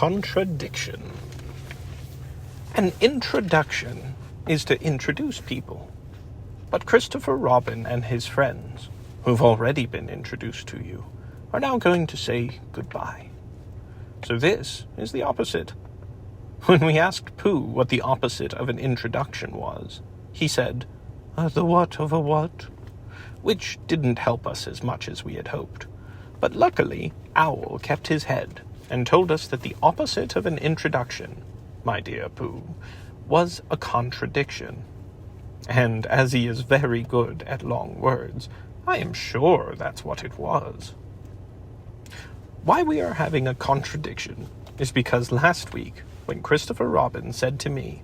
Contradiction. An introduction is to introduce people. But Christopher Robin and his friends, who've already been introduced to you, are now going to say goodbye. So this is the opposite. When we asked Pooh what the opposite of an introduction was, he said, "The what of a what?" Which didn't help us as much as we had hoped. But luckily, Owl kept his head and told us that the opposite of an introduction, my dear Pooh, was a contradiction. And as he is very good at long words, I am sure that's what it was. Why we are having a contradiction is because last week, when Christopher Robin said to me,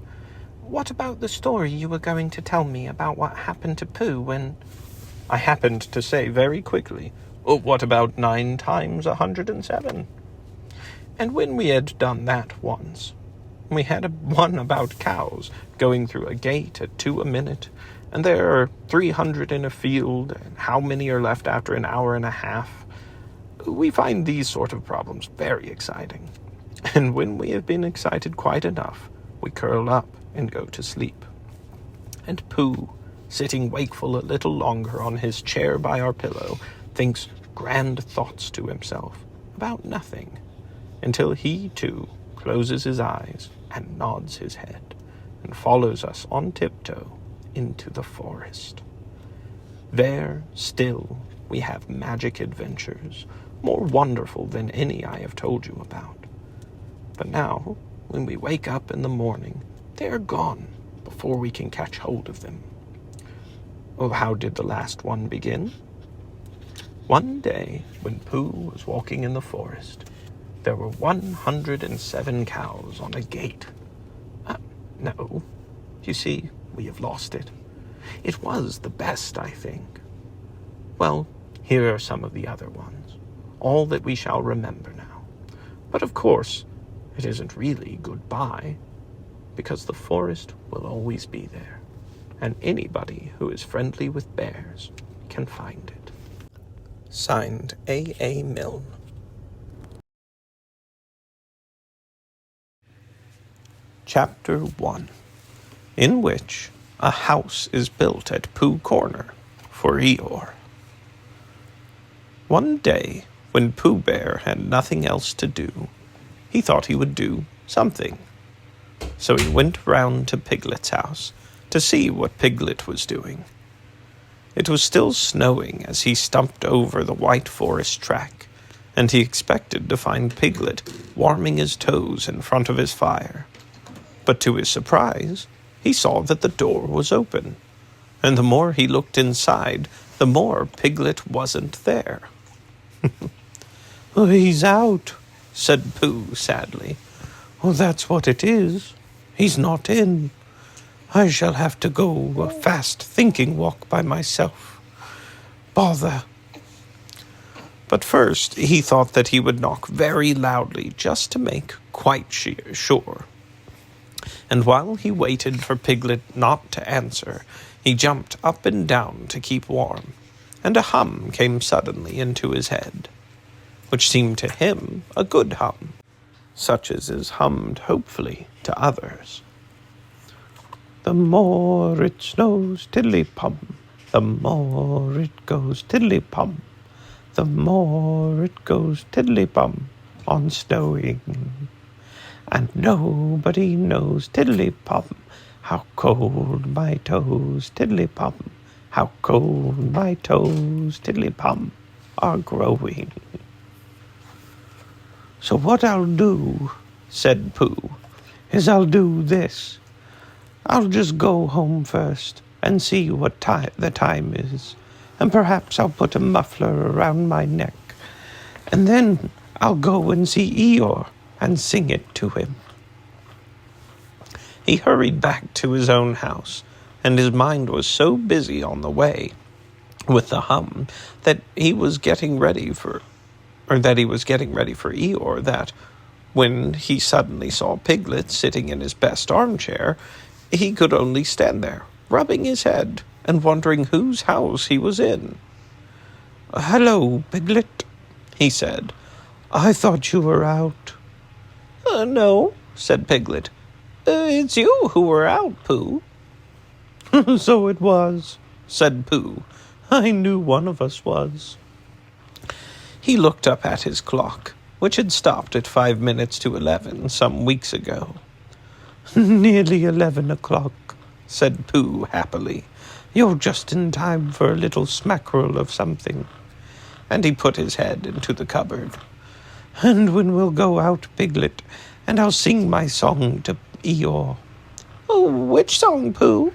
"What about the story you were going to tell me about what happened to Pooh when—" I happened to say very quickly, "Oh, what about 9 times 107? And when we had done that once, we had one about cows going through a gate at 2 a minute, and there are 300 in a field, and how many are left after an hour and a half. We find these sort of problems very exciting. And when we have been excited quite enough, we curl up and go to sleep. And Pooh, sitting wakeful a little longer on his chair by our pillow, thinks grand thoughts to himself about nothing, until he, too, closes his eyes and nods his head, and follows us on tiptoe into the forest. There, still, we have magic adventures, more wonderful than any I have told you about. But now, when we wake up in the morning, they are gone before we can catch hold of them. Oh, how did the last one begin? One day, when Pooh was walking in the forest, there were 107 cows on a gate. No, you see, we have lost it. It was the best, I think. Well, here are some of the other ones, all that we shall remember now. But of course, it isn't really goodbye, because the forest will always be there, and anybody who is friendly with bears can find it. Signed, AA Milnes. Chapter 1, in which a house is built at Pooh Corner for Eeyore. One day, when Pooh Bear had nothing else to do, he thought he would do something. So he went round to Piglet's house to see what Piglet was doing. It was still snowing as he stumped over the white forest track, and he expected to find Piglet warming his toes in front of his fire. But to his surprise, he saw that the door was open, and the more he looked inside, the more Piglet wasn't there. "Oh, he's out," said Pooh sadly. "Oh, that's what it is. He's not in. I shall have to go a fast thinking walk by myself. Bother." But first he thought that he would knock very loudly just to make quite sure. And while he waited for Piglet not to answer, he jumped up and down to keep warm, and a hum came suddenly into his head, which seemed to him a good hum, such as is hummed hopefully to others. "The more it snows, tiddly-pum, the more it goes tiddly-pum, the more it goes tiddly-pum on snowing. And nobody knows tiddly-pum, how cold my toes tiddly-pum, how cold my toes tiddly-pum are growing." "So what I'll do," said Pooh, "is I'll do this. I'll just go home first and see what the time is, and perhaps I'll put a muffler around my neck, and then I'll go and see Eeyore and sing it to him." He hurried back to his own house, and his mind was so busy on the way with the hum that he was getting ready for Eeyore that, when he suddenly saw Piglet sitting in his best armchair, he could only stand there, rubbing his head and wondering whose house he was in. "Hello, Piglet," he said. "I thought you were out." No, said Piglet. It's you who were out, Pooh. So it was, said Pooh. I knew one of us was. He looked up at his clock, which had stopped at 5 minutes to 11 some weeks ago. Nearly 11 o'clock, said Pooh happily. You're just in time for a little smackerel of something. And he put his head into the cupboard. And when we'll go out, Piglet, and I'll sing my song to Eeyore. Oh, which song, Pooh?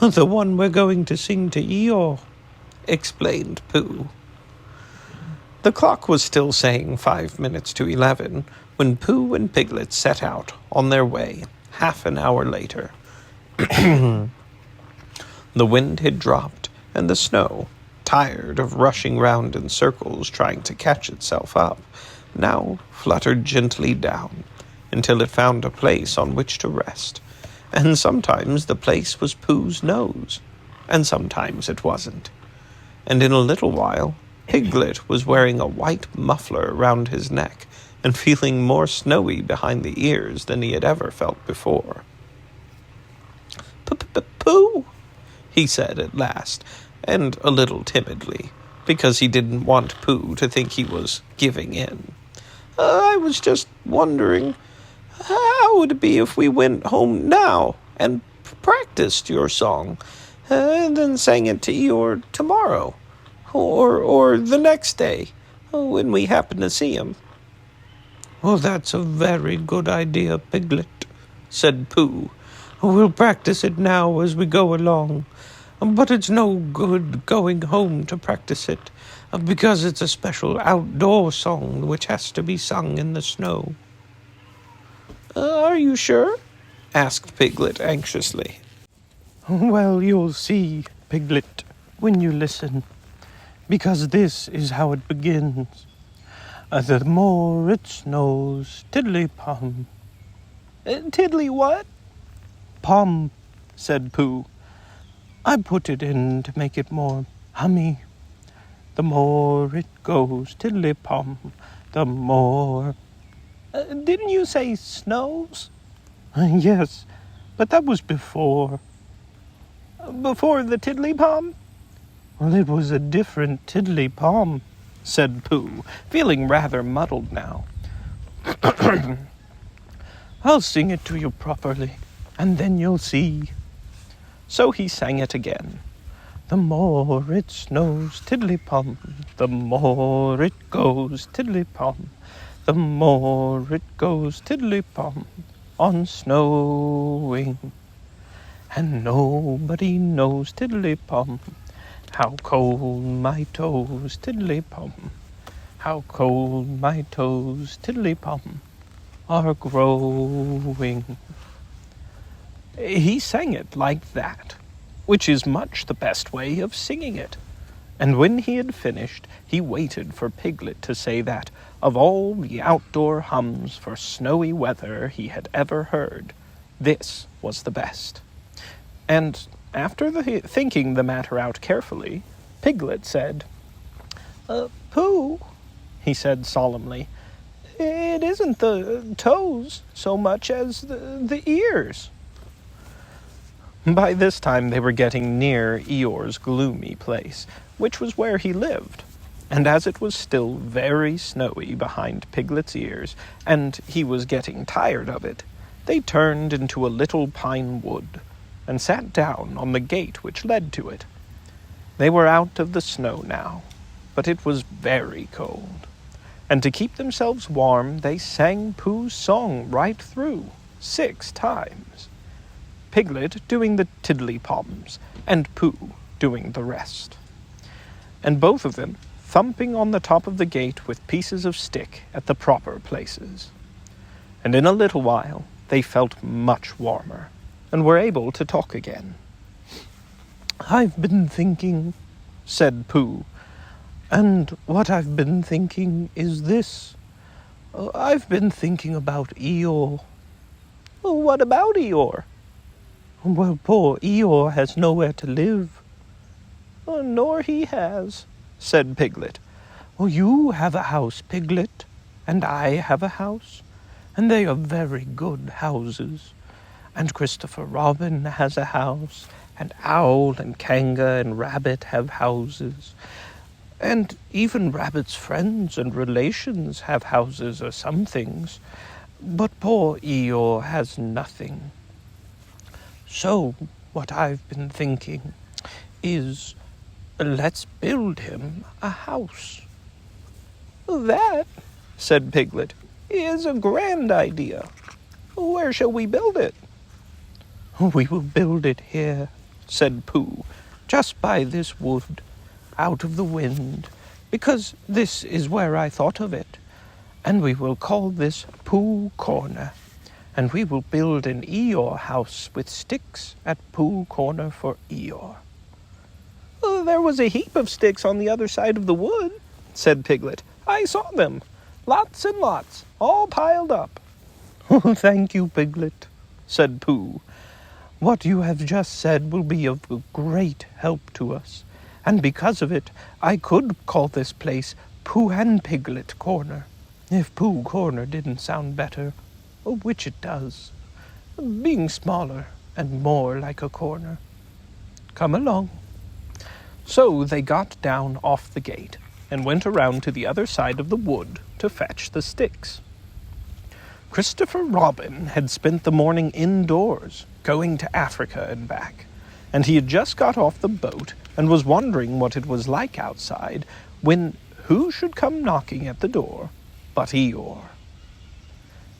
The one we're going to sing to Eeyore, explained Pooh. The clock was still saying 5 minutes to 11 when Pooh and Piglet set out on their way half an hour later. The wind had dropped, and the snow, tired of rushing round in circles trying to catch itself up, now fluttered gently down until it found a place on which to rest. And sometimes the place was Pooh's nose, and sometimes it wasn't. And in a little while, Piglet was wearing a white muffler round his neck and feeling more snowy behind the ears than he had ever felt before. Pooh, he said at last, and a little timidly, because he didn't want Pooh to think he was giving in. I was just wondering, how would it be if we went home now and practiced your song, and then sang it to Eeyore tomorrow, or the next day, when we happen to see him? Oh, that's a very good idea, Piglet, said Pooh. We'll practice it now as we go along, but it's no good going home to practice it, because it's a special outdoor song which has to be sung in the snow. Are you sure? Asked Piglet anxiously. Well, you'll see, Piglet, when you listen, because this is how it begins. The more it snows, tiddly-pom. Tiddly what? Pom, said Pooh. I put it in to make it more hummy. The more it goes, tiddly-pom, the more... didn't you say snows? Yes, but that was before. Before the tiddly-pom? Well, it was a different tiddly-pom, said Pooh, feeling rather muddled now. I'll sing it to you properly, and then you'll see. So he sang it again. The more it snows, tiddly-pom, the more it goes, tiddly-pom, the more it goes, tiddly-pom, on snowing. And nobody knows, tiddly-pom, how cold my toes, tiddly-pom, how cold my toes, tiddly-pom, are growing. He sang it like that, which is much the best way of singing it. And when he had finished, he waited for Piglet to say that, of all the outdoor hums for snowy weather he had ever heard, this was the best. And after thinking the matter out carefully, Piglet said, Pooh, he said solemnly, it isn't the toes so much as the ears. By this time they were getting near Eeyore's gloomy place, which was where he lived, and as it was still very snowy behind Piglet's ears, and he was getting tired of it, they turned into a little pine wood, and sat down on the gate which led to it. They were out of the snow now, but it was very cold, and to keep themselves warm they sang Pooh's song right through, 6 times. Piglet doing the tiddly-poms, and Pooh doing the rest. And both of them thumping on the top of the gate with pieces of stick at the proper places. And in a little while they felt much warmer, and were able to talk again. I've been thinking, said Pooh, and what I've been thinking is this. I've been thinking about Eeyore. What about Eeyore? Well, poor Eeyore has nowhere to live. Nor he has, said Piglet. You have a house, Piglet, and I have a house. and they are very good houses. And Christopher Robin has a house, and Owl and Kanga and Rabbit have houses, and even Rabbit's friends and relations have houses or some things, but poor Eeyore has nothing. So what I've been thinking is, let's build him a house." "That," said Piglet, "is a grand idea. Where shall we build it?" "We will build it here," said Pooh, "just by this wood, out of the wind, because this is where I thought of it. And we will call this Pooh Corner, and we will build an Eeyore house with sticks at Pooh Corner for Eeyore." "There was a heap of sticks on the other side of the wood," said Piglet. "I saw them. Lots and lots, all piled up." "Thank you, Piglet," said Pooh. "What you have just said will be of great help to us, and because of it, I could call this place Pooh and Piglet Corner, if Pooh Corner didn't sound better, which it does, being smaller and more like a corner. Come along." So they got down off the gate and went around to the other side of the wood to fetch the sticks. Christopher Robin had spent the morning indoors, going to Africa and back, and he had just got off the boat and was wondering what it was like outside when who should come knocking at the door but Eeyore.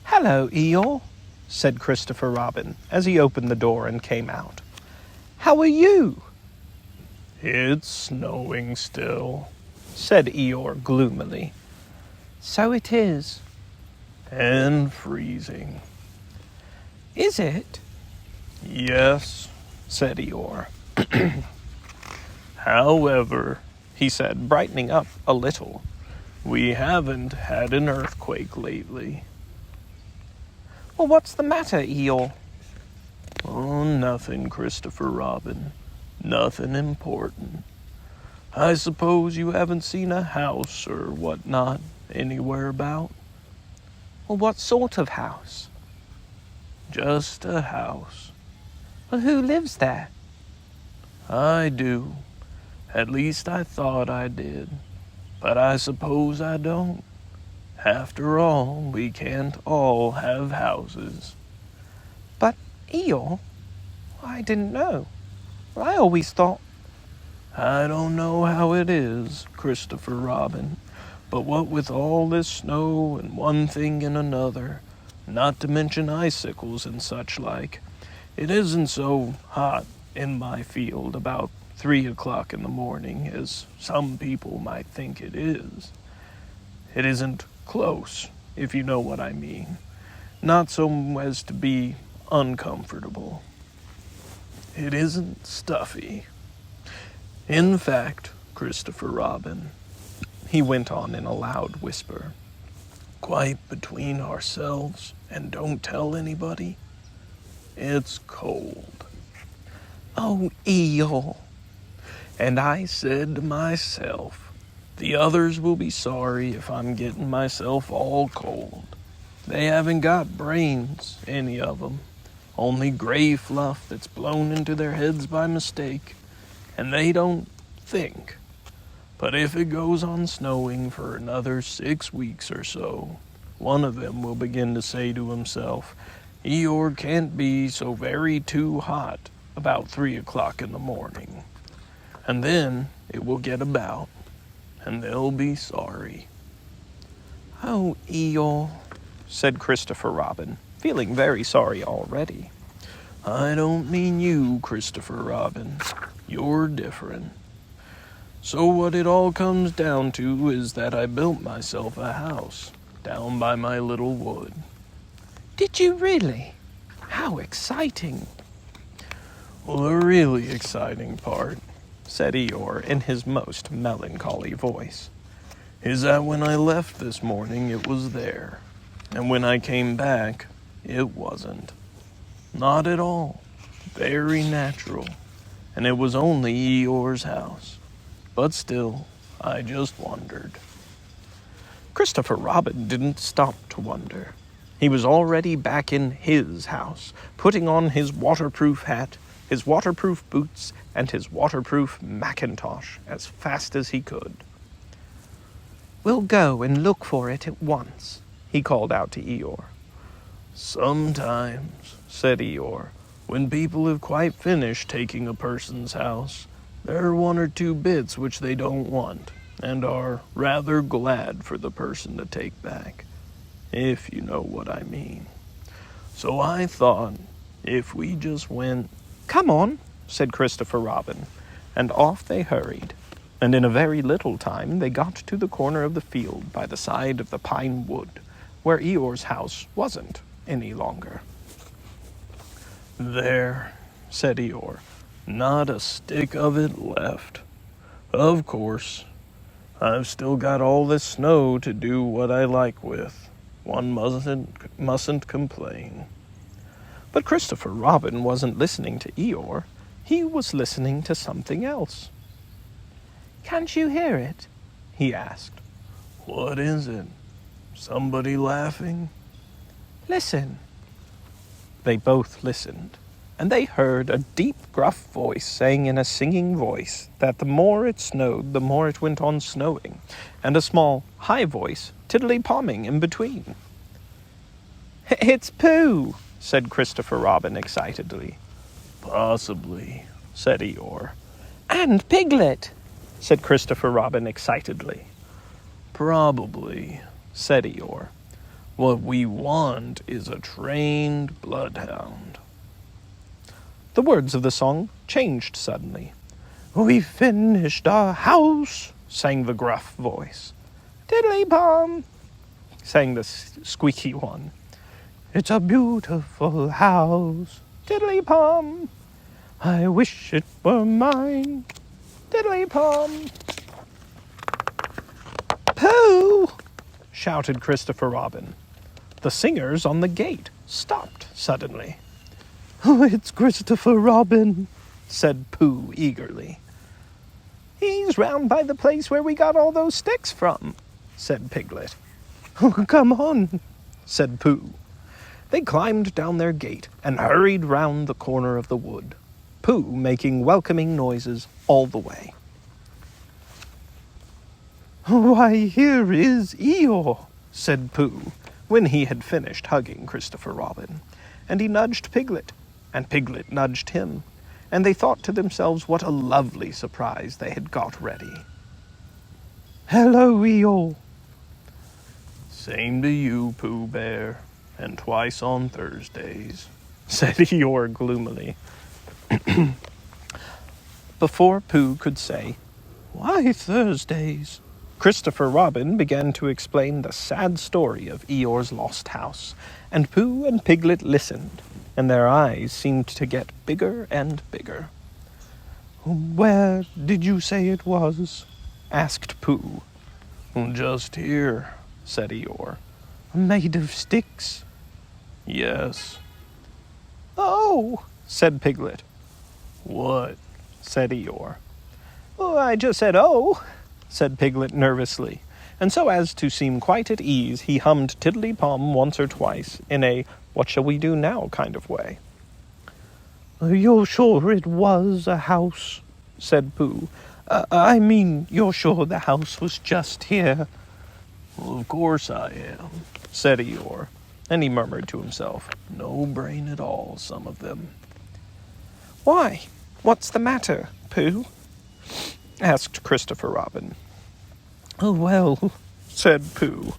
"Hello, Eeyore," said Christopher Robin as he opened the door and came out. "How are you?" "It's snowing still," said Eeyore gloomily. "So it is." "And freezing." "Is it?" "Yes," said Eeyore. "However," he said, brightening up a little, "we haven't had an earthquake lately." "Well, what's the matter, Eeyore?" "Oh, nothing, Christopher Robin. Nothing important. I suppose you haven't seen a house or whatnot anywhere about?" "Well, what sort of house?" "Just a house." "Well, who lives there?" "I do. At least I thought I did. But I suppose I don't. After all, we can't all have houses." "But, Eeyore, I didn't know. I always thought—" "I don't know how it is, Christopher Robin, but what with all this snow and one thing and another, not to mention icicles and such like, it isn't so hot in my field about 3 o'clock in the morning as some people might think it is. It isn't close, if you know what I mean. Not so as to be uncomfortable. It isn't stuffy. In fact, Christopher Robin," he went on in a loud whisper, "quite between ourselves, and don't tell anybody, it's cold." "Oh, Eeyore." "And I said to myself, the others will be sorry if I'm getting myself all cold. They haven't got brains, any of them, only gray fluff that's blown into their heads by mistake, and they don't think. But if it goes on snowing for another 6 weeks or so, one of them will begin to say to himself, Eeyore can't be so very too hot about 3 o'clock in the morning. And then it will get about, and they'll be sorry." "Oh, Eeyore," said Christopher Robin, feeling very sorry already. "I don't mean you, Christopher Robin. You're different. So what it all comes down to is that I built myself a house down by my little wood." "Did you really? How exciting!" "Well, the really exciting part," said Eeyore in his most melancholy voice, "is that when I left this morning it was there, and when I came back it wasn't. Not at all. Very natural. And it was only Eeyore's house. But still, I just wondered." Christopher Robin didn't stop to wonder. He was already back in his house, putting on his waterproof hat, his waterproof boots, and his waterproof mackintosh as fast as he could. "We'll go and look for it at once," he called out to Eeyore. "Sometimes," said Eeyore, "when people have quite finished taking a person's house, there are one or two bits which they don't want, and are rather glad for the person to take back, if you know what I mean. So I thought, if we just went—" "Come on," said Christopher Robin, and off they hurried, and in a very little time they got to the corner of the field by the side of the pine wood, where Eeyore's house wasn't any longer. "There," said Eeyore, "not a stick of it left. Of course, I've still got all this snow to do what I like with. One mustn't complain." But Christopher Robin wasn't listening to Eeyore. He was listening to something else. "Can't you hear it?" he asked. "What is it? Somebody laughing?" "Listen." They both listened, and they heard a deep, gruff voice saying in a singing voice that the more it snowed, the more it went on snowing, and a small, high voice tiddly-palming in between. "It's Pooh," said Christopher Robin excitedly. "Possibly," said Eeyore. "And Piglet," said Christopher Robin excitedly. "Probably," said Eeyore. "What we want is a trained bloodhound." The words of the song changed suddenly. "We've finished our house," sang the gruff voice. "Tiddly-pom," sang the squeaky one. "It's a beautiful house, tiddly-pom. I wish it were mine, tiddly-pom." "Pooh!" shouted Christopher Robin. The singers on the gate stopped suddenly. "Oh, it's Christopher Robin," said Pooh eagerly. "He's round by the place where we got all those sticks from," said Piglet. "Oh, come on," said Pooh. They climbed down their gate and hurried round the corner of the wood, Pooh making welcoming noises all the way. "Why, here is Eeyore," said Pooh, when he had finished hugging Christopher Robin, and he nudged Piglet, and Piglet nudged him, and they thought to themselves what a lovely surprise they had got ready. "Hello, Eeyore." "Same to you, Pooh Bear, and twice on Thursdays," said Eeyore gloomily. Before Pooh could say, "Why Thursdays?" Christopher Robin began to explain the sad story of Eeyore's lost house, and Pooh and Piglet listened, and their eyes seemed to get bigger and bigger. "Where did you say it was?" asked Pooh. "Just here," said Eeyore. "Made of sticks?" "Yes." "Oh," said Piglet. "What?" said Eeyore. "Oh, I just said, oh," said Piglet nervously, and so as to seem quite at ease, he hummed Tiddly-Pom once or twice in a what shall we do now kind of way. "You're sure it was a house?" said Pooh. I mean, you're sure the house was just here?" "Well, of course I am," said Eeyore, and he murmured to himself, "No brain at all, some of them." "Why, what's the matter, Pooh?" asked Christopher Robin. "Oh, well," said Pooh,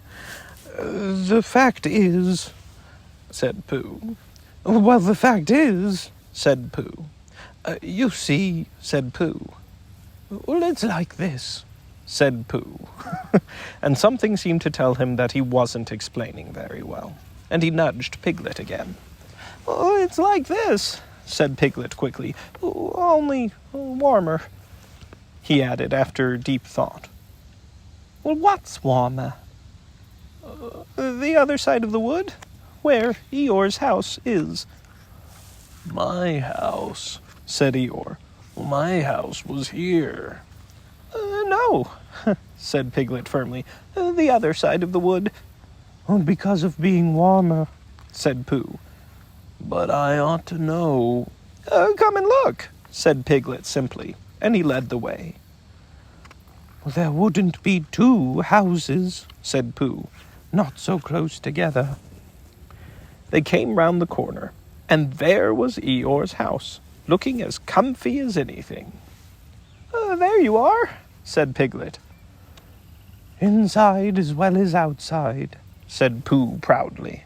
"the fact is," said Pooh. "Well, the fact is," said Pooh. "You see," said Pooh. "Well, it's like this," said Pooh. And something seemed to tell him that he wasn't explaining very well, and he nudged Piglet again. "Oh, it's like this," said Piglet quickly, "only warmer," he added after deep thought. "Well, what's warmer?" "The other side of the wood, where Eeyore's house is." "My house," said Eeyore. "Well, my house was here." No," said Piglet firmly. "The other side of the wood." Oh, because of being warmer, said Pooh. But I ought to know. Come and look, said Piglet simply, and he led the way. There wouldn't be two houses, said Pooh, not so close together. They came round the corner, and there was Eeyore's house, looking as comfy as anything. There you are, said Piglet. Inside as well as outside, said Pooh proudly.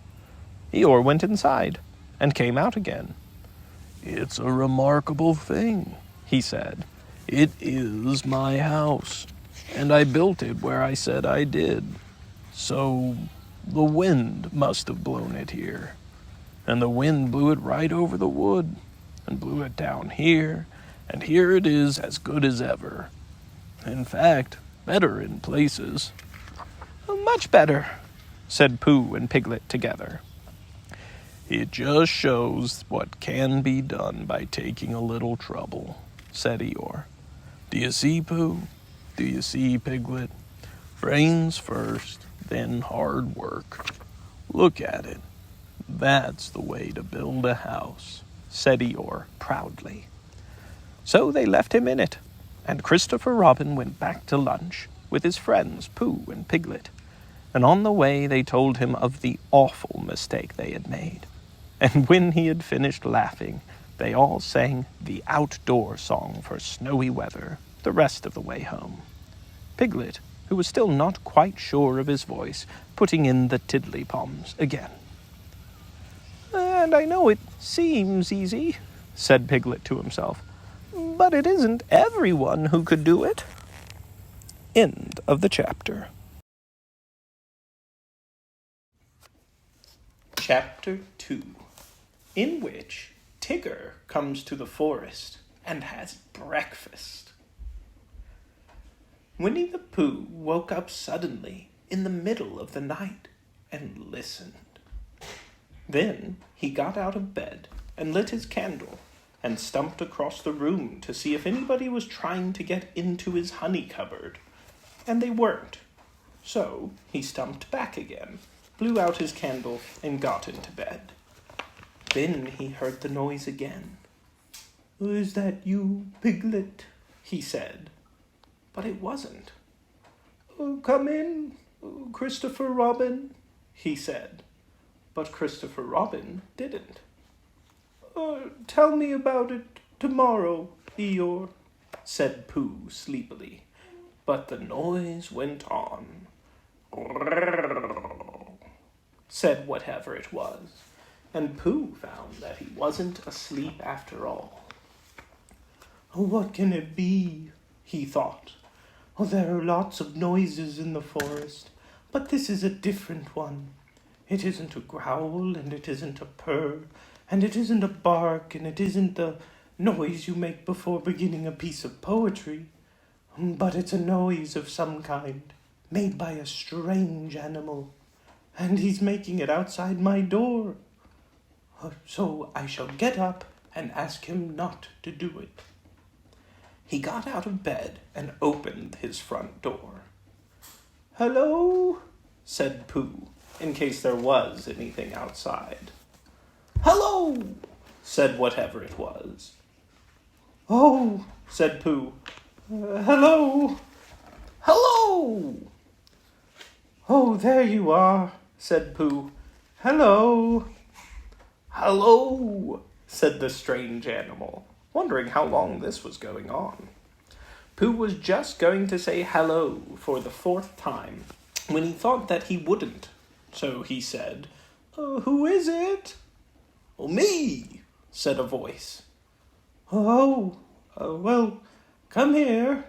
Eeyore went inside, and came out again. It's a remarkable thing, he said. It is my house, and I built it where I said I did. So the wind must have blown it here. And the wind blew it right over the wood, and blew it down here, and here it is as good as ever. In fact, better in places. Much better, said Pooh and Piglet together. It just shows what can be done by taking a little trouble, said Eeyore. Do you see, Pooh? Do you see, Piglet? Brains first, then hard work. Look at it. That's the way to build a house, said Eeyore proudly. So they left him in it, and Christopher Robin went back to lunch with his friends Pooh and Piglet, and on the way they told him of the awful mistake they had made. And when he had finished laughing, they all sang the outdoor song for snowy weather the rest of the way home. Piglet, who was still not quite sure of his voice, putting in the tiddly-poms again. And I know it seems easy, said Piglet to himself, but it isn't everyone who could do it. End of the chapter. Chapter 2, in which Tigger comes to the forest and has breakfast. Winnie the Pooh woke up suddenly in the middle of the night and listened. Then he got out of bed and lit his candle and stumped across the room to see if anybody was trying to get into his honey cupboard. And they weren't. So he stumped back again, blew out his candle, and got into bed. Then he heard the noise again. "Is that you, Piglet?" he said. But it wasn't. "Come in, Christopher Robin," he said. But Christopher Robin didn't. "Tell me about it tomorrow, Eeyore," said Pooh sleepily. But the noise went on. Said whatever it was, and Pooh found that he wasn't asleep after all. "What can it be?" he thought. "There are lots of noises in the forest, but this is a different one. It isn't a growl, and it isn't a purr, and it isn't a bark, and it isn't the noise you make before beginning a piece of poetry. But it's a noise of some kind, made by a strange animal, and he's making it outside my door. So I shall get up and ask him not to do it." He got out of bed and opened his front door. "Hello," said Pooh, in case there was anything outside. "Hello," said whatever it was. "Oh," said Pooh. "Hello." "Hello." "Oh, there you are," said Pooh. "Hello." "Hello," said the strange animal, wondering how long this was going on. Pooh was just going to say hello for the 4th time when he thought that he wouldn't. So he said, "Who is it?" "Me," said a voice. "Oh, well, come here."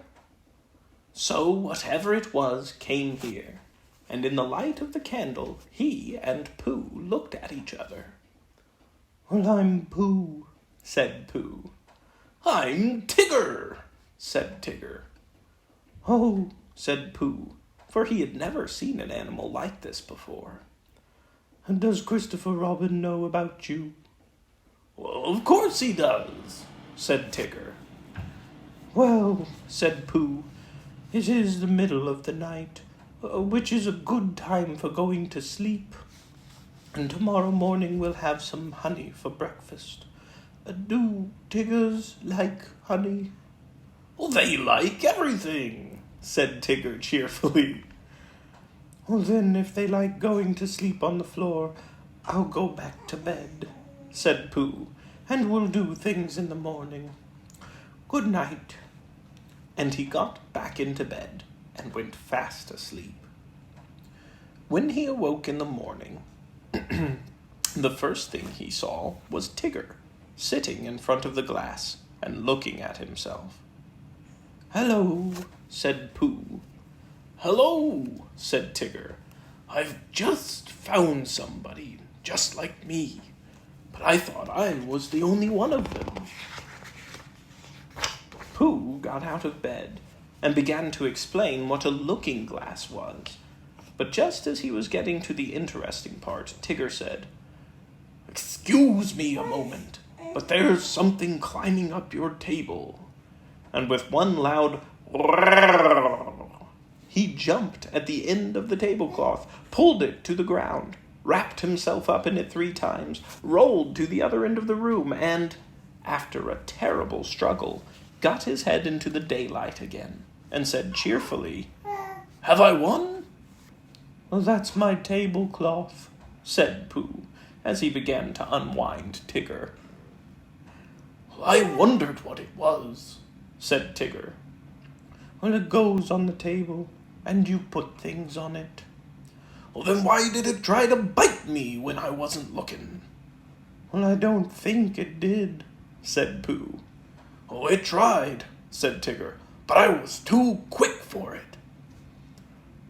So whatever it was came here, and in the light of the candle he and Pooh looked at each other. "Well, I'm Pooh," said Pooh. "I'm Tigger," said Tigger. "Oh," said Pooh, for he had never seen an animal like this before. "And does Christopher Robin know about you?" "Well, of course he does," said Tigger. "Well," said Pooh, "it is the middle of the night, which is a good time for going to sleep. And tomorrow morning we'll have some honey for breakfast. Do Tiggers like honey?" "Well, they like everything," said Tigger cheerfully. "Well, then, if they like going to sleep on the floor, I'll go back to bed," said Pooh, "and we'll do things in the morning. Good night." And he got back into bed and went fast asleep. When he awoke in the morning, the first thing he saw was Tigger, sitting in front of the glass and looking at himself. "Hello," said Pooh. "Hello," said Tigger. "I've just found somebody just like me, but I thought I was the only one of them." Pooh got out of bed and began to explain what a looking-glass was. But just as he was getting to the interesting part, Tigger said, "Excuse me a moment, but there's something climbing up your table." And with one loud "Rrrr," he jumped at the end of the tablecloth, pulled it to the ground, wrapped himself up in it 3 times, rolled to the other end of the room, and, after a terrible struggle, got his head into the daylight again, and said cheerfully, "Have I won?" "Well, that's my tablecloth," said Pooh, as he began to unwind Tigger. "I wondered what it was," said Tigger. "Well, it goes on the table, and you put things on it." "Well, then why did it try to bite me when I wasn't looking?" "Well, I don't think it did," said Pooh. "Oh, it tried," said Tigger, "but I was too quick for it."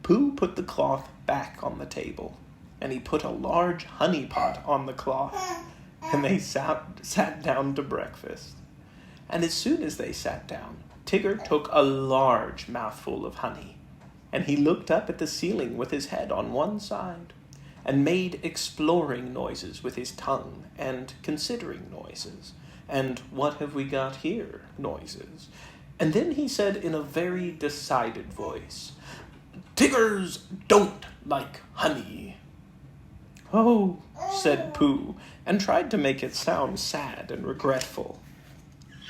Pooh put the cloth back on the table, and he put a large honey pot on the cloth, and they sat down to breakfast. And as soon as they sat down, Tigger took a large mouthful of honey, and he looked up at the ceiling with his head on one side, and made exploring noises with his tongue, and considering noises, and what have we got here noises. And then he said in a very decided voice, "Tiggers don't like honey." "Oh," said Pooh, and tried to make it sound sad and regretful.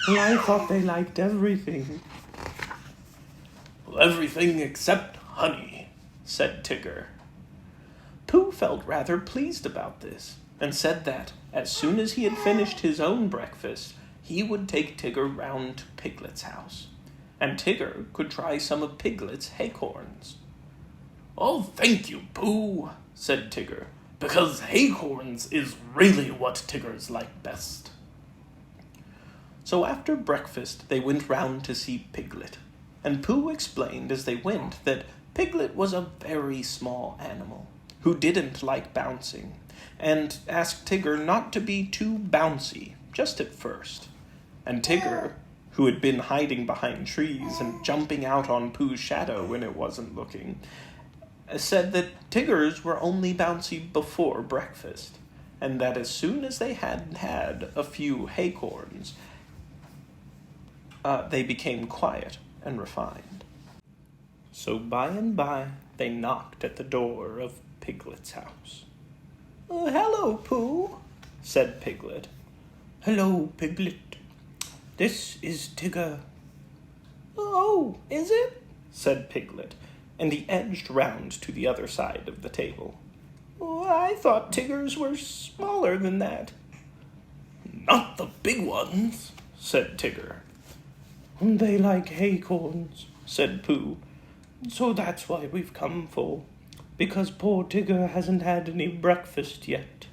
"Well, I thought they liked everything." "Well, everything except honey," said Tigger. Pooh felt rather pleased about this, and said that, as soon as he had finished his own breakfast, he would take Tigger round to Piglet's house, and Tigger could try some of Piglet's acorns. "Oh, thank you, Pooh," said Tigger, "because acorns is really what Tiggers like best." So after breakfast they went round to see Piglet, and Pooh explained as they went that Piglet was a very small animal, who didn't like bouncing, and asked Tigger not to be too bouncy, just at first. And Tigger, who had been hiding behind trees and jumping out on Pooh's shadow when it wasn't looking, said that Tiggers were only bouncy before breakfast, and that as soon as they had had a few acorns, they became quiet and refined. So by and by they knocked at the door of Piglet's house. "Hello, Pooh," said Piglet. "Hello, Piglet. This is Tigger." "Oh, is it?" said Piglet, and he edged round to the other side of the table. "I thought Tiggers were smaller than that." "Not the big ones," said Tigger. "They like acorns," said Pooh. "So that's why we've come for, because poor Tigger hasn't had any breakfast yet."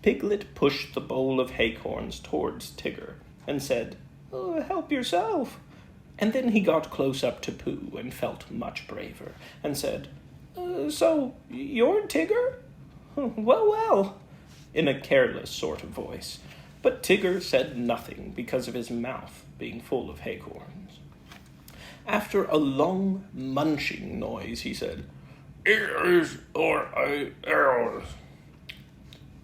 Piglet pushed the bowl of acorns towards Tigger and said, "Help yourself." And then he got close up to Pooh and felt much braver and said, "So you're Tigger?" Well, in a careless sort of voice. But Tigger said nothing because of his mouth being full of acorns. After a long munching noise, he said, "Ears or arrows."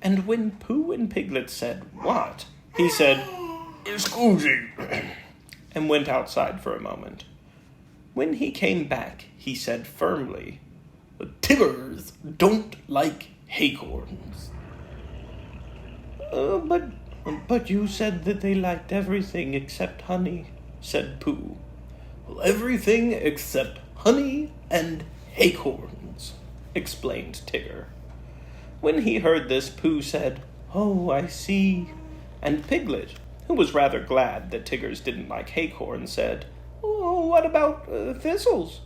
And when Pooh and Piglet said, "What?" he said, "Scusi," and went outside for a moment. When he came back, he said firmly, "Tiggers don't like acorns." But you said that they liked everything except honey," said Pooh. "Well, everything except honey and acorns," explained Tigger. When he heard this, Pooh said, "Oh, I see." And Piglet, who was rather glad that Tiggers didn't like acorns, said, "Oh, what about thistles?"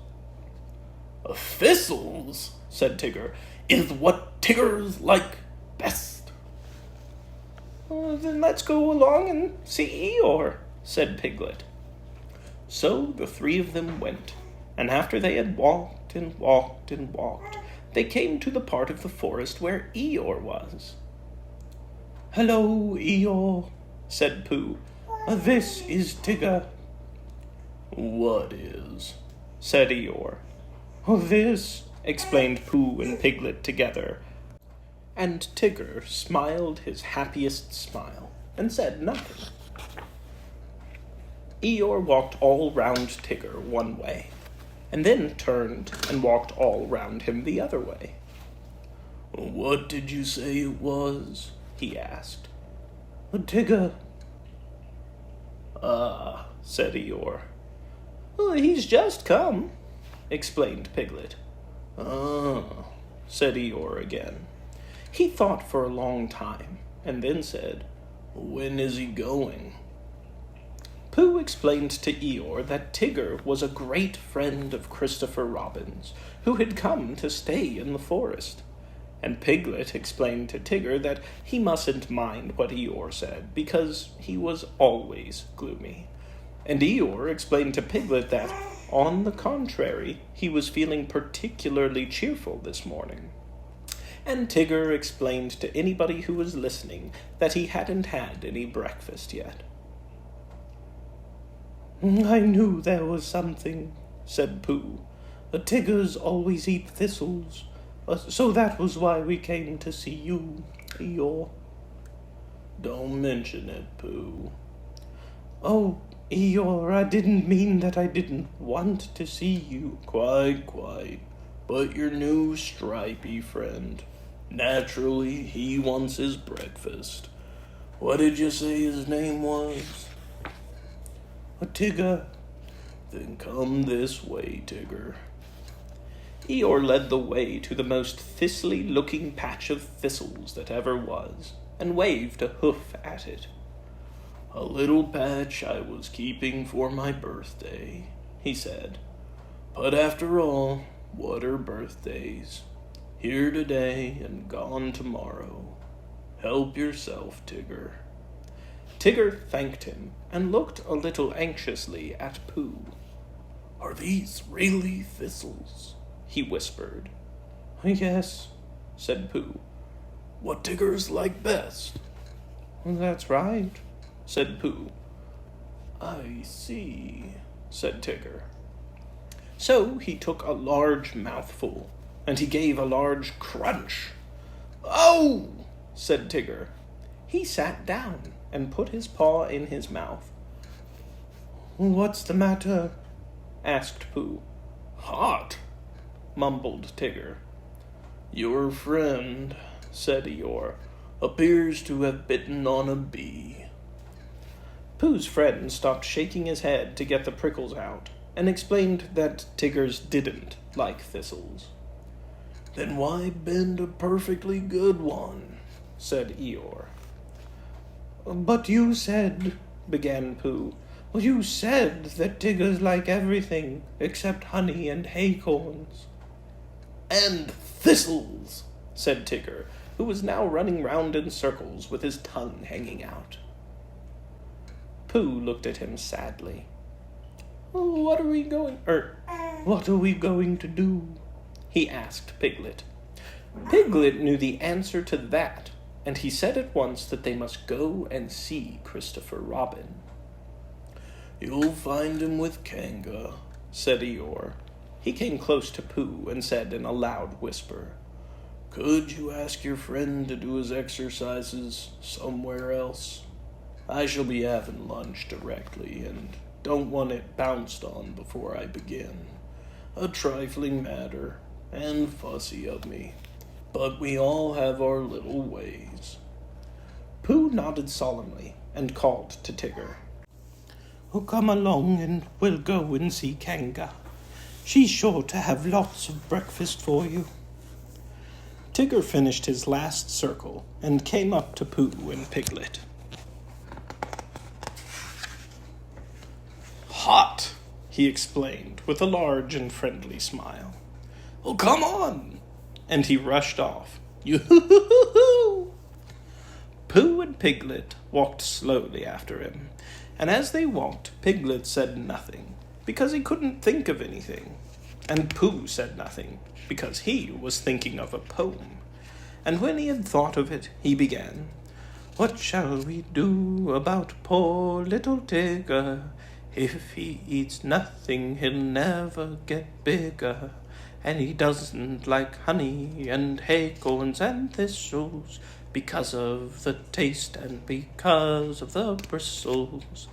"Thistles," said Tigger, "is what Tiggers like best." "Then let's go along and see Eeyore," said Piglet. So the three of them went, and after they had walked and walked and walked, they came to the part of the forest where Eeyore was. "Hello, Eeyore," said Pooh. "This is Tigger." "What is?" said Eeyore. "This," explained Pooh and Piglet together. And Tigger smiled his happiest smile and said nothing. Eeyore walked all round Tigger one way, and then turned and walked all round him the other way. "What did you say it was?" he asked. "Tigger." "Ah," said Eeyore. "He's just come," explained Piglet. "Ah," said Eeyore again. He thought for a long time, and then said, "When is he going?" Pooh explained to Eeyore that Tigger was a great friend of Christopher Robin's, who had come to stay in the forest. And Piglet explained to Tigger that he mustn't mind what Eeyore said, because he was always gloomy. And Eeyore explained to Piglet that, on the contrary, he was feeling particularly cheerful this morning. And Tigger explained to anybody who was listening that he hadn't had any breakfast yet. "I knew there was something," said Pooh. "Tiggers always eat thistles, so that was why we came to see you, Eeyore." "Don't mention it, Pooh." "Oh, Eeyore, I didn't mean that I didn't want to see you." Quite. But your new stripy friend, naturally, he wants his breakfast. What did you say his name was?" "Tigger." "Then come this way, Tigger." Eeyore led the way to the most thistly-looking patch of thistles that ever was, and waved a hoof at it. "A little patch I was keeping for my birthday," he said. "But after all, what are birthdays? Here today and gone tomorrow. Help yourself, Tigger." Tigger thanked him, and looked a little anxiously at Pooh. "Are these really thistles?" he whispered. "Yes," said Pooh. "What Tiggers like best?" "That's right," said Pooh. "I see," said Tigger. So he took a large mouthful, and he gave a large crunch. "Oh!" said Tigger. He sat down and put his paw in his mouth. "What's the matter?" asked Pooh. "Hot," mumbled Tigger. "Your friend," said Eeyore, "appears to have bitten on a bee." Pooh's friend stopped shaking his head to get the prickles out, and explained that Tiggers didn't like thistles. "Then why bend a perfectly good one?" said Eeyore. "But you said," began Pooh, "you said that Tiggers like everything except honey and acorns." "And thistles," said Tigger, who was now running round in circles with his tongue hanging out. Pooh looked at him sadly. What are we going to do?" he asked Piglet. Piglet knew the answer to that, and he said at once that they must go and see Christopher Robin. "You'll find him with Kanga," said Eeyore. He came close to Pooh and said in a loud whisper, "Could you ask your friend to do his exercises somewhere else? I shall be having lunch directly, and don't want it bounced on before I begin. A trifling matter, and fussy of me, but we all have our little ways." Pooh nodded solemnly and called to Tigger. "Oh, come along and we'll go and see Kanga. She's sure to have lots of breakfast for you." Tigger finished his last circle and came up to Pooh and Piglet. "Hot," he explained with a large and friendly smile. "Oh, come on!" And he rushed off. Yoo-hoo-hoo-hoo-hoo! Pooh and Piglet walked slowly after him, and as they walked, Piglet said nothing, because he couldn't think of anything, and Pooh said nothing, because he was thinking of a poem. And when he had thought of it, he began, "What shall we do about poor little Tigger? If he eats nothing, he'll never get bigger. And he doesn't like honey and acorns and thistles, because of the taste and because of the bristles.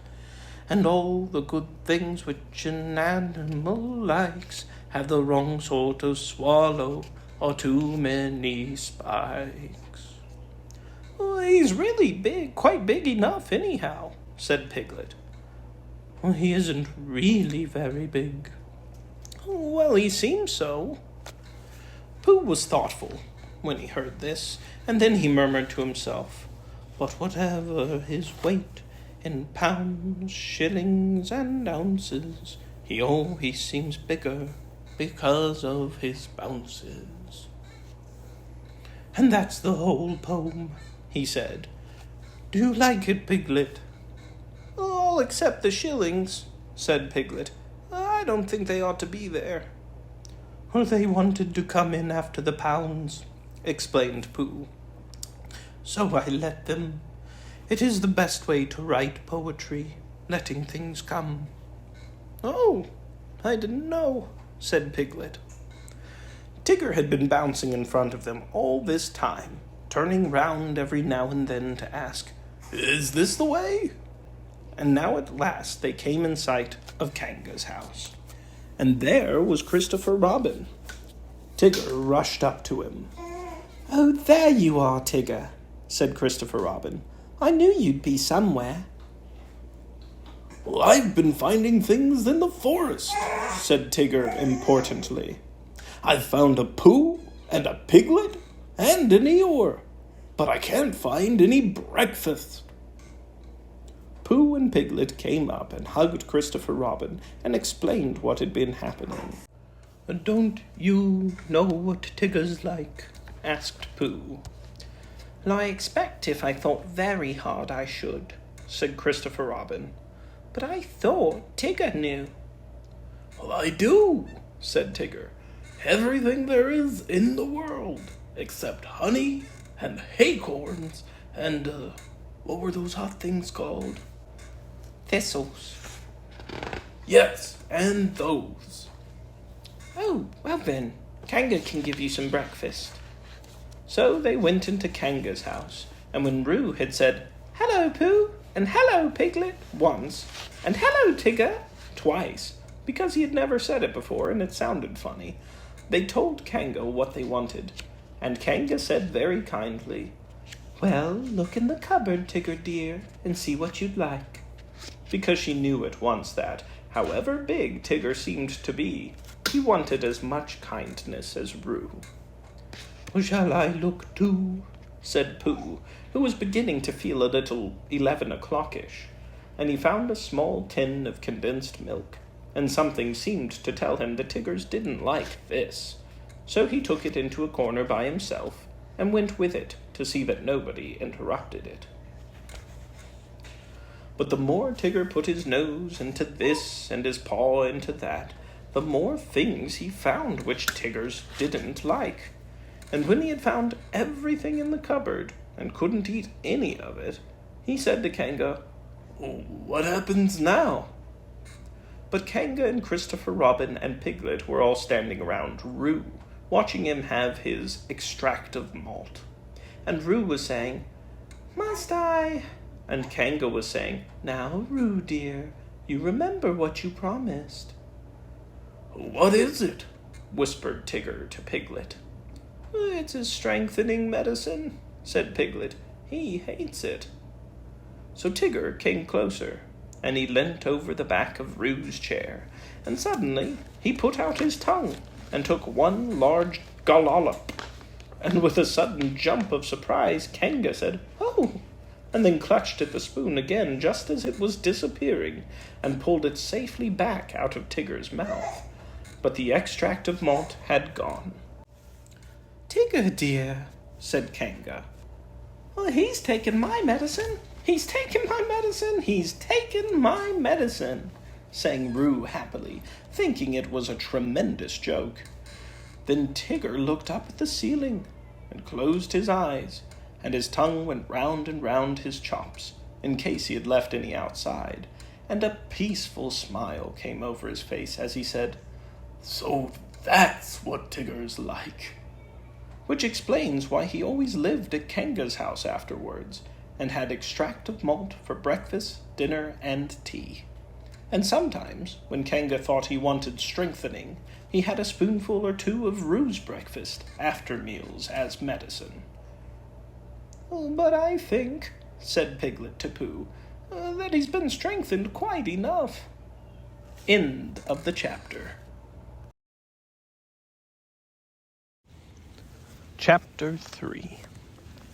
And all the good things which an animal likes have the wrong sort of swallow or too many spikes." "Well, he's really big, quite big enough anyhow," said Piglet. "Well, he isn't really very big." "Well, he seems so." Pooh was thoughtful when he heard this, and then he murmured to himself, "But whatever his weight in pounds, shillings, and ounces, he always seems bigger because of his bounces." "And that's the whole poem," he said. "Do you like it, Piglet?" "All except the shillings," said Piglet. "I don't think they ought to be there." "Well, they wanted to come in after the pounds," explained Pooh. "So I let them. It is the best way to write poetry, letting things come." "Oh, I didn't know," said Piglet. Tigger had been bouncing in front of them all this time, turning round every now and then to ask, "Is this the way?" And now at last they came in sight of Kanga's house. And there was Christopher Robin. Tigger rushed up to him. "Oh, there you are, Tigger," said Christopher Robin. "I knew you'd be somewhere." "Well, I've been finding things in the forest," said Tigger importantly. "I've found a Pooh and a Piglet and an Eeyore, but I can't find any breakfast." Pooh and Piglet came up and hugged Christopher Robin and explained what had been happening. "Don't you know what Tigger's like?" asked Pooh. "I expect if I thought very hard I should," said Christopher Robin. "But I thought Tigger knew." "Well, I do," said Tigger. "Everything there is in the world, except honey and acorns and, what were those hot things called?" "Thistles." "Yes, and those." "Oh, well then, Kanga can give you some breakfast." So they went into Kanga's house, and when Roo had said, "Hello, Pooh," and "Hello, Piglet," once, and "Hello, Tigger," twice, because he had never said it before and it sounded funny, they told Kanga what they wanted, and Kanga said very kindly, "Well, look in the cupboard, Tigger dear, and see what you'd like," because she knew at once that, however big Tigger seemed to be, he wanted as much kindness as Roo. "Shall I look too?" said Pooh, who was beginning to feel a little 11 o'clock-ish, and he found a small tin of condensed milk, and something seemed to tell him the Tiggers didn't like this, so he took it into a corner by himself and went with it to see that nobody interrupted it. But the more Tigger put his nose into this and his paw into that, the more things he found which Tiggers didn't like. And when he had found everything in the cupboard and couldn't eat any of it, he said to Kanga, "What happens now?" But Kanga and Christopher Robin and Piglet were all standing around Roo, watching him have his extract of malt. And Roo was saying, "Must I?" And Kanga was saying, "Now, Roo dear, You remember what you promised." "What is it?" whispered Tigger to Piglet. "It's a strengthening medicine," said Piglet. "He hates it." So Tigger came closer, and he leant over the back of Rue's chair, and suddenly he put out his tongue and took one large gullollop. And with a sudden jump of surprise, Kanga said, "Oh!" and then clutched at the spoon again just as it was disappearing, and pulled it safely back out of Tigger's mouth. But the extract of malt had gone. "Tigger, dear," said Kanga. "Well, he's taken my medicine. He's taken my medicine. He's taken my medicine," sang Rue happily, thinking it was a tremendous joke. Then Tigger looked up at the ceiling and closed his eyes, and his tongue went round and round his chops, in case he had left any outside, and a peaceful smile came over his face as he said, "So that's what Tigger's like." Which explains why he always lived at Kanga's house afterwards, and had extract of malt for breakfast, dinner, and tea. And sometimes, when Kanga thought he wanted strengthening, he had a spoonful or two of Rue's breakfast after meals as medicine. "But I think," said Piglet to Pooh, "that he's been strengthened quite enough." End of the chapter. Chapter 3,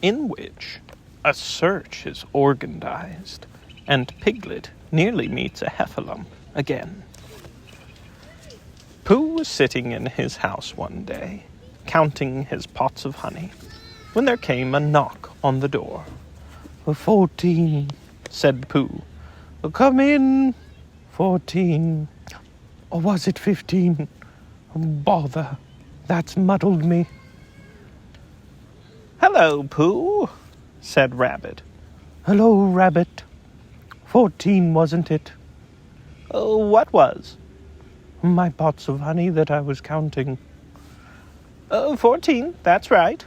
in which a search is organized, and Piglet nearly meets a heffalump again. Pooh was sitting in his house one day, counting his pots of honey, when there came a knock on the door. 14, said Pooh. come in. 14, or was it 15? Bother, that's muddled me. "Hello, Pooh," said Rabbit. Hello, Rabbit. 14, wasn't it? What was? My pots of honey that I was counting. 14, that's right.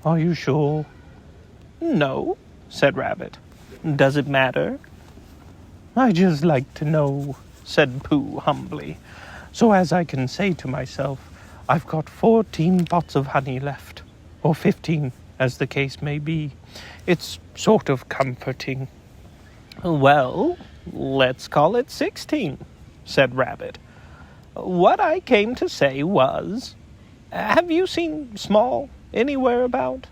Are you sure? No, said Rabbit. Does it matter? I just like to know, said Pooh humbly, so as I can say to myself, I've got 14 pots of honey left, or 15, as the case may be. It's sort of comforting. Well, let's call it 16, said Rabbit. What I came to say was, have you seen Small anywhere about?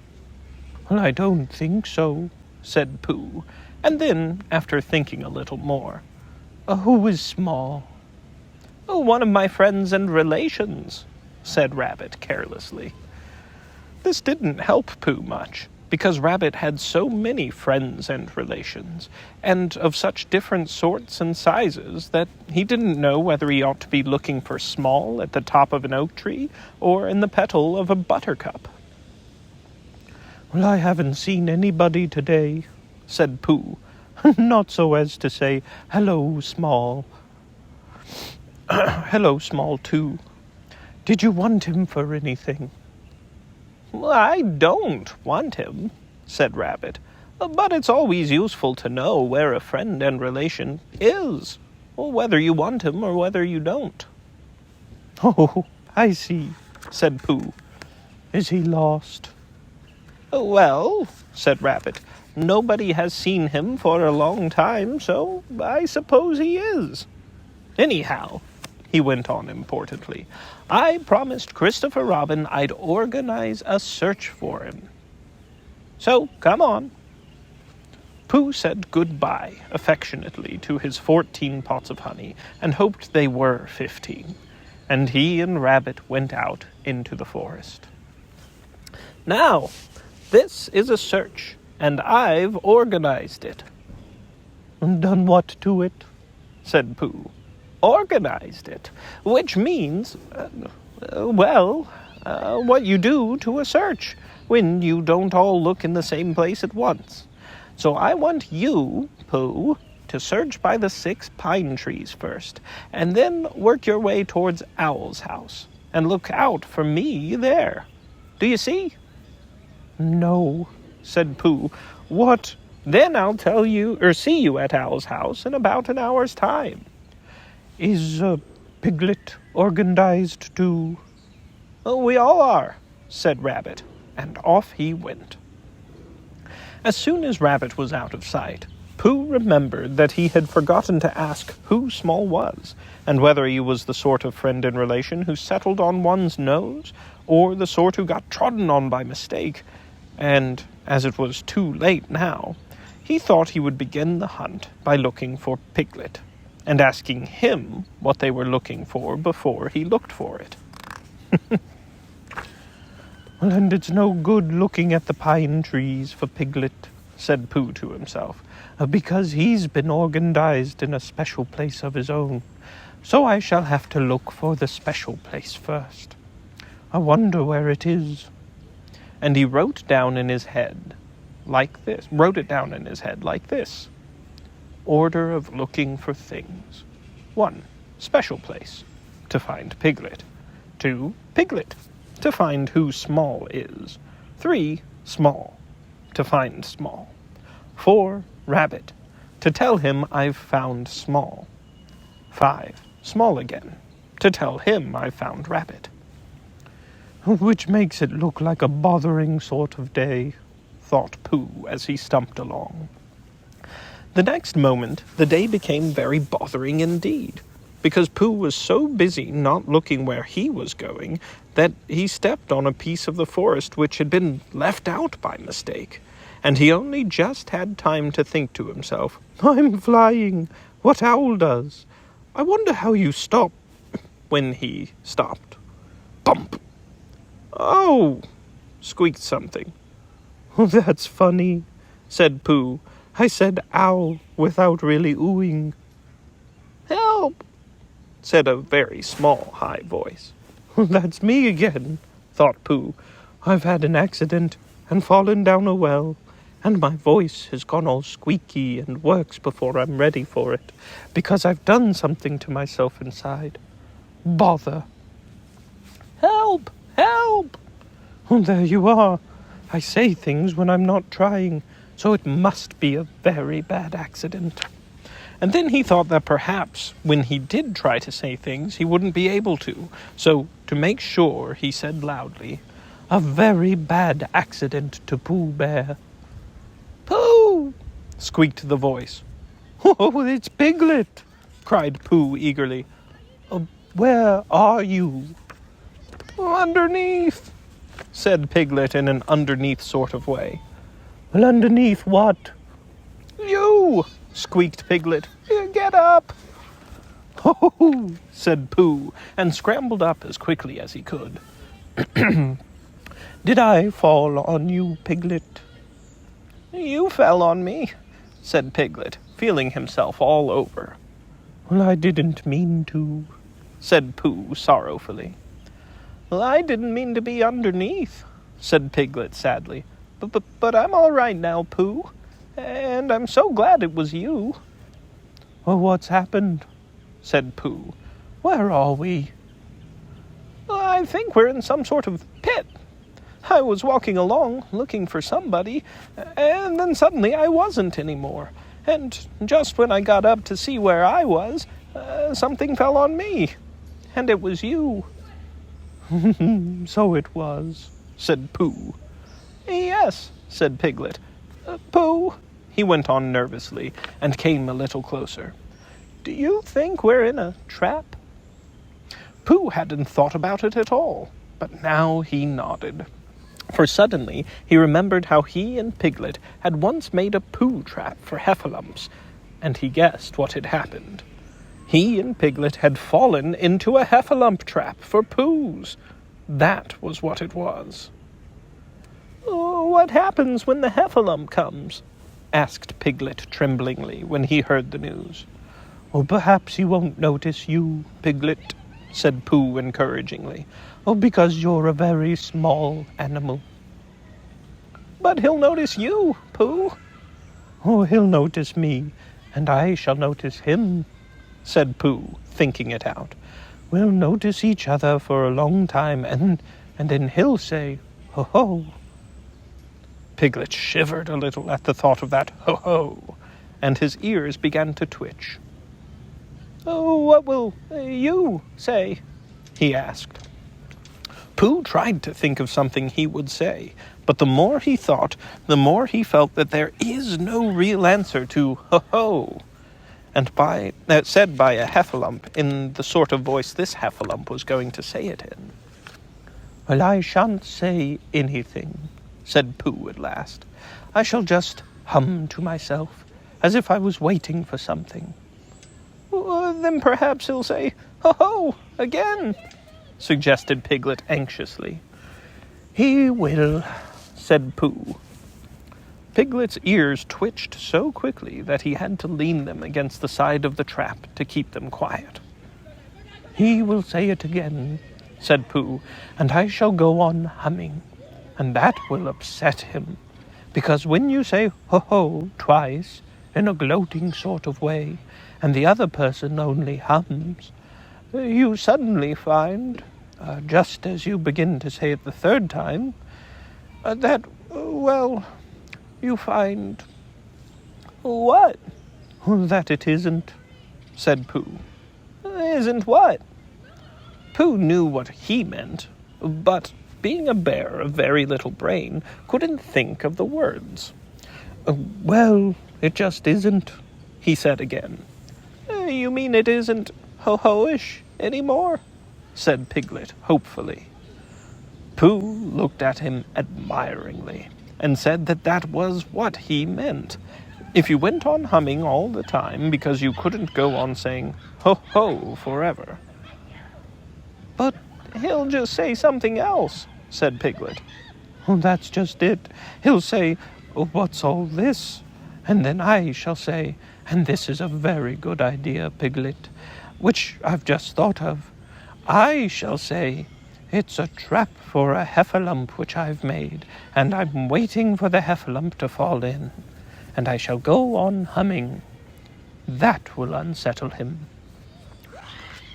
Well, I don't think so, said Pooh, and then, after thinking a little more, who is Small? One of my friends and relations, said Rabbit carelessly. This didn't help Pooh much, because Rabbit had so many friends and relations, and of such different sorts and sizes, that he didn't know whether he ought to be looking for Small at the top of an oak tree or in the petal of a buttercup. Well, I haven't seen anybody today, said Pooh, not so as to say, hello, Small. Hello, Small, too. Did you want him for anything? Well, I don't want him, said Rabbit, but it's always useful to know where a friend and relation is, whether you want him or whether you don't. Oh, I see, said Pooh. Is he lost? Well, said Rabbit, nobody has seen him for a long time, so I suppose he is. Anyhow, he went on importantly, I promised Christopher Robin I'd organize a search for him. So, come on. Pooh said goodbye affectionately to his 14 pots of honey, and hoped they were 15, and he and Rabbit went out into the forest. Now, this is a search, and I've organized it. Done what to it? Said Pooh. Organized it, which means, what you do to a search when you don't all look in the same place at once. So I want you, Pooh, to search by the 6 pine trees first, and then work your way towards Owl's house, and look out for me there. Do you see? No, said Pooh. What Then I'll see you at Owl's house in about an hour's time." "Is Piglet organized too?" "Oh, we all are," said Rabbit, and off he went. As soon as Rabbit was out of sight, Pooh remembered that he had forgotten to ask who Small was, and whether he was the sort of friend and relation who settled on one's nose, or the sort who got trodden on by mistake, and, as it was too late now, he thought he would begin the hunt by looking for Piglet, and asking him what they were looking for before he looked for it. "Well, and it's no good looking at the pine trees for Piglet," said Pooh to himself, "because he's been organized in a special place of his own. So I shall have to look for the special place first. I wonder where it is." And he wrote it down in his head like this. Order of looking for things. 1. Special place. To find Piglet. 2. Piglet. To find who Small is. 3. Small. To find Small. 4. Rabbit. To tell him I've found Small. 5. Small again. To tell him I've found Rabbit. "Which makes it look like a bothering sort of day," thought Pooh as he stumped along. The next moment, the day became very bothering indeed, because Pooh was so busy not looking where he was going that he stepped on a piece of the forest which had been left out by mistake, and he only just had time to think to himself, "I'm flying, what Owl does. I wonder how you stop," when he stopped. Bump! "Oh!" squeaked something. "That's funny," said Pooh. "I said owl without really oohing." "Help!" said a very small, high voice. "That's me again," thought Pooh. "I've had an accident and fallen down a well, and my voice has gone all squeaky and works before I'm ready for it, because I've done something to myself inside. Bother." "Help! Help!" "There you are. I say things when I'm not trying, so it must be a very bad accident." And then he thought that perhaps when he did try to say things, he wouldn't be able to. So, to make sure, he said loudly, "A very bad accident to Pooh Bear." "Pooh!" squeaked the voice. "Oh, it's Piglet!" cried Pooh eagerly. "Where are you?" "Underneath," said Piglet in an underneath sort of way. "Well, underneath what?" "You!" squeaked Piglet. "Get up!" "Oh!" said Pooh, and scrambled up as quickly as he could. "Did I fall on you, Piglet?" "You fell on me," said Piglet, feeling himself all over. "Well, I didn't mean to," said Pooh sorrowfully. "Well, I didn't mean to be underneath," said Piglet sadly. But I'm all right now, Pooh, and I'm so glad it was you." "Oh, what's happened?" said Pooh. "Where are we?" "I think we're in some sort of pit. I was walking along, looking for somebody, and then suddenly I wasn't anymore. And just when I got up to see where I was, something fell on me. And it was you." "So it was," said Pooh. "Yes," said Piglet. "Pooh," he went on nervously, and came a little closer. "Do you think we're in a trap?" Pooh hadn't thought about it at all, but now he nodded. For suddenly he remembered how he and Piglet had once made a Pooh trap for heffalumps, and he guessed what had happened. He and Piglet had fallen into a heffalump trap for Poohs. That was what it was. "Oh, what happens when the heffalump comes?" asked Piglet tremblingly when he heard the news. "Oh, perhaps he won't notice you, Piglet," said Pooh encouragingly. "Oh, because you're a very small animal." "But he'll notice you, Pooh." "Oh, he'll notice me, and I shall notice him," said Pooh, thinking it out. "We'll notice each other for a long time, and then he'll say, 'Ho, ho.'" Piglet shivered a little at the thought of that ho-ho, and his ears began to twitch. "Oh, what will you say?" he asked. Pooh tried to think of something he would say, but the more he thought, the more he felt that there is no real answer to ho-ho, and said by a heffalump in the sort of voice this heffalump was going to say it in. "Well, I shan't say anything," said Pooh at last. "I shall just hum to myself, as if I was waiting for something." "Then perhaps he'll say, ho-ho, again," suggested Piglet anxiously. "He will," said Pooh. Piglet's ears twitched so quickly that he had to lean them against the side of the trap to keep them quiet. "He will say it again," said Pooh, "and I shall go on humming, and that will upset him, because when you say ho-ho twice, in a gloating sort of way, and the other person only hums, you suddenly find, just as you begin to say it the third time, that, well, you find—" "What?" "That it isn't," said Pooh. "Isn't what?" Pooh knew what he meant, but, being a bear of very little brain, couldn't think of the words. "Well, it just isn't," he said again. "You mean it isn't ho-ho-ish anymore?" said Piglet hopefully. Pooh looked at him admiringly, and said that was what he meant. If you went on humming all the time because you couldn't go on saying ho-ho forever. "But he'll just say something else," said Piglet. "That's just it. He'll say, 'What's all this?' And then I shall say, 'And this is a very good idea, Piglet, which I've just thought of.' I shall say, 'It's a trap for a heffalump which I've made, and I'm waiting for the heffalump to fall in.' And I shall go on humming. That will unsettle him."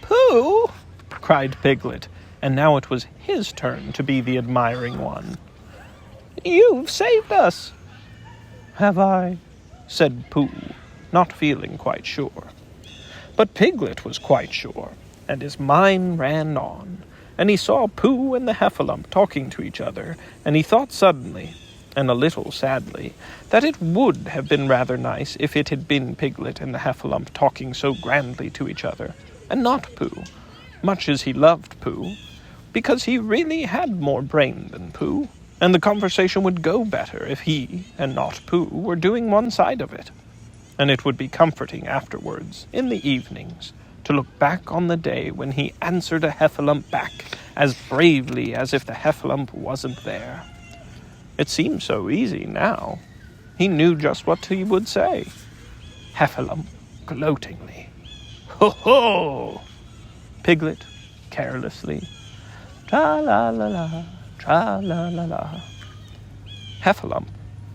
"Pooh!" cried Piglet, and now it was his turn to be the admiring one. "You've saved us!" "Have I?" said Pooh, not feeling quite sure. But Piglet was quite sure, and his mind ran on, and he saw Pooh and the heffalump talking to each other, and he thought suddenly, and a little sadly, that it would have been rather nice if it had been Piglet and the heffalump talking so grandly to each other, and not Pooh, much as he loved Pooh, because he really had more brain than Pooh, and the conversation would go better if he, and not Pooh, were doing one side of it. And it would be comforting afterwards, in the evenings, to look back on the day when he answered a heffalump back as bravely as if the heffalump wasn't there. It seemed so easy now. He knew just what he would say. Heffalump, gloatingly, "Ho-ho!" Piglet, carelessly, "Tra-la-la-la, tra-la-la-la." Heffalump,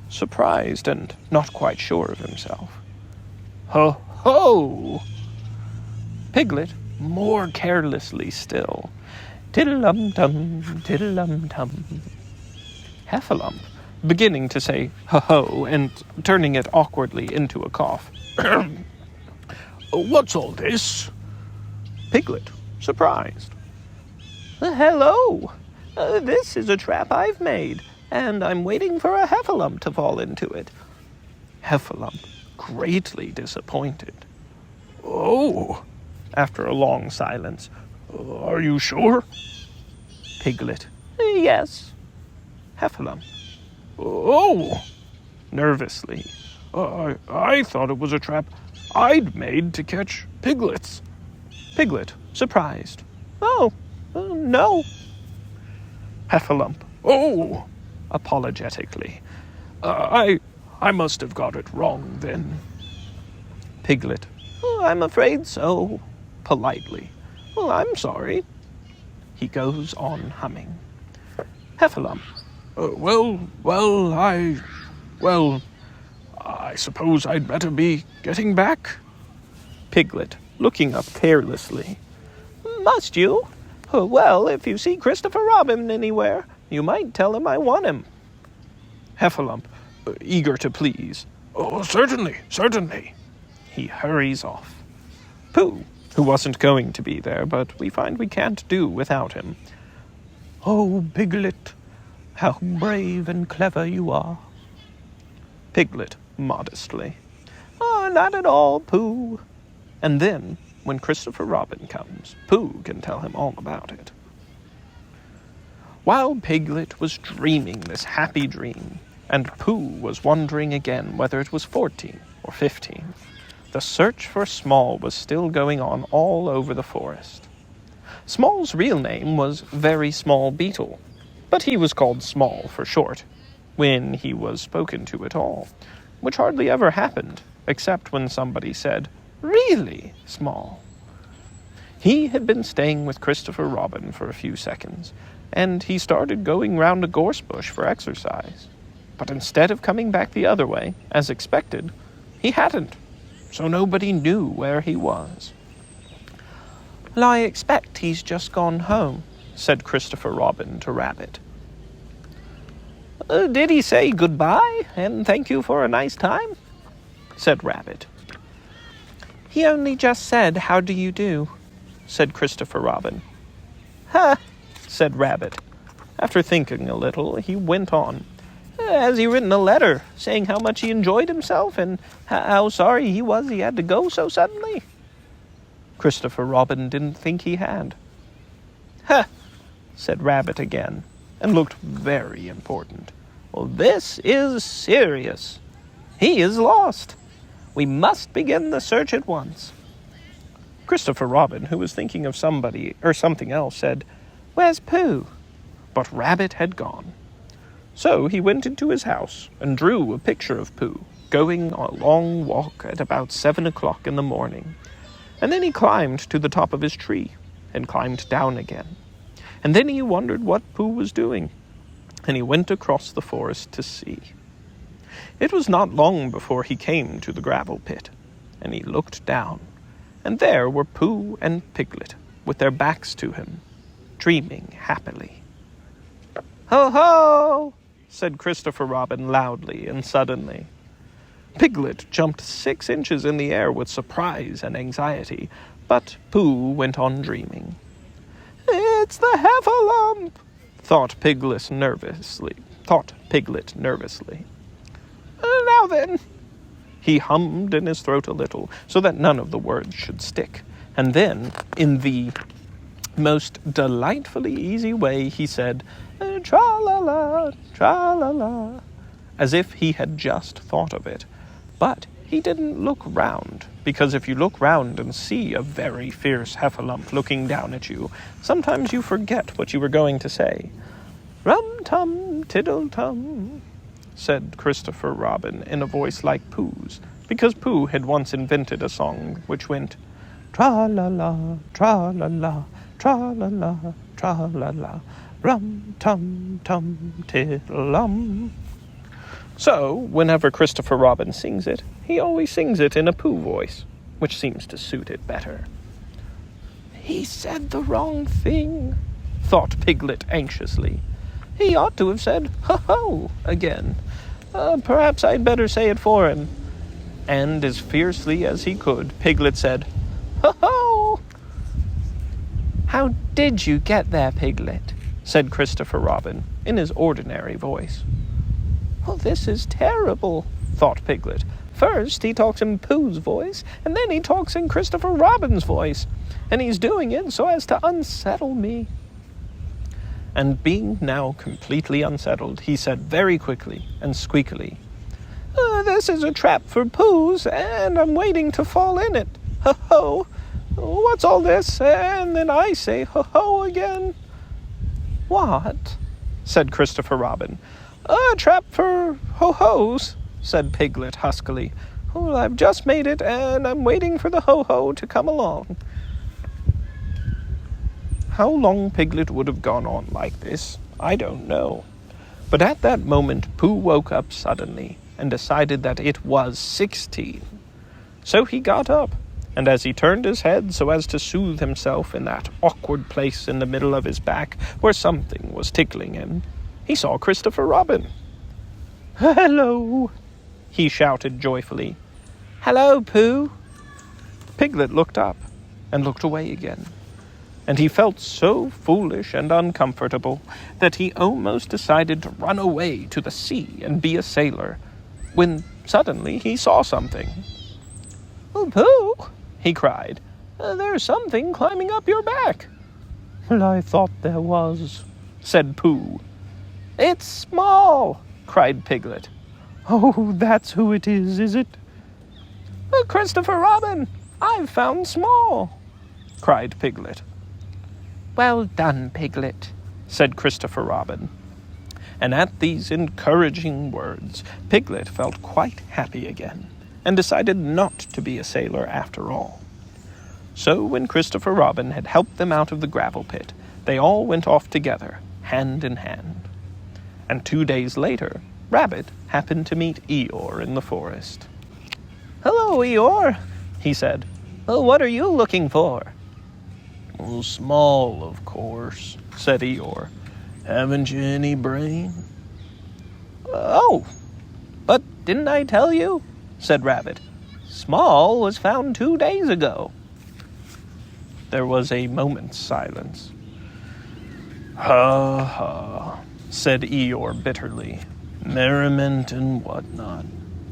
surprised and not quite sure of himself, "Ho-ho!" Piglet, more carelessly still, "Tiddle-um-tum, tiddle-um-tum." Heffalump, beginning to say ho-ho and turning it awkwardly into a cough. "What's all this?" Piglet, surprised. "Hello! This is a trap I've made, and I'm waiting for a heffalump to fall into it." Heffalump, greatly disappointed. "Oh!" after a long silence. "Are you sure?" Piglet, "Yes." Heffalump, "Oh!" nervously. I thought it was a trap I'd made to catch piglets." Piglet, surprised. "Oh, no." Heffalump, "Oh!" apologetically. I must have got it wrong then." Piglet, "I'm afraid so," politely. "I'm sorry." He goes on humming. Heffalump, I suppose I'd better be getting back." Piglet, looking up carelessly. "Must you? Well, if you see Christopher Robin anywhere, you might tell him I want him." Heffalump, eager to please. Oh, certainly, certainly. He hurries off. Pooh, who wasn't going to be there, but we find we can't do without him. Oh, Piglet, how brave and clever you are. Piglet, modestly. Oh, not at all, Pooh. And then, when Christopher Robin comes, Pooh can tell him all about it. While Piglet was dreaming this happy dream, and Pooh was wondering again whether it was 14 or 15, the search for Small was still going on all over the forest. Small's real name was Very Small Beetle, but he was called Small for short, when he was spoken to at all, which hardly ever happened, except when somebody said, "Really, Small?" He had been staying with Christopher Robin for a few seconds, and he started going round a gorse bush for exercise. But instead of coming back the other way, as expected, he hadn't, so nobody knew where he was. "Well, I expect he's just gone home," said Christopher Robin to Rabbit. Did he say goodbye, and thank you for a nice time?" said Rabbit. "He only just said, 'How do you do?'" said Christopher Robin. "Ha!" said Rabbit. After thinking a little, he went on. "Has he written a letter, saying how much he enjoyed himself, and how sorry he was he had to go so suddenly?" Christopher Robin didn't think he had. "Ha!" said Rabbit again, and looked very important. "Well, this is serious. He is lost. We must begin the search at once." Christopher Robin, who was thinking of somebody or something else, said, "Where's Pooh?" But Rabbit had gone. So he went into his house and drew a picture of Pooh, going on a long walk at about 7 o'clock in the morning. And then he climbed to the top of his tree, and climbed down again. And then he wondered what Pooh was doing, and he went across the forest to see. It was not long before he came to the gravel pit, and he looked down, and there were Pooh and Piglet, with their backs to him, dreaming happily. "Ho, ho!" said Christopher Robin loudly and suddenly. Piglet jumped 6 inches in the air with surprise and anxiety, but Pooh went on dreaming. "It's the Heffalump," thought Piglet nervously. "Now then," he hummed in his throat a little, so that none of the words should stick, and then, in the most delightfully easy way, he said, "Tra-la-la, tra-la-la," as if he had just thought of it. But he didn't look round, because if you look round and see a very fierce Heffalump looking down at you, sometimes you forget what you were going to say. "Rum-tum, tiddle-tum," said Christopher Robin in a voice like Pooh's, because Pooh had once invented a song which went, "Tra-la-la, tra-la-la, tra-la-la, tra-la-la, rum-tum-tum, tiddle-um." So, whenever Christopher Robin sings it, he always sings it in a Pooh voice, which seems to suit it better. "He said the wrong thing," thought Piglet anxiously. "He ought to have said, 'ho-ho,' again. Perhaps I'd better say it for him." And as fiercely as he could, Piglet said, "Ho-ho!" "How did you get there, Piglet?" said Christopher Robin, in his ordinary voice. "Well, this is terrible," thought Piglet. "First he talks in Pooh's voice, and then he talks in Christopher Robin's voice, and he's doing it so as to unsettle me." And being now completely unsettled, he said very quickly and squeakily, "This is a trap for Poohs, and I'm waiting to fall in it. Ho-ho! What's all this?" And then I say ho-ho again. "What?" said Christopher Robin. "A trap for ho-hos," said Piglet huskily. "Well, I've just made it, and I'm waiting for the ho-ho to come along." How long Piglet would have gone on like this, I don't know. But at that moment, Pooh woke up suddenly and decided that it was 16. So he got up, and as he turned his head so as to soothe himself in that awkward place in the middle of his back where something was tickling him, he saw Christopher Robin. Hello, he shouted joyfully. Hello, Pooh. Piglet looked up and looked away again, and he felt so foolish and uncomfortable that he almost decided to run away to the sea and be a sailor, when suddenly he saw something. Oh, Pooh, he cried, there's something climbing up your back. Well, I thought there was, said Pooh. It's Small, cried Piglet. Oh, that's who it is it? Christopher Robin, I've found Small, cried Piglet. Well done, Piglet, said Christopher Robin. And at these encouraging words, Piglet felt quite happy again, and decided not to be a sailor after all. So when Christopher Robin had helped them out of the gravel pit, they all went off together, hand in hand. And 2 days later, Rabbit happened to meet Eeyore in the forest. Hello, Eeyore, he said. What are you looking for? Oh, Small, of course, said Eeyore. Haven't you any brain? Oh, but didn't I tell you? Said Rabbit. Small was found 2 days ago. There was a moment's silence. Ha ha, said Eeyore bitterly. Merriment and whatnot.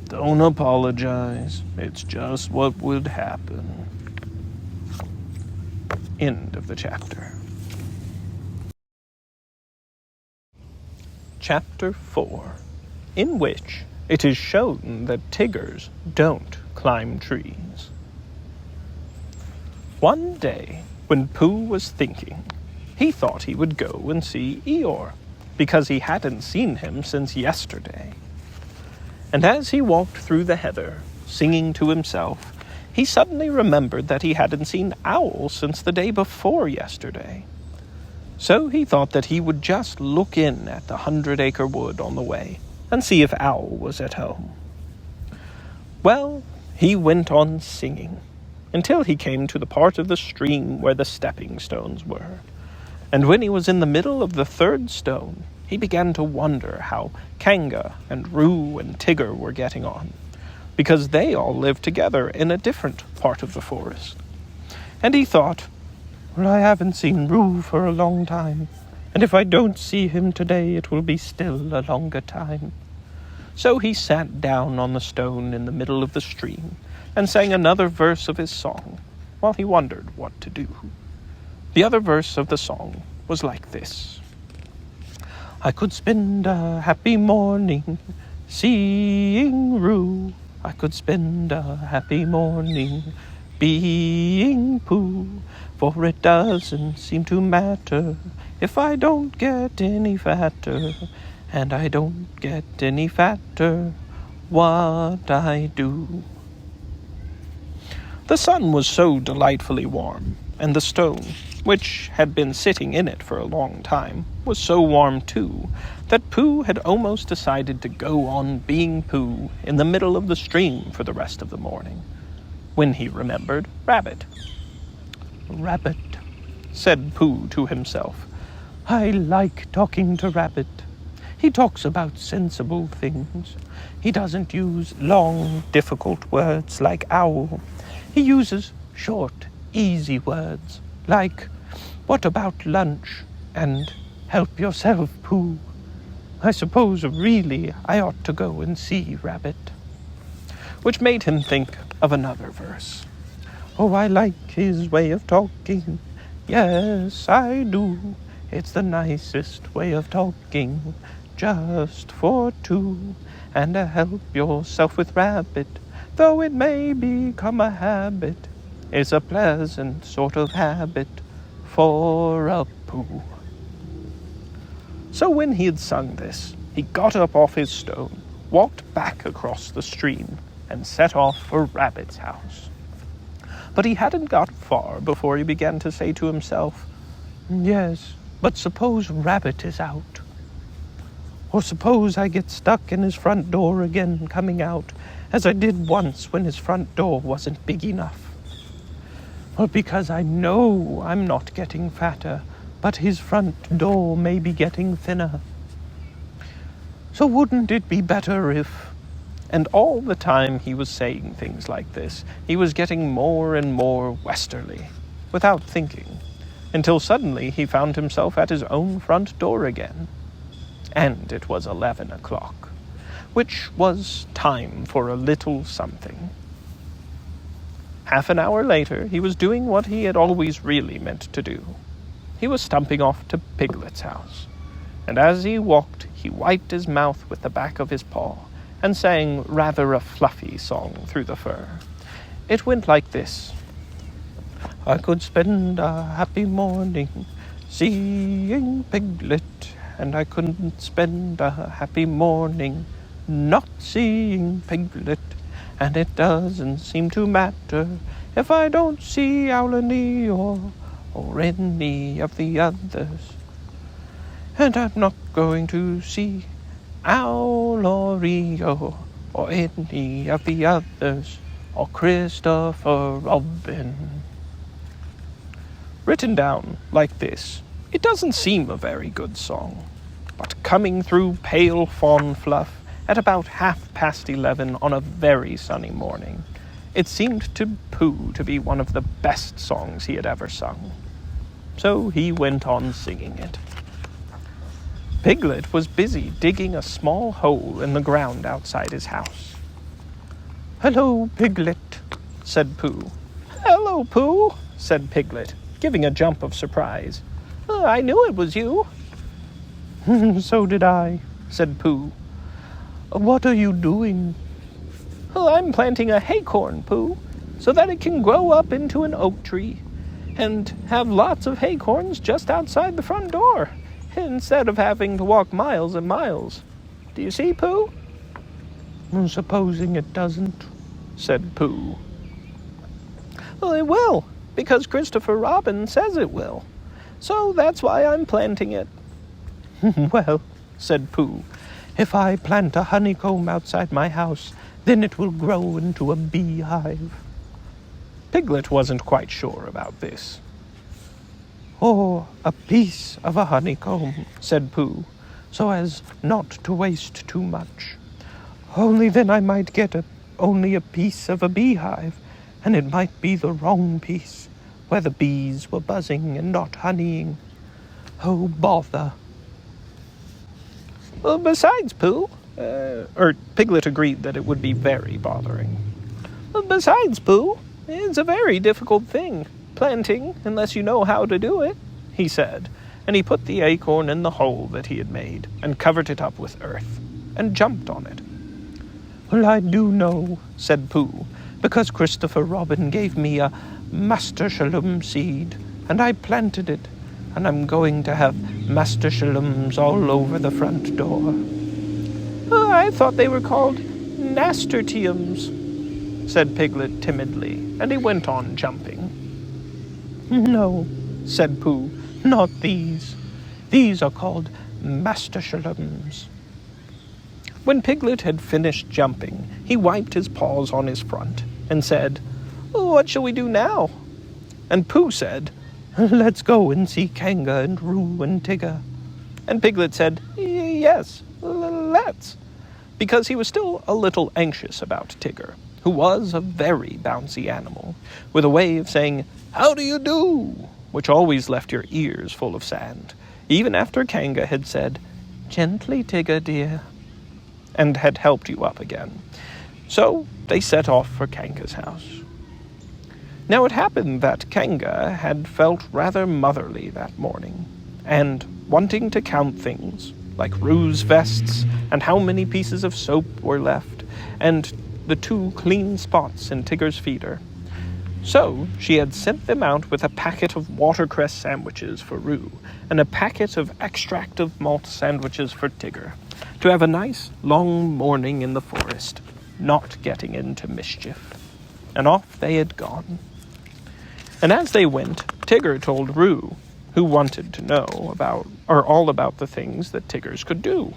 Don't apologize. It's just what would happen. End of the chapter. Chapter 4, in which it is shown that Tiggers don't climb trees. One day, when Pooh was thinking, he thought he would go and see Eeyore, because he hadn't seen him since yesterday. And as he walked through the heather, singing to himself, he suddenly remembered that he hadn't seen Owl since the day before yesterday. So he thought that he would just look in at the 100-acre wood on the way and see if Owl was at home. Well, he went on singing until he came to the part of the stream where the stepping stones were. And when he was in the middle of the 3rd stone, he began to wonder how Kanga and Roo and Tigger were getting on, because they all lived together in a different part of the forest. And he thought, well, I haven't seen Roo for a long time, and if I don't see him today, it will be still a longer time. So he sat down on the stone in the middle of the stream and sang another verse of his song, while he wondered what to do. The other verse of the song was like this. I could spend a happy morning seeing Roo. I could spend a happy morning being Pooh, for it doesn't seem to matter if I don't get any fatter, and I don't get any fatter what I do. The sun was so delightfully warm, and the stone, which had been sitting in it for a long time, was so warm too, that Pooh had almost decided to go on being Pooh in the middle of the stream for the rest of the morning, when he remembered Rabbit. Rabbit, said Pooh to himself. I like talking to Rabbit. He talks about sensible things. He doesn't use long, difficult words like Owl. He uses short, easy words like, what about lunch? And help yourself, Pooh. I suppose really I ought to go and see Rabbit. Which made him think of another verse. Oh, I like his way of talking. Yes, I do. It's the nicest way of talking. Just for two. And to help yourself with Rabbit, though it may become a habit, is a pleasant sort of habit for a Pooh. So when he had sung this, he got up off his stone, walked back across the stream, and set off for Rabbit's house. But he hadn't got far before he began to say to himself, yes, but suppose Rabbit is out. Or suppose I get stuck in his front door again coming out, as I did once when his front door wasn't big enough. Or because I know I'm not getting fatter, but his front door may be getting thinner. So wouldn't it be better if... And all the time he was saying things like this, he was getting more and more westerly, without thinking, until suddenly he found himself at his own front door again. And it was 11 o'clock, which was time for a little something. Half an hour later, he was doing what he had always really meant to do. He was stumping off to Piglet's house, and as he walked, he wiped his mouth with the back of his paw, and sang rather a fluffy song through the fur. It went like this. I could spend a happy morning seeing Piglet, and I couldn't spend a happy morning not seeing Piglet, and it doesn't seem to matter if I don't see Owl and Eeyore or any of the others. And I'm not going to see Owl or Eeyore or any of the others or Christopher Robin. Written down like this, it doesn't seem a very good song, but coming through pale fawn fluff at about 11:30 on a very sunny morning, it seemed to Pooh to be one of the best songs he had ever sung. So he went on singing it. Piglet was busy digging a small hole in the ground outside his house. Hello, Piglet, said Pooh. Hello, Pooh, said Piglet, giving a jump of surprise. I knew it was you. So did I, said Pooh. What are you doing? I'm planting a haycorn, Pooh, so that it can grow up into an oak tree and have lots of haycorns just outside the front door, instead of having to walk miles and miles. Do you see, Pooh? Supposing it doesn't, said Pooh. Well, it will, because Christopher Robin says it will. So that's why I'm planting it. Well, said Pooh, if I plant a honeycomb outside my house, then it will grow into a beehive. Piglet wasn't quite sure about this. Oh, a piece of a honeycomb, said Pooh, so as not to waste too much. Only then I might get only a piece of a beehive, and it might be the wrong piece, where the bees were buzzing and not honeying. Oh, bother. Besides, Pooh, Piglet agreed that it would be very bothering. Besides, Pooh, it's a very difficult thing, planting, unless you know how to do it, he said, and he put the acorn in the hole that he had made and covered it up with earth, and jumped on it. Well, I do know, said Pooh, because Christopher Robin gave me a nasturtium seed, and I planted it, and I'm going to have nasturtiums all over the front door. Oh, I thought they were called nasturtiums, said Piglet timidly, and he went on jumping. No, said Pooh, not these. These are called nasturtiums. When Piglet had finished jumping, he wiped his paws on his front and said, What shall we do now? And Pooh said, Let's go and see Kanga and Roo and Tigger. And Piglet said, Yes, let's, because he was still a little anxious about Tigger, who was a very bouncy animal, with a way of saying, How do you do? Which always left your ears full of sand, even after Kanga had said, Gently, Tigger, dear, and had helped you up again. So they set off for Kanga's house. Now it happened that Kanga had felt rather motherly that morning, and wanting to count things, like Roo's vests, and how many pieces of soap were left, and the 2 clean spots in Tigger's feeder. So she had sent them out with a packet of watercress sandwiches for Roo, and a packet of extract of malt sandwiches for Tigger, to have a nice long morning in the forest, not getting into mischief. And off they had gone. And as they went, Tigger told Roo, who wanted to know all about the things that Tiggers could do.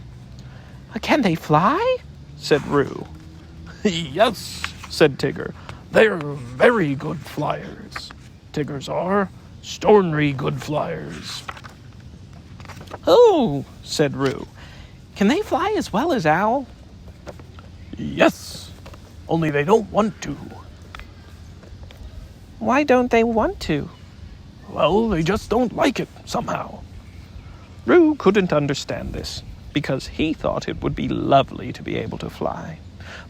Can they fly? Said Roo. Yes, said Tigger. They're very good flyers. Tiggers are stornry good flyers. Oh, said Roo. Can they fly as well as Owl? Yes, only they don't want to. Why don't they want to? Well, they just don't like it, somehow. Roo couldn't understand this, because he thought it would be lovely to be able to fly.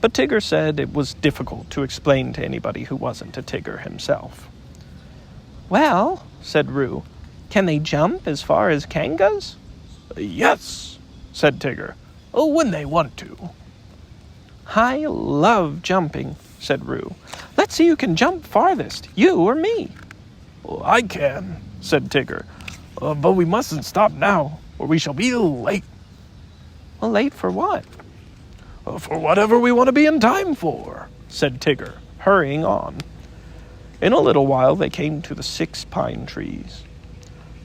But Tigger said it was difficult to explain to anybody who wasn't a Tigger himself. Well, said Roo, can they jump as far as Kangas? Yes, said Tigger. Oh, when they want to. I love jumping, said Roo. Let's see who can jump farthest, you or me. Well, I can, said Tigger. But we mustn't stop now, or we shall be late. Well, late for what? For whatever we want to be in time for, said Tigger, hurrying on. In a little while they came to the 6 pine trees.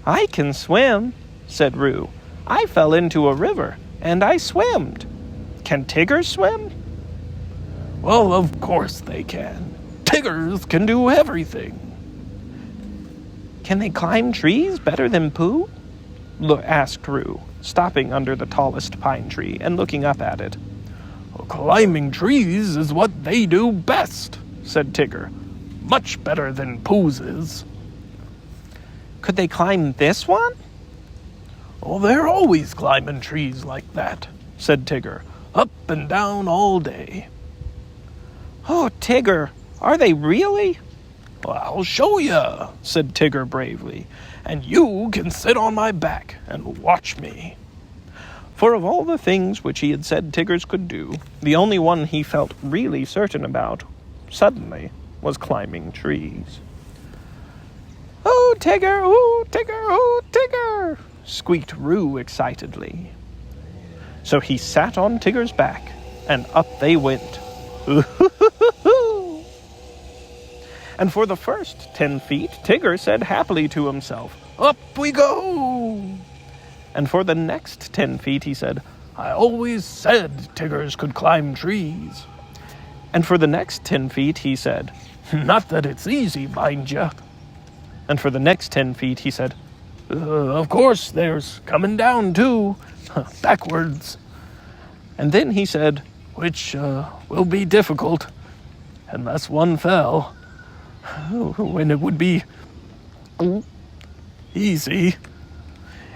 I can swim, said Roo. I fell into a river, and I swimmed. Can Tiggers swim? Well, of course they can. Tiggers can do everything. Can they climb trees better than Pooh? Asked Roo, stopping under the tallest pine tree and looking up at it. Climbing trees is what they do best, said Tigger. Much better than Pooh's is. Could they climb this one? Oh, they're always climbing trees like that, said Tigger. Up and down all day. Oh, Tigger, are they really? Well, I'll show ya, said Tigger bravely, and you can sit on my back and watch me. For of all the things which he had said Tiggers could do, the only one he felt really certain about, suddenly, was climbing trees. Oh, Tigger, oh, Tigger, oh, Tigger, squeaked Roo excitedly. So he sat on Tigger's back, and up they went. And for the first 10 feet, Tigger said happily to himself, Up we go! And for the next 10 feet, he said, I always said Tiggers could climb trees. And for the next 10 feet, he said, Not that it's easy, mind ya. And for the next 10 feet, he said, Of course, there's coming down, too. Backwards. And then he said, Which will be difficult, unless one fell. When it would be easy.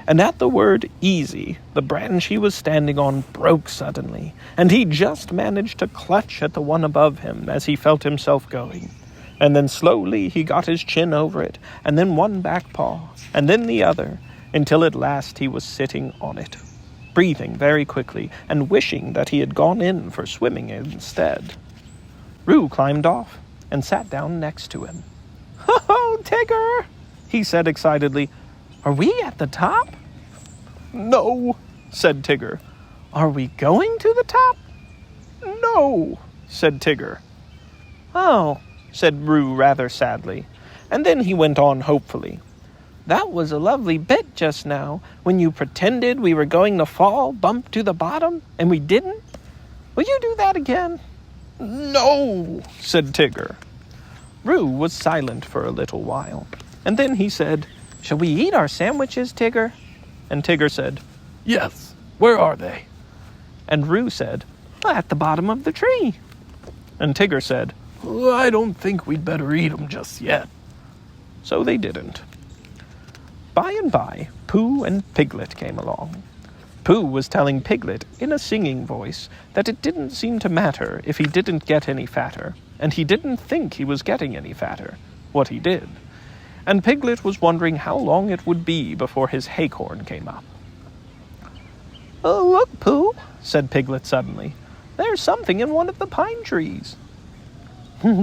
And at the word easy, the branch he was standing on broke suddenly, and he just managed to clutch at the one above him as he felt himself going. And then slowly he got his chin over it, and then one back paw, and then the other, until at last he was sitting on it, breathing very quickly, and wishing that he had gone in for swimming instead. Roo climbed off, and sat down next to him. "Oh, Tigger!" he said excitedly. "Are we at the top?" "No," said Tigger. "Are we going to the top?" "No," said Tigger. "Oh," said Roo rather sadly, and then he went on hopefully. "That was a lovely bit just now, when you pretended we were going to fall bump to the bottom, and we didn't. Will you do that again?" "No," said Tigger. Roo was silent for a little while, and then he said, "Shall we eat our sandwiches, Tigger?" And Tigger said, "Yes. Where are they?" And Roo said, "At the bottom of the tree." And Tigger said, "I don't think we'd better eat 'em just yet." So they didn't. By and by, Pooh and Piglet came along. Pooh was telling Piglet in a singing voice that it didn't seem to matter if he didn't get any fatter, and he didn't think he was getting any fatter, what he did. And Piglet was wondering how long it would be before his haycorn came up. "Oh, look, Pooh," said Piglet suddenly. "There's something in one of the pine trees."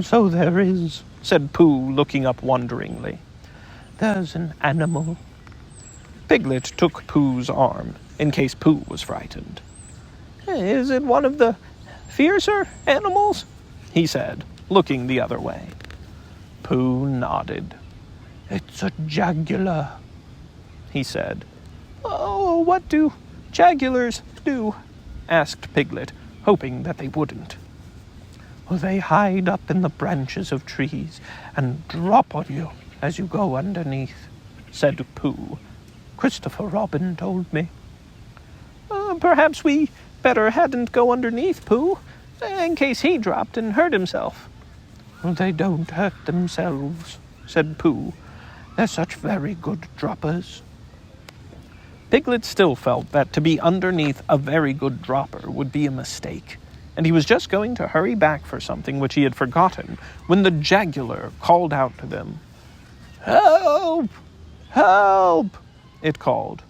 "So there is," said Pooh, looking up wonderingly. "There's an animal." Piglet took Pooh's arm, in case Pooh was frightened. "Is it one of the fiercer animals?" he said, looking the other way. Pooh nodded. "It's a jaguar," he said. "Oh, what do jaguars do?" asked Piglet, hoping that they wouldn't. "They hide up in the branches of trees and drop on you as you go underneath," said Pooh. "Christopher Robin told me." Perhaps we better hadn't go underneath, Pooh, in case he dropped and hurt himself." "They don't hurt themselves," said Pooh. "They're such very good droppers." Piglet still felt that to be underneath a very good dropper would be a mistake, and he was just going to hurry back for something which he had forgotten when the Jaguar called out to them. "Help! Help!" it called.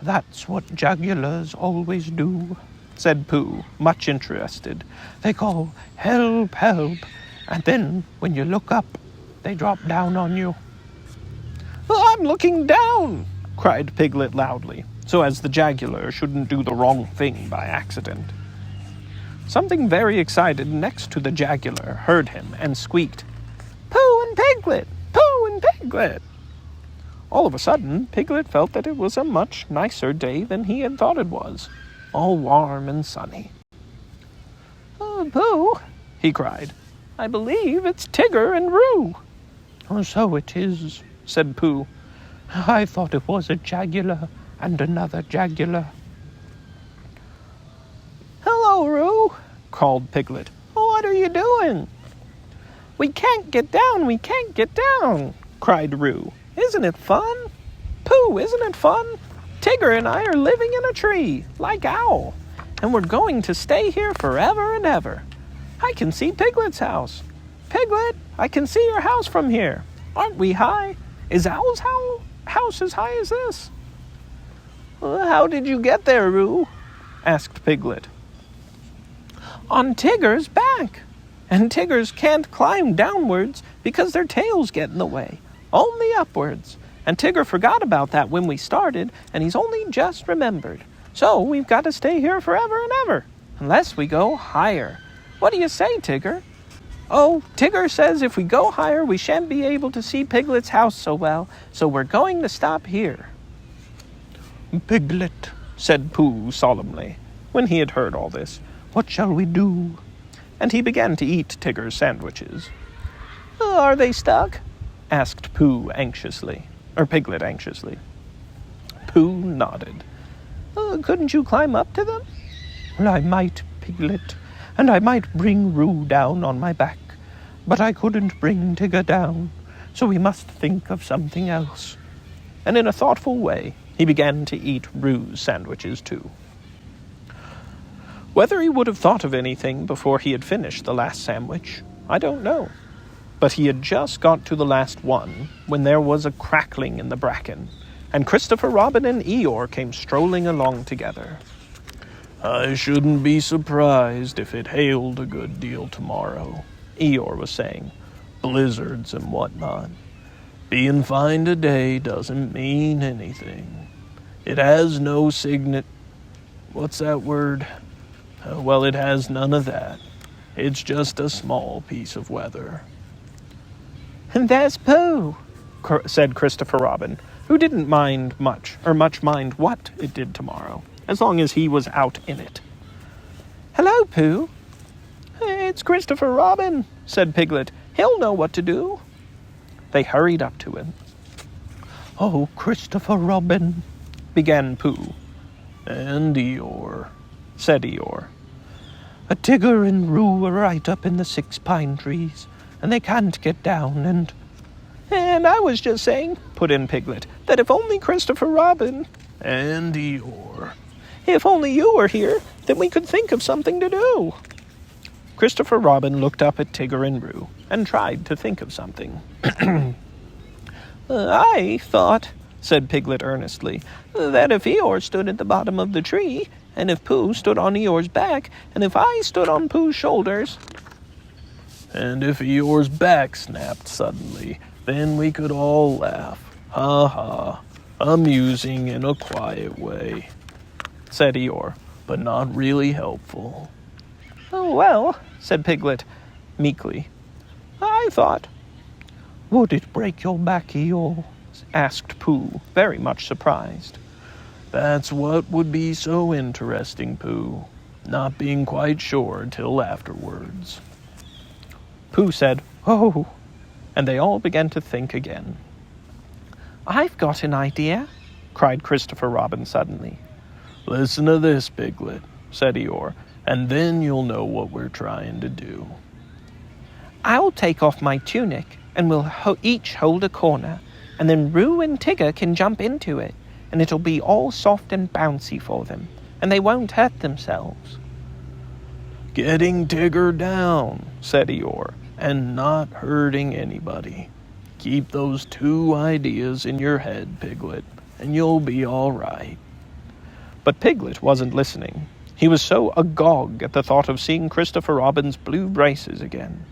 "That's what Jaguars always do," said Pooh, much interested. "They call, 'Help, help,' and then when you look up, they drop down on you." "I'm looking down!" cried Piglet loudly, so as the Jaguar shouldn't do the wrong thing by accident. Something very excited next to the Jaguar heard him and squeaked, "Pooh and Piglet! Pooh and Piglet!" All of a sudden, Piglet felt that it was a much nicer day than he had thought it was, all warm and sunny. "Oh, Pooh," he cried, "I believe it's Tigger and Roo." "Oh, so it is," said Pooh. "I thought it was a Jaguar and another Jaguar." "Hello, Roo," called Piglet. "What are you doing?" "We can't get down, we can't get down," cried Roo. "Isn't it fun? Pooh, isn't it fun? Tigger and I are living in a tree, like Owl, and we're going to stay here forever and ever. I can see Piglet's house. Piglet, I can see your house from here. Aren't we high? Is Owl's house as high as this?" "How did you get there, Roo?" asked Piglet. "On Tigger's back. And Tiggers can't climb downwards because their tails get in the way. Only upwards. And Tigger forgot about that when we started, and he's only just remembered. So we've got to stay here forever and ever, unless we go higher. What do you say, Tigger?" "Oh, Tigger says if we go higher, we shan't be able to see Piglet's house so well, so we're going to stop here." "Piglet," said Pooh solemnly, when he had heard all this, "what shall we do?" And he began to eat Tigger's sandwiches. "Are they stuck?" asked Pooh anxiously, or Piglet anxiously. Pooh nodded. "Couldn't you climb up to them?" "Well, I might, Piglet, and I might bring Roo down on my back, but I couldn't bring Tigger down, so we must think of something else." And in a thoughtful way, he began to eat Roo's sandwiches too. Whether he would have thought of anything before he had finished the last sandwich, I don't know. But he had just got to the last one when there was a crackling in the bracken, and Christopher Robin and Eeyore came strolling along together. "I shouldn't be surprised if it hailed a good deal tomorrow," Eeyore was saying. "Blizzards and whatnot. Being fine today doesn't mean anything. It has no what's that word? Well, it has none of that. It's just a small piece of weather." "And there's Pooh," said Christopher Robin, who didn't mind much mind what it did tomorrow, as long as he was out in it. "Hello, Pooh." "It's Christopher Robin," said Piglet. "He'll know what to do." They hurried up to him. "Oh, Christopher Robin," began Pooh. "And Eeyore," said Eeyore. "A Tigger and Roo are right up in the 6 pine trees, and they can't get down, and—" "And I was just saying," put in Piglet, "that if only Christopher Robin—" "And Eeyore." "If only you were here, then we could think of something to do." Christopher Robin looked up at Tigger and Roo and tried to think of something. "I thought," said Piglet earnestly, "that if Eeyore stood at the bottom of the tree, and if Pooh stood on Eeyore's back, and if I stood on Pooh's shoulders—" "And if Eeyore's back snapped suddenly, then we could all laugh. Ha ha. Amusing in a quiet way," said Eeyore, "but not really helpful." "Oh, well," said Piglet meekly, "I thought—" "Would it break your back, Eeyore?" asked Pooh, very much surprised. "That's what would be so interesting, Pooh. Not being quite sure till afterwards." Pooh said, "Oh," and they all began to think again. "I've got an idea," cried Christopher Robin suddenly. Listen to this, Piglet, said Eeyore, and then you'll know what we're trying to do. I'll take off my tunic, and we'll each hold a corner, and then Roo and Tigger can jump into it, and it'll be all soft and bouncy for them, and they won't hurt themselves. Getting Tigger down, said Eeyore, and not hurting anybody. Keep those two ideas in your head, Piglet, and you'll be all right. But Piglet wasn't listening. He was so agog at the thought of seeing Christopher Robin's blue braces again.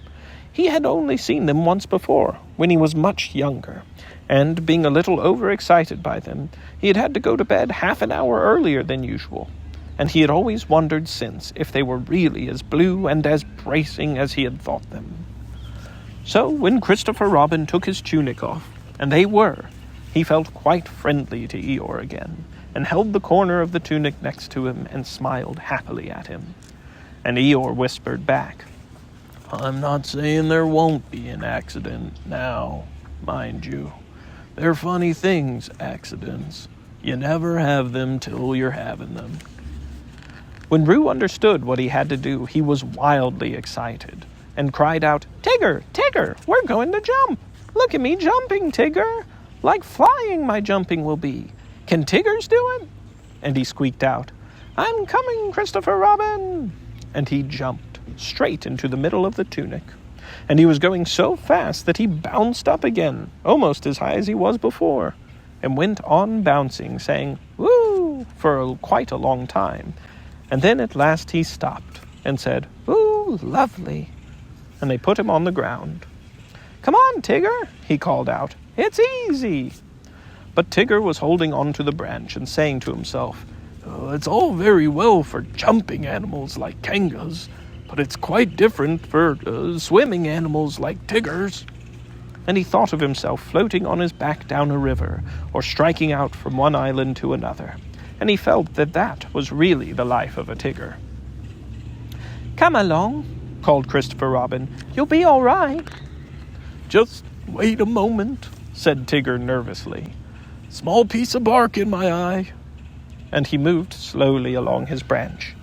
He had only seen them once before, when he was much younger, and, being a little overexcited by them, he had to go to bed half an hour earlier than usual, and he had always wondered since if they were really as blue and as bracing as he had thought them. So, when Christopher Robin took his tunic off, and they were, he felt quite friendly to Eeyore again, and held the corner of the tunic next to him and smiled happily at him. And Eeyore whispered back, I'm not saying there won't be an accident now, mind you. They're funny things, accidents. You never have them till you're having them. When Roo understood what he had to do, he was wildly excited, and cried out, Tigger, Tigger, we're going to jump. Look at me jumping, Tigger. Like flying my jumping will be. Can Tiggers do it? And he squeaked out, I'm coming, Christopher Robin. And he jumped straight into the middle of the tunic. And he was going so fast that he bounced up again, almost as high as he was before, and went on bouncing, saying, woo, for quite a long time. And then at last he stopped and said, ooh, lovely. And they put him on the ground. Come on, Tigger, he called out. It's easy. But Tigger was holding on to the branch and saying to himself, It's all very well for jumping animals like kangas, but it's quite different for swimming animals like Tiggers. And he thought of himself floating on his back down a river, or striking out from one island to another, and he felt that that was really the life of a Tigger. Come along, called Christopher Robin. You'll be all right. Just wait a moment, said Tigger nervously. Small piece of bark in my eye. And he moved slowly along his branch.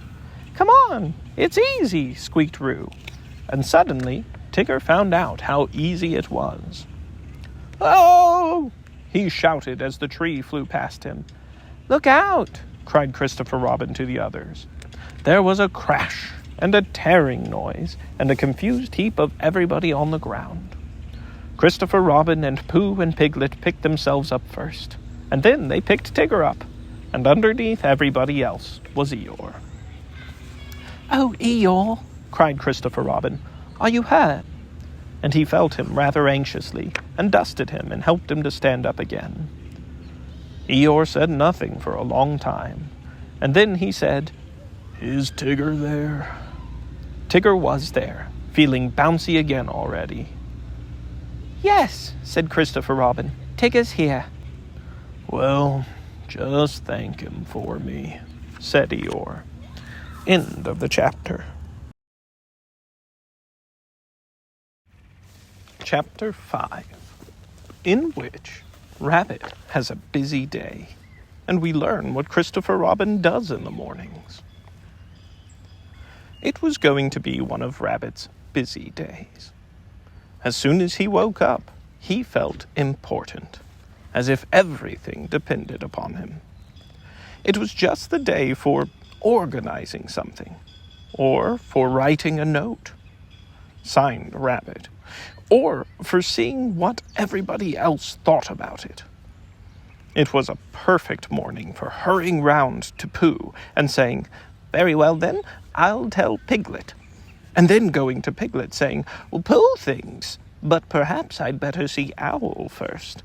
Come on, it's easy, squeaked Roo. And suddenly, Tigger found out how easy it was. Oh! He shouted as the tree flew past him. Look out! Cried Christopher Robin to the others. There was a crash and a tearing noise and a confused heap of everybody on the ground. Christopher Robin and Pooh and Piglet picked themselves up first, and then they picked Tigger up, and underneath everybody else was Eeyore. Oh, Eeyore, cried Christopher Robin, are you hurt? And he felt him rather anxiously, and dusted him and helped him to stand up again. Eeyore said nothing for a long time, and then he said, Is Tigger there? Tigger was there, feeling bouncy again already. Yes, said Christopher Robin, Tigger's here. Well, just thank him for me, said Eeyore. End of the chapter. Chapter 5, in which Rabbit has a busy day, and we learn what Christopher Robin does in the mornings. It was going to be one of Rabbit's busy days. As soon as he woke up, he felt important, as if everything depended upon him. It was just the day for organizing something, or for writing a note, signed Rabbit, or for seeing what everybody else thought about it. It was a perfect morning for hurrying round to Pooh and saying, Very well then, I'll tell Piglet. And then going to Piglet saying, Well, Pooh thinks, but perhaps I'd better see Owl first.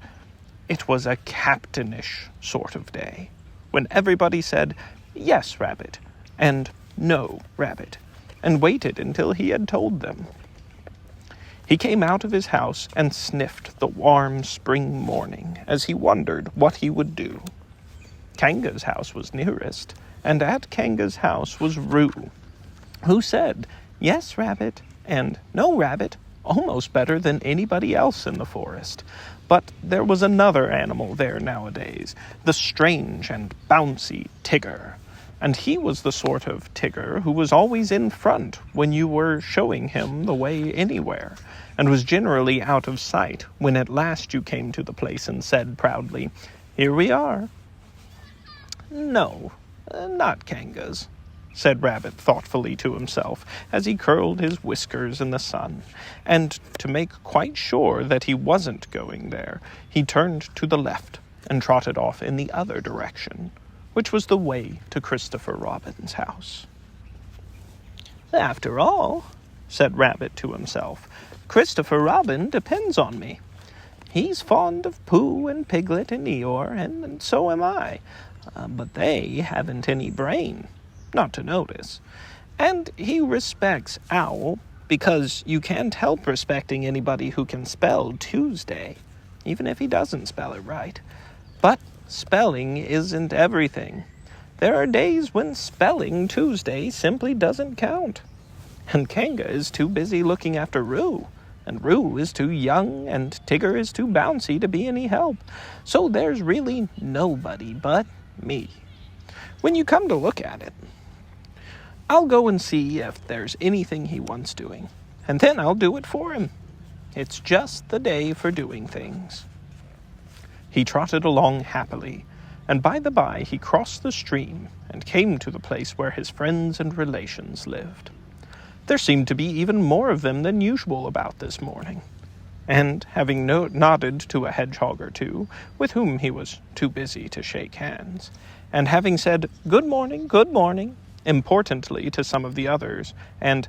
It was a captainish sort of day, when everybody said, Yes, Rabbit, and No, Rabbit, and waited until he had told them. He came out of his house and sniffed the warm spring morning as he wondered what he would do. Kanga's house was nearest, and at Kanga's house was Roo, who said, Yes, Rabbit, and No, Rabbit, almost better than anybody else in the forest. But there was another animal there nowadays, the strange and bouncy Tigger, And he was the sort of Tigger who was always in front when you were showing him the way anywhere, and was generally out of sight when at last you came to the place and said proudly, "Here we are." "No, not Kangas," said Rabbit thoughtfully to himself as he curled his whiskers in the sun, and to make quite sure that he wasn't going there, he turned to the left and trotted off in the other direction, which was the way to Christopher Robin's house. "After all," said Rabbit to himself, "Christopher Robin depends on me. He's fond of Pooh and Piglet and Eeyore, and so am I, but they haven't any brain, not to notice. And he respects Owl, because you can't help respecting anybody who can spell Tuesday, even if he doesn't spell it right. But spelling isn't everything. There are days when spelling Tuesday simply doesn't count. And Kanga is too busy looking after Roo, and Roo is too young, and Tigger is too bouncy to be any help. So there's really nobody but me, when you come to look at it. I'll go and see if there's anything he wants doing, and then I'll do it for him. It's just the day for doing things." He trotted along happily, and by the by he crossed the stream and came to the place where his friends and relations lived. There seemed to be even more of them than usual about this morning, and having nodded to a hedgehog or two, with whom he was too busy to shake hands, and having said good morning, importantly to some of the others, and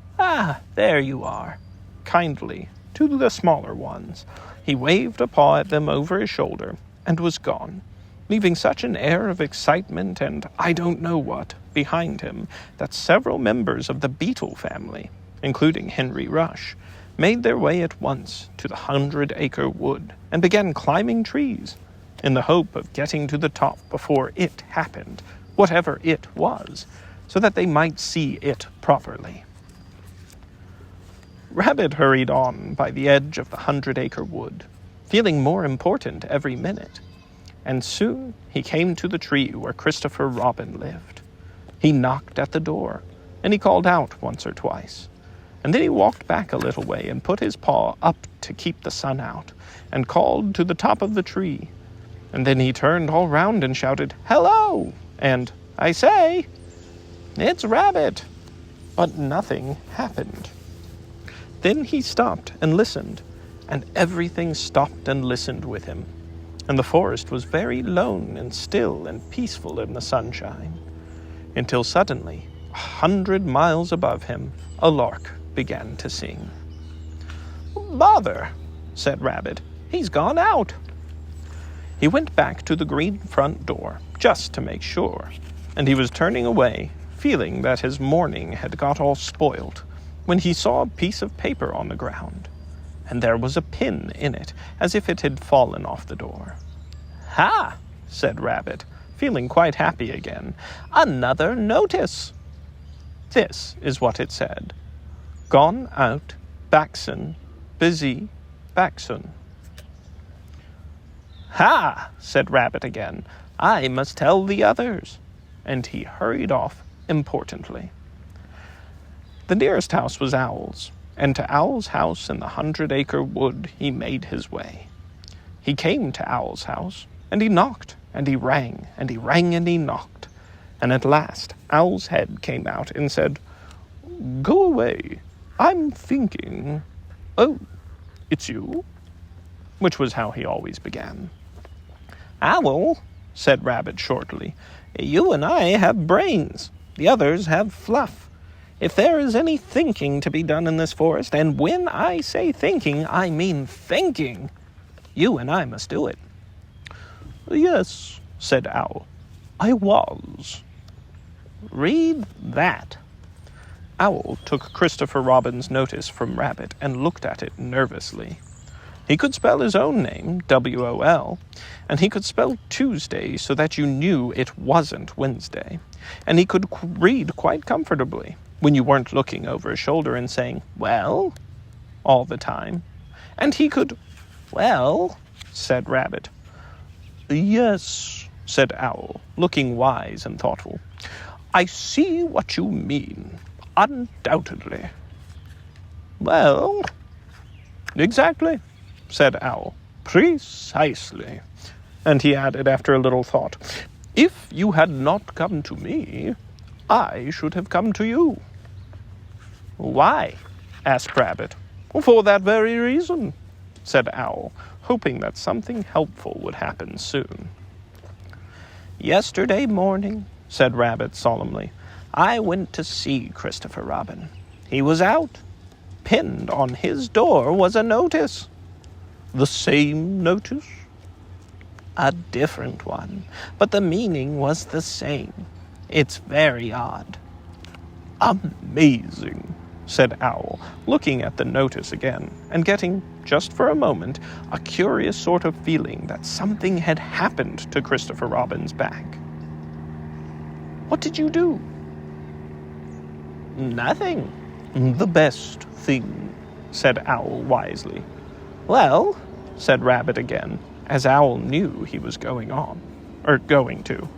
there you are, kindly to the smaller ones, he waved a paw at them over his shoulder and was gone, leaving such an air of excitement and I don't know what behind him that several members of the Beetle family, including Henry Rush, made their way at once to the 100-acre wood and began climbing trees, in the hope of getting to the top before it happened, whatever it was, so that they might see it properly. Rabbit hurried on by the edge of the 100-acre wood, feeling more important every minute, and soon he came to the tree where Christopher Robin lived. He knocked at the door, and he called out once or twice, and then he walked back a little way and put his paw up to keep the sun out, and called to the top of the tree, and then he turned all round and shouted, "Hello!" and, "I say, it's Rabbit!" But nothing happened. Then he stopped and listened, and everything stopped and listened with him, and the forest was very lone and still and peaceful in the sunshine, until suddenly, 100 miles above him, a lark began to sing. "Bother," said Rabbit, "he's gone out." He went back to the green front door, just to make sure, and he was turning away, feeling that his morning had got all spoilt, when he saw a piece of paper on the ground, and there was a pin in it, as if it had fallen off the door. "Ha!" said Rabbit, feeling quite happy again. "Another notice." This is what it said: "Gone out, Backson, busy, Backson." "Ha!" said Rabbit again. "I must tell the others." And he hurried off importantly. The nearest house was Owl's, and to Owl's house in the 100-acre wood he made his way. He came to Owl's house, and he knocked, and he rang, and he rang, and he knocked, and at last Owl's head came out and said, "Go away, I'm thinking." "Oh, it's you?" Which was how he always began. "Owl," said Rabbit shortly, "you and I have brains. The others have fluff. If there is any thinking to be done in this forest, and when I say thinking, I mean thinking, you and I must do it." "Yes," said Owl, "I was." "Read that." Owl took Christopher Robin's notice from Rabbit and looked at it nervously. He could spell his own name, W-O-L, and he could spell Tuesday so that you knew it wasn't Wednesday, and he could read quite comfortably when you weren't looking over his shoulder and saying, "Well?" all the time. And he could, "Well?" said Rabbit. "Yes," said Owl, looking wise and thoughtful. I see what you mean, undoubtedly. Well, exactly, said Owl. Precisely. And he added after a little thought, if you had not come to me, I should have come to you. Why? Asked Rabbit. For that very reason, said Owl, hoping that something helpful would happen soon. Yesterday morning, said Rabbit solemnly, I went to see Christopher Robin. He was out. Pinned on his door was a notice. The same notice? A different one, but the meaning was the same. It's very odd. Amazing, said Owl, looking at the notice again, and getting, just for a moment, a curious sort of feeling that something had happened to Christopher Robin's back. What did you do? Nothing. The best thing, said Owl wisely. Well, said Rabbit again, as Owl knew he was going to.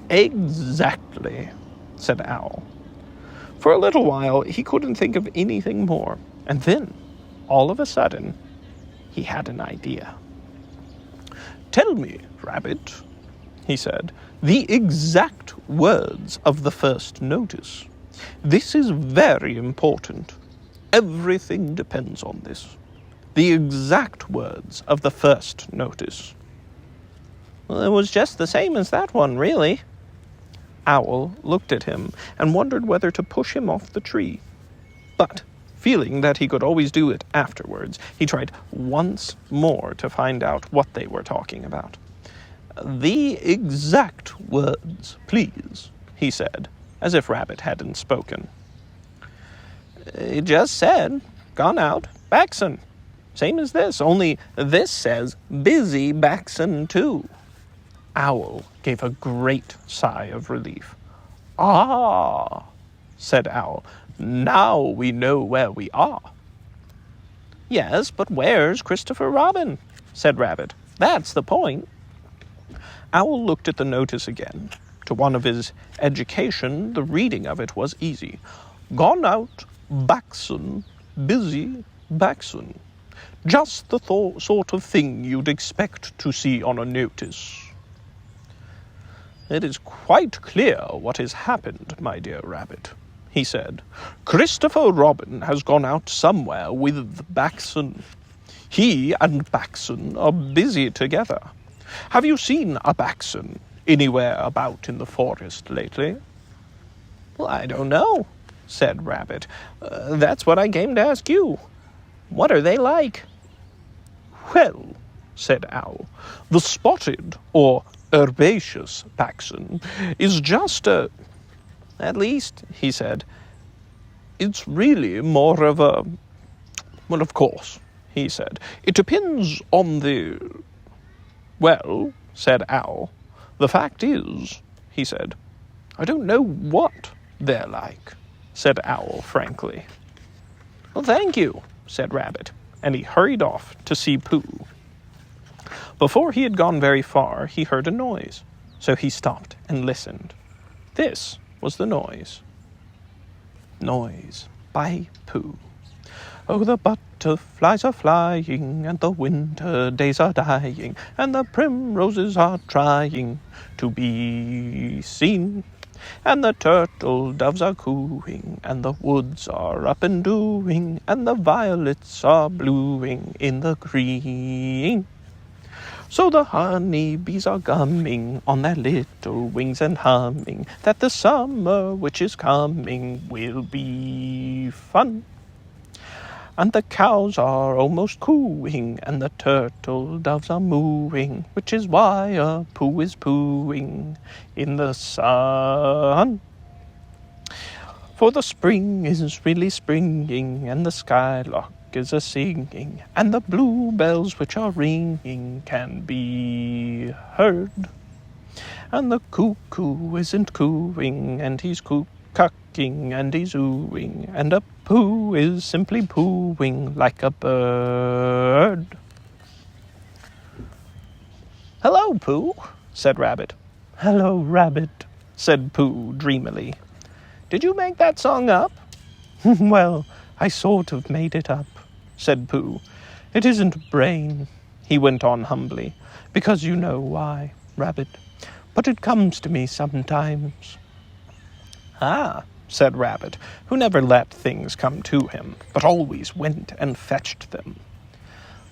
Exactly, said Owl. For a little while he couldn't think of anything more, and then, all of a sudden, he had an idea. Tell me, Rabbit, he said, the exact words of the first notice. This is very important. Everything depends on this. The exact words of the first notice. Well, it was just the same as that one, really. Owl looked at him and wondered whether to push him off the tree. But, feeling that he could always do it afterwards, he tried once more to find out what they were talking about. The exact words, please, he said, as if Rabbit hadn't spoken. It just said, gone out, Backson. Same as this, only this says, busy Backson too. Owl gave a great sigh of relief. Ah, said Owl, now we know where we are. Yes, but where's Christopher Robin? Said Rabbit. That's the point. Owl looked at the notice again. To one of his education, the reading of it was easy. Gone out, Backson, busy Backson. Just the sort of thing you'd expect to see on a notice. It is quite clear what has happened, my dear Rabbit, he said. Christopher Robin has gone out somewhere with Backson. He and Backson are busy together. Have you seen a Backson anywhere about in the forest lately? Well, I don't know, said Rabbit. That's what I came to ask you. What are they like? Well, said Owl, the spotted, or herbaceous Backson is just a... At least, he said, it's really more of a... Well, of course, he said, it depends on the... Well, said Owl, the fact is, he said, I don't know what they're like, said Owl frankly. Well, thank you, said Rabbit, and he hurried off to see Pooh. Before he had gone very far, he heard a noise, so he stopped and listened. This was the noise. Noise by Pooh. Oh, the butterflies are flying, and the winter days are dying, and the primroses are trying to be seen. And the turtle doves are cooing, and the woods are up and doing, and the violets are bluing in the green. So the honey bees are gumming on their little wings and humming that the summer which is coming will be fun. And the cows are almost cooing, and the turtle doves are mooing, which is why a Pooh is pooing in the sun. For the spring is really springing, and the skylark is a-singing, and the bluebells which are ringing can be heard. And the cuckoo isn't cooing, and he's cucking, and he's oohing, and a Pooh is simply poohing like a bird. Hello, Pooh, said Rabbit. Hello, Rabbit, said Pooh dreamily. "Did you make that song up?" "Well, I sort of made it up," said Pooh. "It isn't brain," he went on humbly, "because you know why, Rabbit. But it comes to me sometimes." "Ah," said Rabbit, who never let things come to him, but always went and fetched them.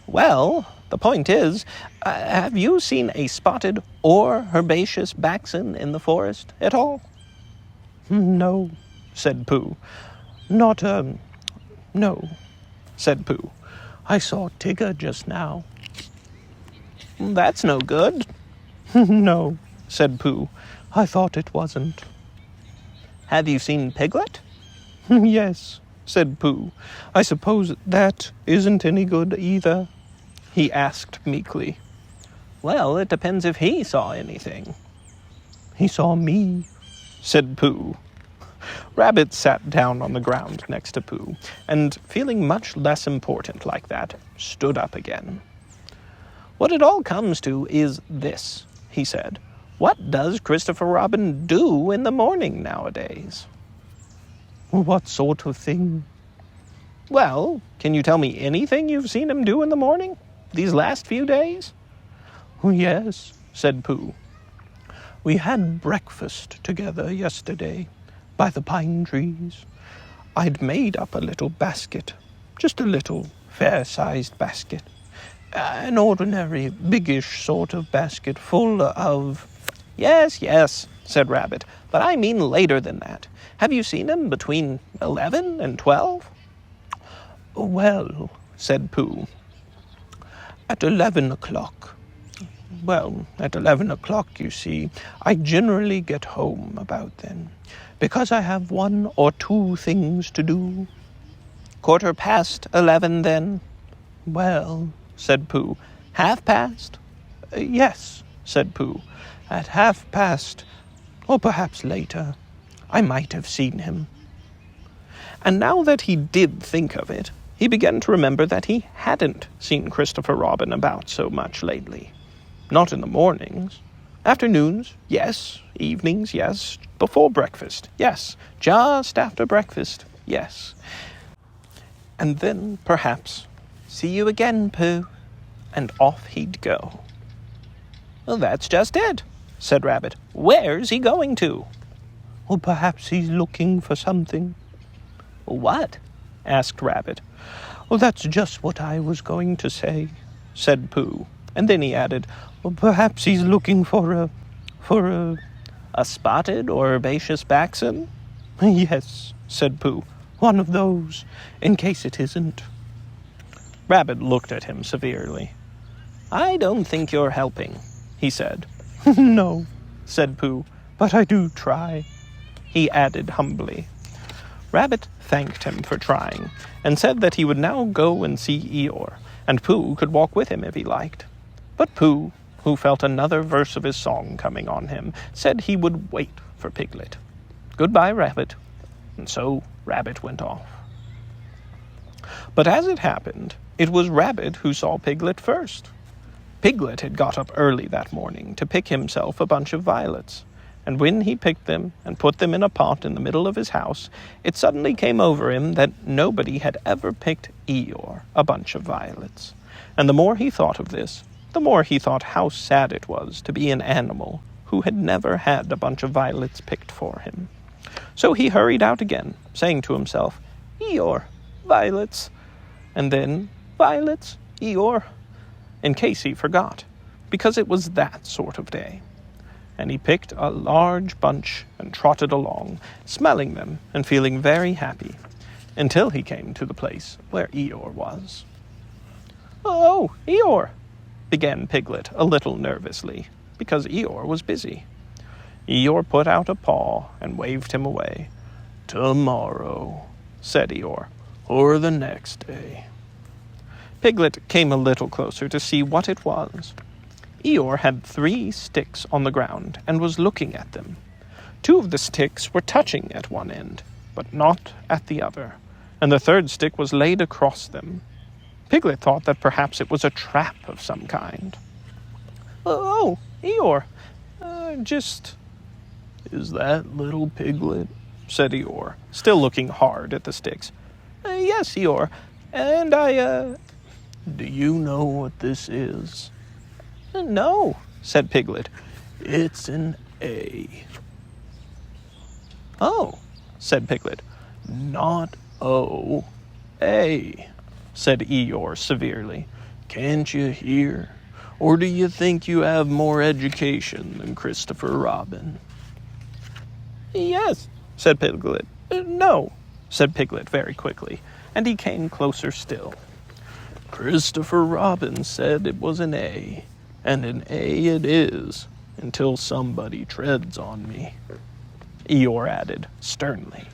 "Well, the point is, have you seen a spotted or herbaceous Backson in the forest at all?" "No," said Pooh. No, said Pooh. "I saw Tigger just now." "That's no good." "No," said Pooh. "I thought it wasn't." "Have you seen Piglet?" "Yes," said Pooh. "I suppose that isn't any good either?" he asked meekly. "Well, it depends if he saw anything." "He saw me," said Pooh. Rabbit sat down on the ground next to Pooh, and, feeling much less important like that, stood up again. "What it all comes to is this," he said. "What does Christopher Robin do in the morning nowadays?" "What sort of thing?" "Well, can you tell me anything you've seen him do in the morning, these last few days?" "Yes," said Pooh. "We had breakfast together yesterday, by the pine trees. I'd made up a little basket, just a little fair-sized basket. An ordinary, biggish sort of basket full of—" Yes, said Rabbit, "but I mean later than that. Have you seen him between 11 and 12? "Well," said Pooh, "at 11 o'clock. Well, at 11 o'clock, you see, I generally get home about then, because I have 1 or 2 things to do." 11:15, then?" "Well," said Pooh, "Half-past?" "Yes," said Pooh, "at 1/2 or perhaps later. I might have seen him." And now that he did think of it, he began to remember that he hadn't seen Christopher Robin about so much lately. Not in the mornings. Afternoons, yes. Evenings, yes. Before breakfast, yes. Just after breakfast, yes. And then, perhaps, "See you again, Pooh," and off he'd go. "Well, that's just it," said Rabbit. "Where's he going to?" "Or perhaps he's looking for something." "What?" asked Rabbit. "Oh, that's just what I was going to say," said Pooh. And then he added, "Well, perhaps he's looking for a... "A spotted or herbaceous Backson?" "Yes," said Pooh. "One of those, in case it isn't." Rabbit looked at him severely. "I don't think you're helping," he said. "No," said Pooh, "but I do try," he added humbly. Rabbit thanked him for trying, and said that he would now go and see Eeyore, and Pooh could walk with him if he liked. But Pooh, who felt another verse of his song coming on him, said he would wait for Piglet. Goodbye, Rabbit. And so Rabbit went off. But as it happened, it was Rabbit who saw Piglet first. Piglet had got up early that morning to pick himself a bunch of violets, and when he picked them and put them in a pot in the middle of his house, it suddenly came over him that nobody had ever picked Eeyore a bunch of violets. And the more he thought of this, the more he thought how sad it was to be an animal who had never had a bunch of violets picked for him. So he hurried out again, saying to himself, "Eeyore, violets," and then, "Violets, Eeyore," in case he forgot, because it was that sort of day. And he picked a large bunch and trotted along, smelling them and feeling very happy, until he came to the place where Eeyore was. "Oh, Eeyore," began Piglet a little nervously, because Eeyore was busy. Eeyore put out a paw and waved him away. "Tomorrow," said Eeyore, "or the next day." Piglet came a little closer to see what it was. Eeyore had 3 sticks on the ground and was looking at them. 2 of the sticks were touching at one end, but not at the other, and the 3rd stick was laid across them. Piglet thought that perhaps it was a trap of some kind. "Oh, Eeyore, Is that little Piglet? said Eeyore, still looking hard at the sticks. Yes, Eeyore, and Do you know what this is? No, said Piglet. It's an A. Oh, said Piglet. Not O. A, said Eeyore severely. Can't you hear? Or do you think you have more education than Christopher Robin? Yes, said Piglet. No, said Piglet very quickly, and he came closer still. Christopher Robin said it was an A, and an A it is, until somebody treads on me, Eeyore added sternly.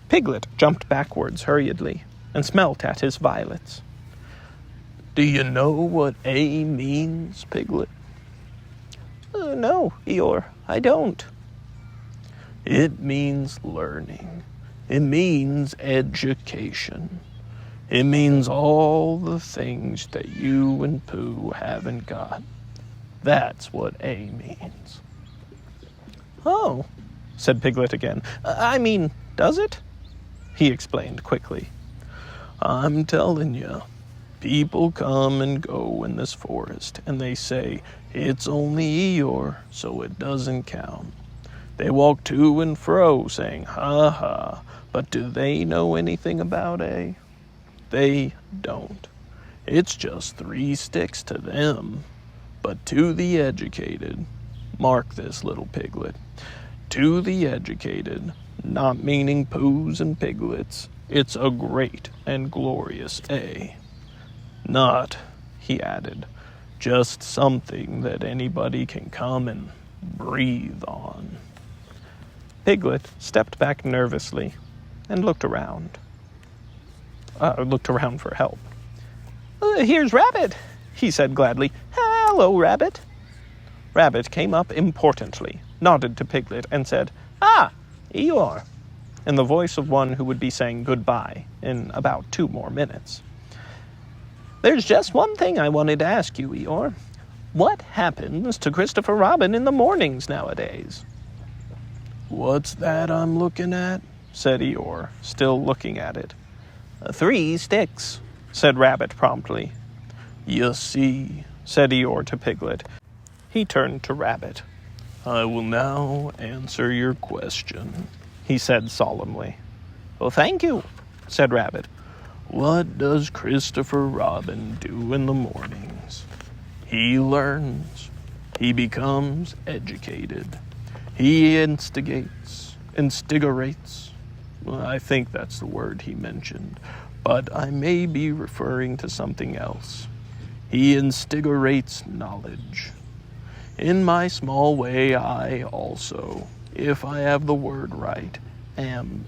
Piglet jumped backwards hurriedly and smelt at his violets. Do you know what A means, Piglet? No, Eeyore, I don't. It means learning. It means education. It means all the things that you and Pooh haven't got. That's what A means. Oh, said Piglet again. I mean, does it? He explained quickly. I'm telling you, people come and go in this forest, and they say, it's only Eeyore, so it doesn't count. They walk to and fro, saying, ha ha, but do they know anything about A? They don't. It's just 3 sticks to them. But to the educated, mark this, little Piglet, to the educated, not meaning Poohs and Piglets, it's a great and glorious A. Not, he added, just something that anybody can come and breathe on. Piglet stepped back nervously and looked around. Looked around for help. Here's Rabbit, he said gladly. Hello, Rabbit. Rabbit came up importantly, nodded to Piglet, and said, Ah, Eeyore, in the voice of one who would be saying goodbye in about 2 more minutes. There's just one thing I wanted to ask you, Eeyore. What happens to Christopher Robin in the mornings nowadays? What's that I'm looking at? Said Eeyore, still looking at it. 3 sticks, said Rabbit promptly. You see, said Eeyore to Piglet. He turned to Rabbit. I will now answer your question, he said solemnly. Well, thank you, said Rabbit. What does Christopher Robin do in the mornings? He learns. He becomes educated. He instigates. Well, I think that's the word he mentioned, but I may be referring to something else. He instigates knowledge. In my small way, I also, if I have the word right, am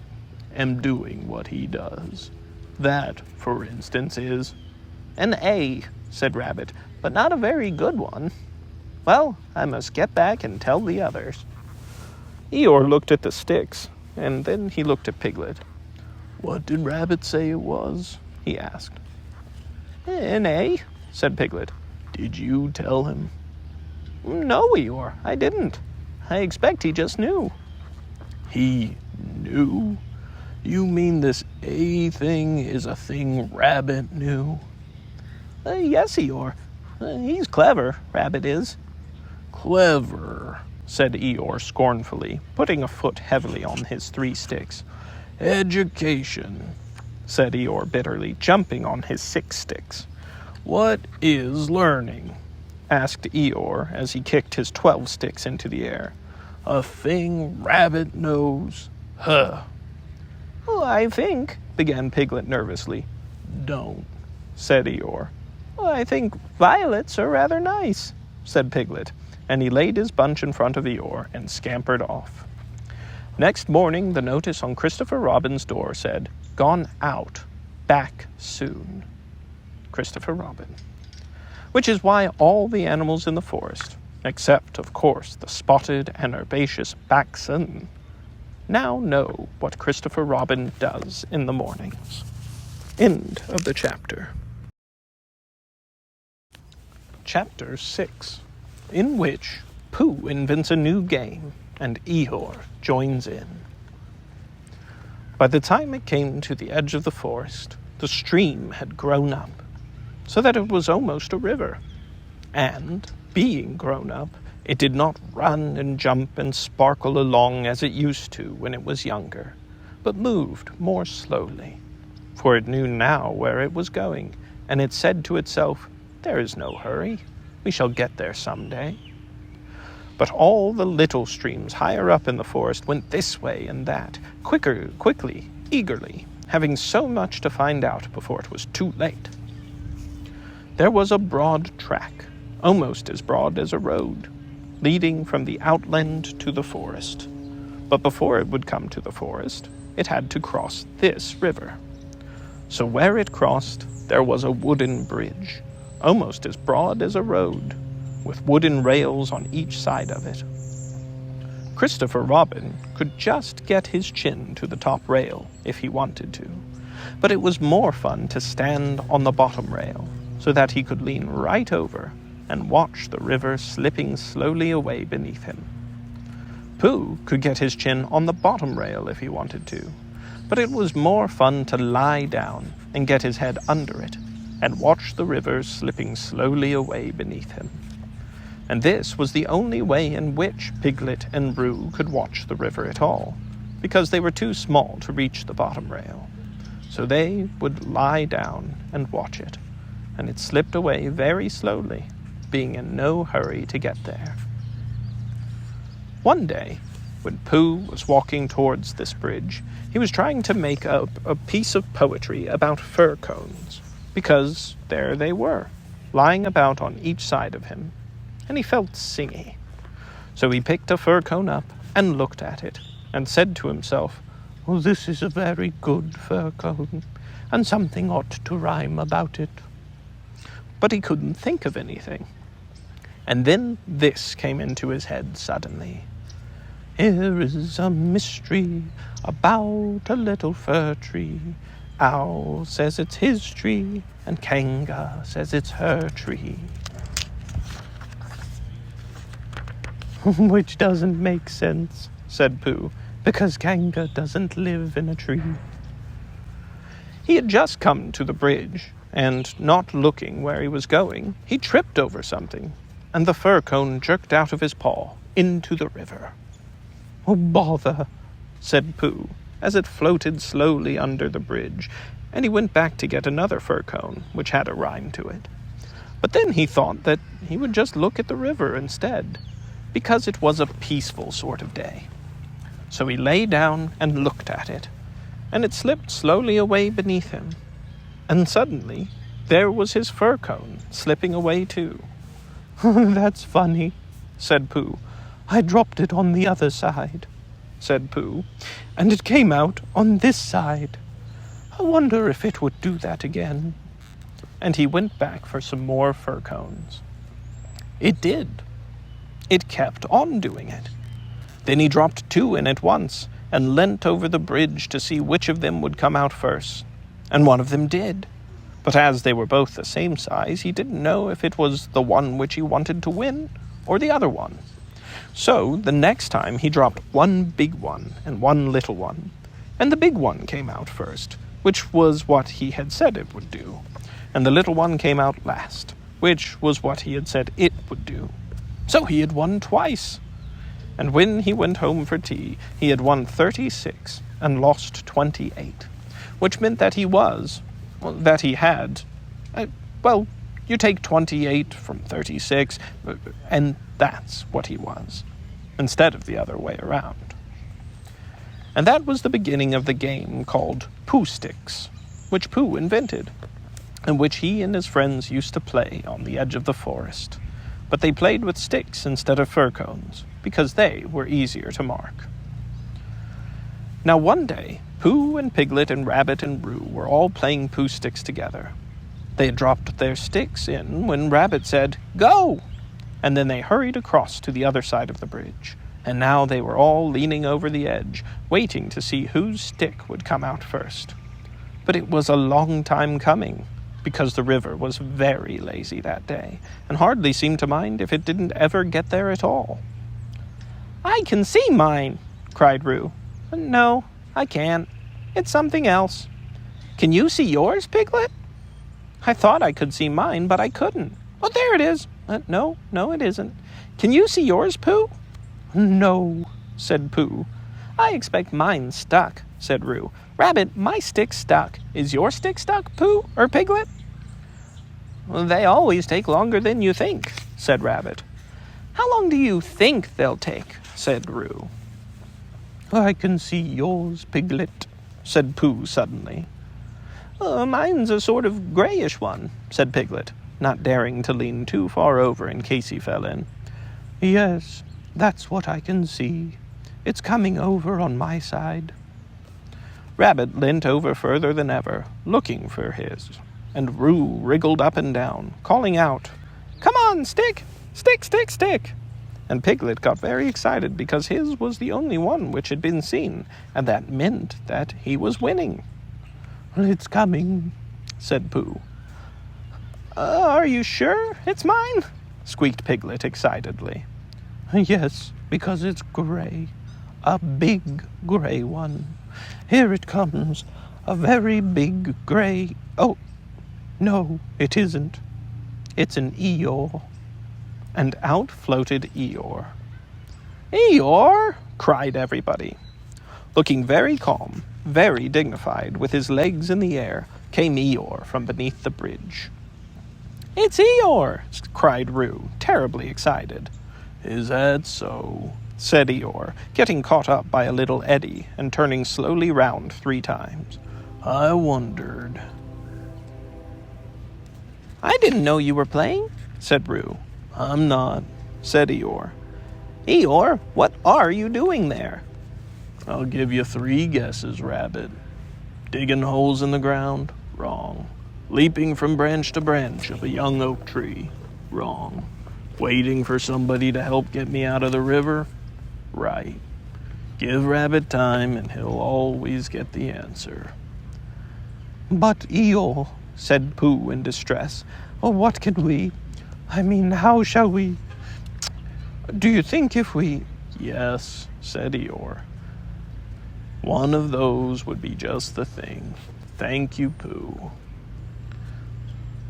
doing what he does. That, for instance, is an A, said Rabbit, but not a very good one. Well, I must get back and tell the others. Eeyore looked at the sticks, and then he looked at Piglet. What did Rabbit say it was? He asked. An A, said Piglet. Did you tell him? No, Eeyore, I didn't. I expect he just knew. He knew? You mean this A thing is a thing Rabbit knew? Yes, Eeyore. He's clever, Rabbit is. Clever, said Eeyore scornfully, putting a foot heavily on his 3 sticks. Education, said Eeyore bitterly, jumping on his 6 sticks. What is learning? Asked Eeyore as he kicked his 12 sticks into the air. A thing Rabbit knows? Huh. Oh, I think, began Piglet nervously. Don't, said Eeyore. I think violets are rather nice, said Piglet, and he laid his bunch in front of Eeyore and scampered off. Next morning, the notice on Christopher Robin's door said, Gone out, back soon. Christopher Robin. Which is why all the animals in the forest, except, of course, the spotted and herbaceous Backson, now know what Christopher Robin does in the mornings. End of the chapter. Chapter 6, in which Pooh invents a new game and Eeyore joins in. By the time it came to the edge of the forest, the stream had grown up, so that it was almost a river. And, being grown up, it did not run and jump and sparkle along as it used to when it was younger, but moved more slowly. For it knew now where it was going, and it said to itself, "There is no hurry. We shall get there some day." But all the little streams higher up in the forest went this way and that, quickly, eagerly, having so much to find out before it was too late. There was a broad track, almost as broad as a road, leading from the outland to the forest. But before it would come to the forest, it had to cross this river. So where it crossed, there was a wooden bridge, almost as broad as a road, with wooden rails on each side of it. Christopher Robin could just get his chin to the top rail if he wanted to, but it was more fun to stand on the bottom rail so that he could lean right over and watch the river slipping slowly away beneath him. Pooh could get his chin on the bottom rail if he wanted to, but it was more fun to lie down and get his head under it and watch the river slipping slowly away beneath him. And this was the only way in which Piglet and Roo could watch the river at all, because they were too small to reach the bottom rail. So they would lie down and watch it, and it slipped away very slowly, being in no hurry to get there. One day, when Pooh was walking towards this bridge, he was trying to make up a piece of poetry about fir cones, because there they were, lying about on each side of him, and he felt singy. So he picked a fir cone up and looked at it, and said to himself, "Oh, this is a very good fir cone, and something ought to rhyme about it." But he couldn't think of anything. And then this came into his head suddenly. "Here is a mystery about a little fir tree. Owl says it's his tree, and Kanga says it's her tree." "Which doesn't make sense," said Pooh, "because Kanga doesn't live in a tree." He had just come to the bridge, and not looking where he was going, he tripped over something, and the fir cone jerked out of his paw into the river. "Oh, bother," said Pooh, as it floated slowly under the bridge, and he went back to get another fir cone, which had a rhyme to it. But then he thought that he would just look at the river instead, because it was a peaceful sort of day. So he lay down and looked at it, and it slipped slowly away beneath him. And suddenly, there was his fir cone slipping away too. "That's funny," said Pooh. "I dropped it on the other side," said Pooh, "and it came out on this side. I wonder if it would do that again." And he went back for some more fir cones. It did. It kept on doing it. Then he dropped 2 in at once, and leant over the bridge to see which of them would come out first. And one of them did. But as they were both the same size, he didn't know if it was the one which he wanted to win, or the other one. So the next time he dropped 1 big one and 1 little one, and the big one came out first, which was what he had said it would do, and the little one came out last, which was what he had said it would do. So he had won twice. And when he went home for tea, he had won 36 and lost 28, which meant that you take 28 from 36, and that's what he was, instead of the other way around. And that was the beginning of the game called Poohsticks, which Pooh invented, and which he and his friends used to play on the edge of the forest. But they played with sticks instead of fir cones, because they were easier to mark. Now one day, Pooh and Piglet and Rabbit and Roo were all playing Poohsticks together. They had dropped their sticks in when Rabbit said, "Go!" And then they hurried across to the other side of the bridge, and now they were all leaning over the edge, waiting to see whose stick would come out first. But it was a long time coming, because the river was very lazy that day, and hardly seemed to mind if it didn't ever get there at all. I can see mine, cried Roo. No, I can't. It's something else. Can you see yours, Piglet? I thought I could see mine, but I couldn't. Oh, there it is. No, it isn't. Can you see yours, Pooh? No, said Pooh. I expect mine's stuck, said Roo. Rabbit, my stick's stuck. Is your stick stuck, Pooh or Piglet? Well, they always take longer than you think, said Rabbit. How long do you think they'll take? Said Roo. I can see yours, Piglet, said Pooh suddenly. Mine's a sort of grayish one, said Piglet, not daring to lean too far over in case he fell in. Yes, that's what I can see. It's coming over on my side. Rabbit leant over further than ever, looking for his, and Roo wriggled up and down, calling out, Come on, stick! Stick, stick, stick! And Piglet got very excited because his was the only one which had been seen, and that meant that he was winning. It's coming, said Pooh. Are you sure it's mine? Squeaked Piglet excitedly. Yes, because it's gray. A big gray one. Here it comes. A very big gray... Oh, no, it isn't. It's an Eeyore. And out floated Eeyore. Eeyore! Cried everybody. Looking very calm, very dignified, with his legs in the air, came Eeyore from beneath the bridge. It's Eeyore! Cried Roo, terribly excited. Is that so? Said Eeyore, getting caught up by a little eddy and turning slowly round 3 times. I wondered. I didn't know you were playing, said Roo. I'm not, said Eeyore. Eeyore, what are you doing there? I'll give you 3 guesses, Rabbit. Digging holes in the ground? Wrong. Leaping from branch to branch of a young oak tree? Wrong. Waiting for somebody to help get me out of the river? Right. Give Rabbit time and he'll always get the answer. But Eeyore, said Pooh in distress, what can we... how shall we... Do you think if we... Yes, said Eeyore. One of those would be just the thing. Thank you, Pooh.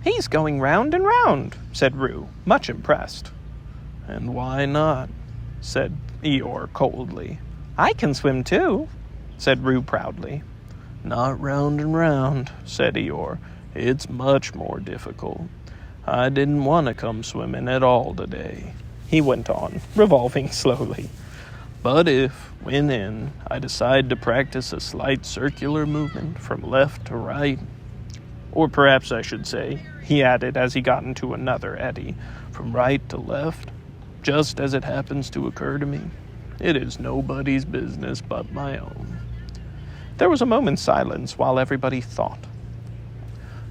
He's going round and round, said Roo, much impressed. And why not? Said Eeyore coldly. I can swim too, said Roo proudly. Not round and round, said Eeyore. It's much more difficult. I didn't want to come swimming at all today, he went on, revolving slowly. But if, when in, I decide to practice a slight circular movement from left to right, or perhaps I should say, he added as he got into another eddy, from right to left, just as it happens to occur to me, it is nobody's business but my own. There was a moment's silence while everybody thought.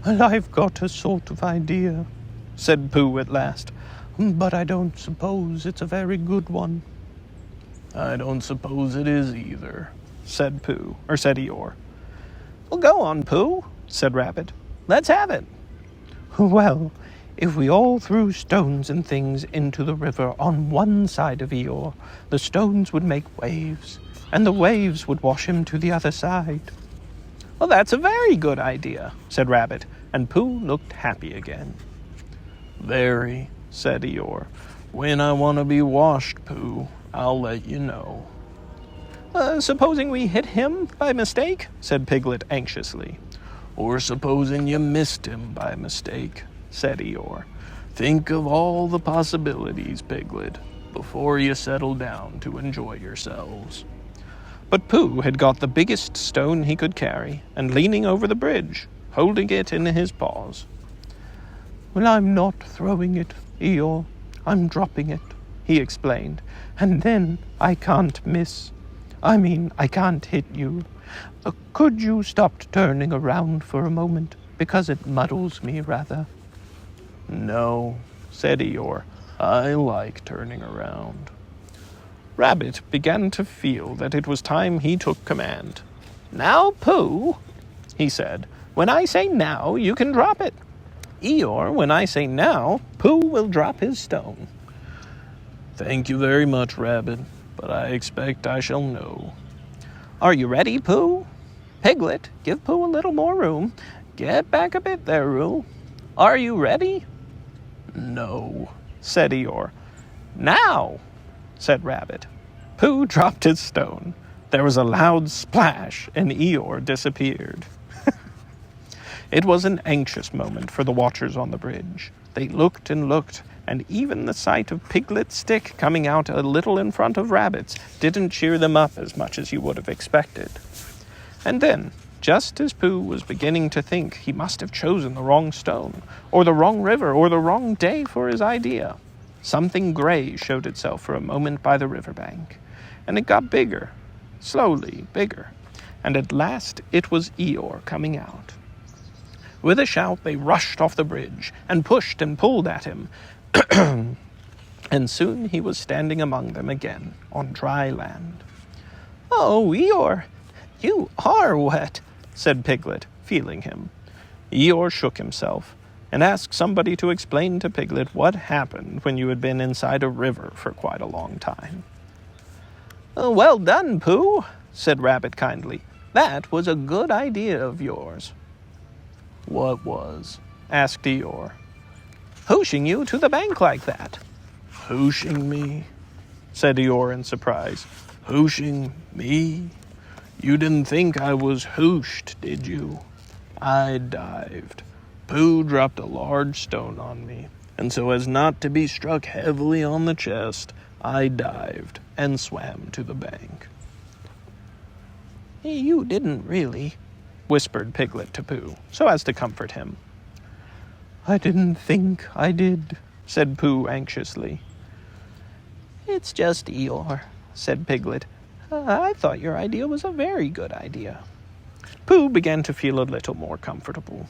I've got a sort of idea, said Pooh at last, but I don't suppose it's a very good one. I don't suppose it is either, said Eeyore. Well, go on, Pooh, said Rabbit. Let's have it. Well, if we all threw stones and things into the river on one side of Eeyore, the stones would make waves, and the waves would wash him to the other side. Well, that's a very good idea, said Rabbit, and Pooh looked happy again. Very, said Eeyore. When I want to be washed, Pooh, I'll let you know. Supposing we hit him by mistake, said Piglet anxiously. Or supposing you missed him by mistake, said Eeyore. Think of all the possibilities, Piglet, before you settle down to enjoy yourselves. But Pooh had got the biggest stone he could carry, and leaning over the bridge, holding it in his paws. Well, I'm not throwing it, Eeyore. I'm dropping it, he explained. And then I can't miss. I can't hit you. Could you stop turning around for a moment? Because it muddles me, rather. No, said Eeyore. I like turning around. Rabbit began to feel that it was time he took command. Now, Pooh, he said. When I say now, you can drop it. Eeyore, when I say now, Pooh will drop his stone. Thank you very much, Rabbit. but I expect I shall know. Are you ready, Pooh? Piglet, give Pooh a little more room. Get back a bit there, Roo. Are you ready? No, said Eeyore. Now, said Rabbit. Pooh dropped his stone. There was a loud splash, and Eeyore disappeared. It was an anxious moment for the watchers on the bridge. They looked and looked, and even the sight of Piglet's stick coming out a little in front of Rabbit's didn't cheer them up as much as you would have expected. And then, just as Pooh was beginning to think he must have chosen the wrong stone, or the wrong river, or the wrong day for his idea, something gray showed itself for a moment by the riverbank, and it got bigger, slowly bigger, and at last it was Eeyore coming out. With a shout, they rushed off the bridge, and pushed and pulled at him, and soon he was standing among them again, on dry land. "Oh, Eeyore, you are wet," said Piglet, feeling him. Eeyore shook himself, and asked somebody to explain to Piglet what happened when you had been inside a river for quite a long time. "Well done, Pooh," said Rabbit kindly. "That was a good idea of yours." What was? asked Eeyore. "Hooshing you to the bank like that." Hooshing me? said Eeyore in surprise. Hooshing me? You didn't think I was hooshed, did you? I dived. Pooh dropped a large stone on me, and so as not to be struck heavily on the chest, I dived and swam to the bank. "You didn't really," whispered Piglet to Pooh, so as to comfort him. "I didn't think I did," said Pooh anxiously. "It's just Eeyore," said Piglet. "I thought your idea was a very good idea." Pooh began to feel a little more comfortable,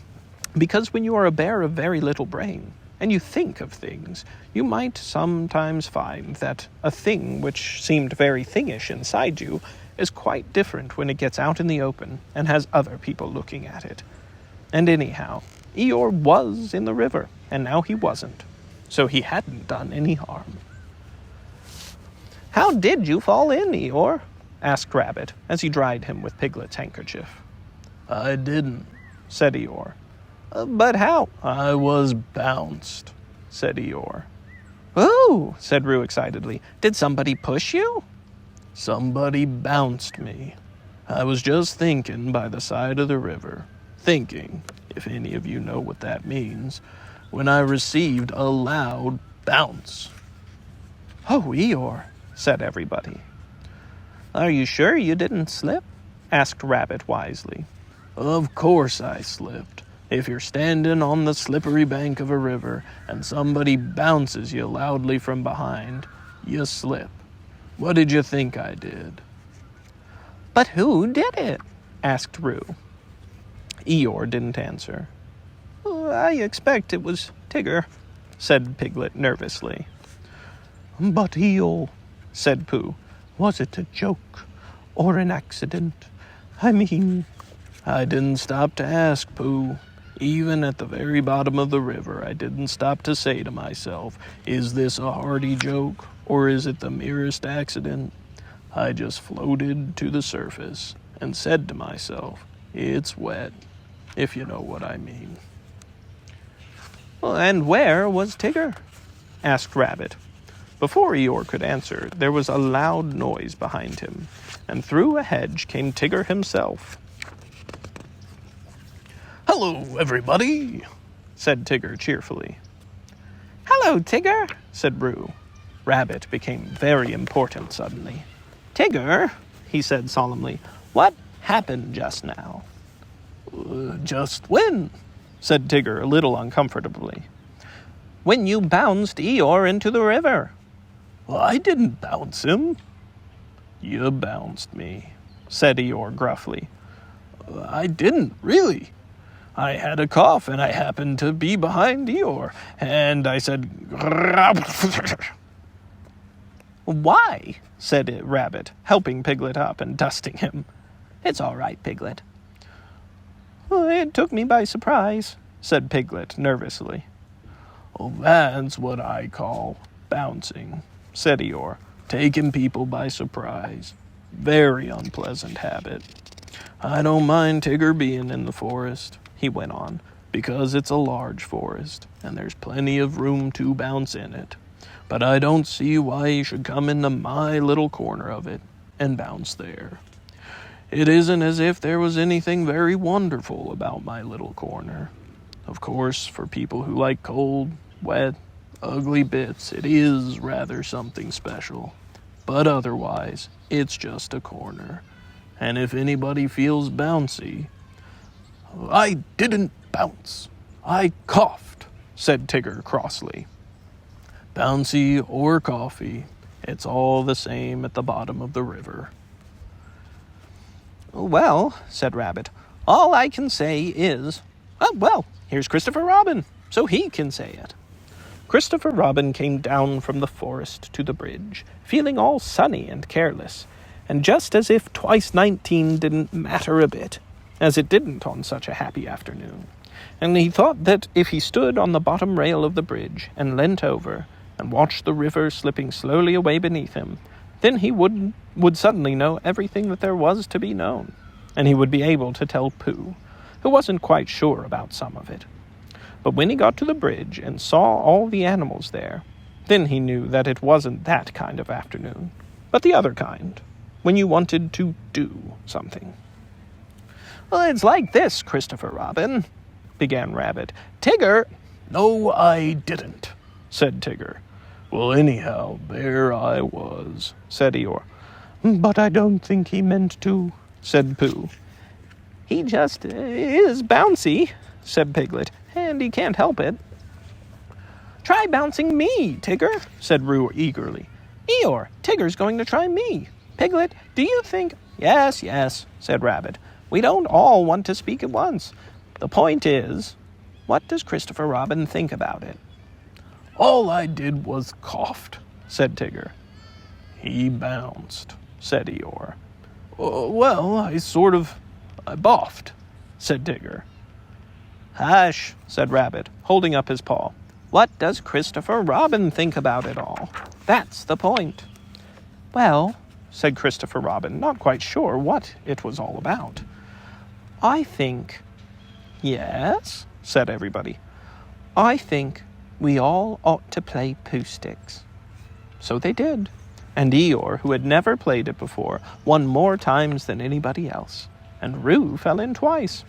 because when you are a bear of very little brain, and you think of things, you might sometimes find that a thing which seemed very thingish inside you is quite different when it gets out in the open and has other people looking at it. And anyhow, Eeyore was in the river, and now he wasn't, so he hadn't done any harm. "How did you fall in, Eeyore?" asked Rabbit, as he dried him with Piglet's handkerchief. I didn't, said Eeyore. "But how?" I was bounced, said Eeyore. "Oh," said Roo excitedly. "Did somebody push you?" Somebody bounced me. I was just thinking by the side of the river, thinking, if any of you know what that means, when I received a loud bounce. "Oh, Eeyore," said everybody. "Are you sure you didn't slip?" asked Rabbit wisely. Of course I slipped. If you're standing on the slippery bank of a river and somebody bounces you loudly from behind, you slip. What did you think I did? "But who did it?" asked Roo. Eeyore didn't answer. "I expect it was Tigger," said Piglet nervously. "But Eeyore," said Pooh, "was it a joke or an accident? I mean..." I didn't stop to ask, Pooh. Even at the very bottom of the river, I didn't stop to say to myself, is this a hearty joke, or is it the merest accident? I just floated to the surface and said to myself, it's wet, if you know what I mean. "And where was Tigger?" asked Rabbit. Before Eeyore could answer, there was a loud noise behind him, and through a hedge came Tigger himself. Hello, everybody, said Tigger cheerfully. "Hello, Tigger," said Roo. Rabbit became very important suddenly. "Tigger," he said solemnly, "what happened just now?" Just when? said Tigger a little uncomfortably. "When you bounced Eeyore into the river." Well, I didn't bounce him. "You bounced me," said Eeyore gruffly. I didn't, really. I had a cough, and I happened to be behind Eeyore, and I said... "Why?" said Rabbit, helping Piglet up and dusting him. "It's all right, Piglet." "It took me by surprise," said Piglet nervously. Well, that's what I call bouncing, said Eeyore. taking people by surprise. Very unpleasant habit. I don't mind Tigger being in the forest," he went on, "because it's a large forest, and there's plenty of room to bounce in it. But I don't see why he should come into my little corner of it and bounce there. It isn't as if there was anything very wonderful about my little corner. Of course, for people who like cold, wet, ugly bits, it is rather something special. But otherwise, it's just a corner. And if anybody feels bouncy—" "I didn't bounce. I coughed," said Tigger crossly. "Bouncy or coffee, it's all the same at the bottom of the river." "Well," said Rabbit, "all I can say is, well, here's Christopher Robin, so he can say it." Christopher Robin came down from the forest to the bridge, feeling all sunny and careless, and just as if twice 19 didn't matter a bit, as it didn't on such a happy afternoon. And he thought that if he stood on the bottom rail of the bridge and leant over and watched the river slipping slowly away beneath him, then he would suddenly know everything that there was to be known, and he would be able to tell Pooh, who wasn't quite sure about some of it. But when he got to the bridge and saw all the animals there, then he knew that it wasn't that kind of afternoon, but the other kind, when you wanted to do something. "Well, it's like this, Christopher Robin," began Rabbit. "Tigger—" "No, I didn't," said Tigger. "Well, anyhow, there I was," said Eeyore. "But I don't think he meant to," said Pooh. "He just is bouncy," said Piglet, "and he can't help it." "Try bouncing me, Tigger," said Roo eagerly. "Eeyore, Tigger's going to try me. Piglet, do you think—" "Yes, yes," said Rabbit. "We don't all want to speak at once. The point is, what does Christopher Robin think about it?" "All I did was coughed," said Tigger. "He bounced," said Eeyore. "Well, I boffed," said Tigger. "Hush," said Rabbit, holding up his paw. "What does Christopher Robin think about it all? That's the point." "Well," said Christopher Robin, not quite sure what it was all about, "I think—" "Yes?" said everybody. "I think we all ought to play Poohsticks." So they did, and Eeyore, who had never played it before, won more times than anybody else, and Roo fell in twice.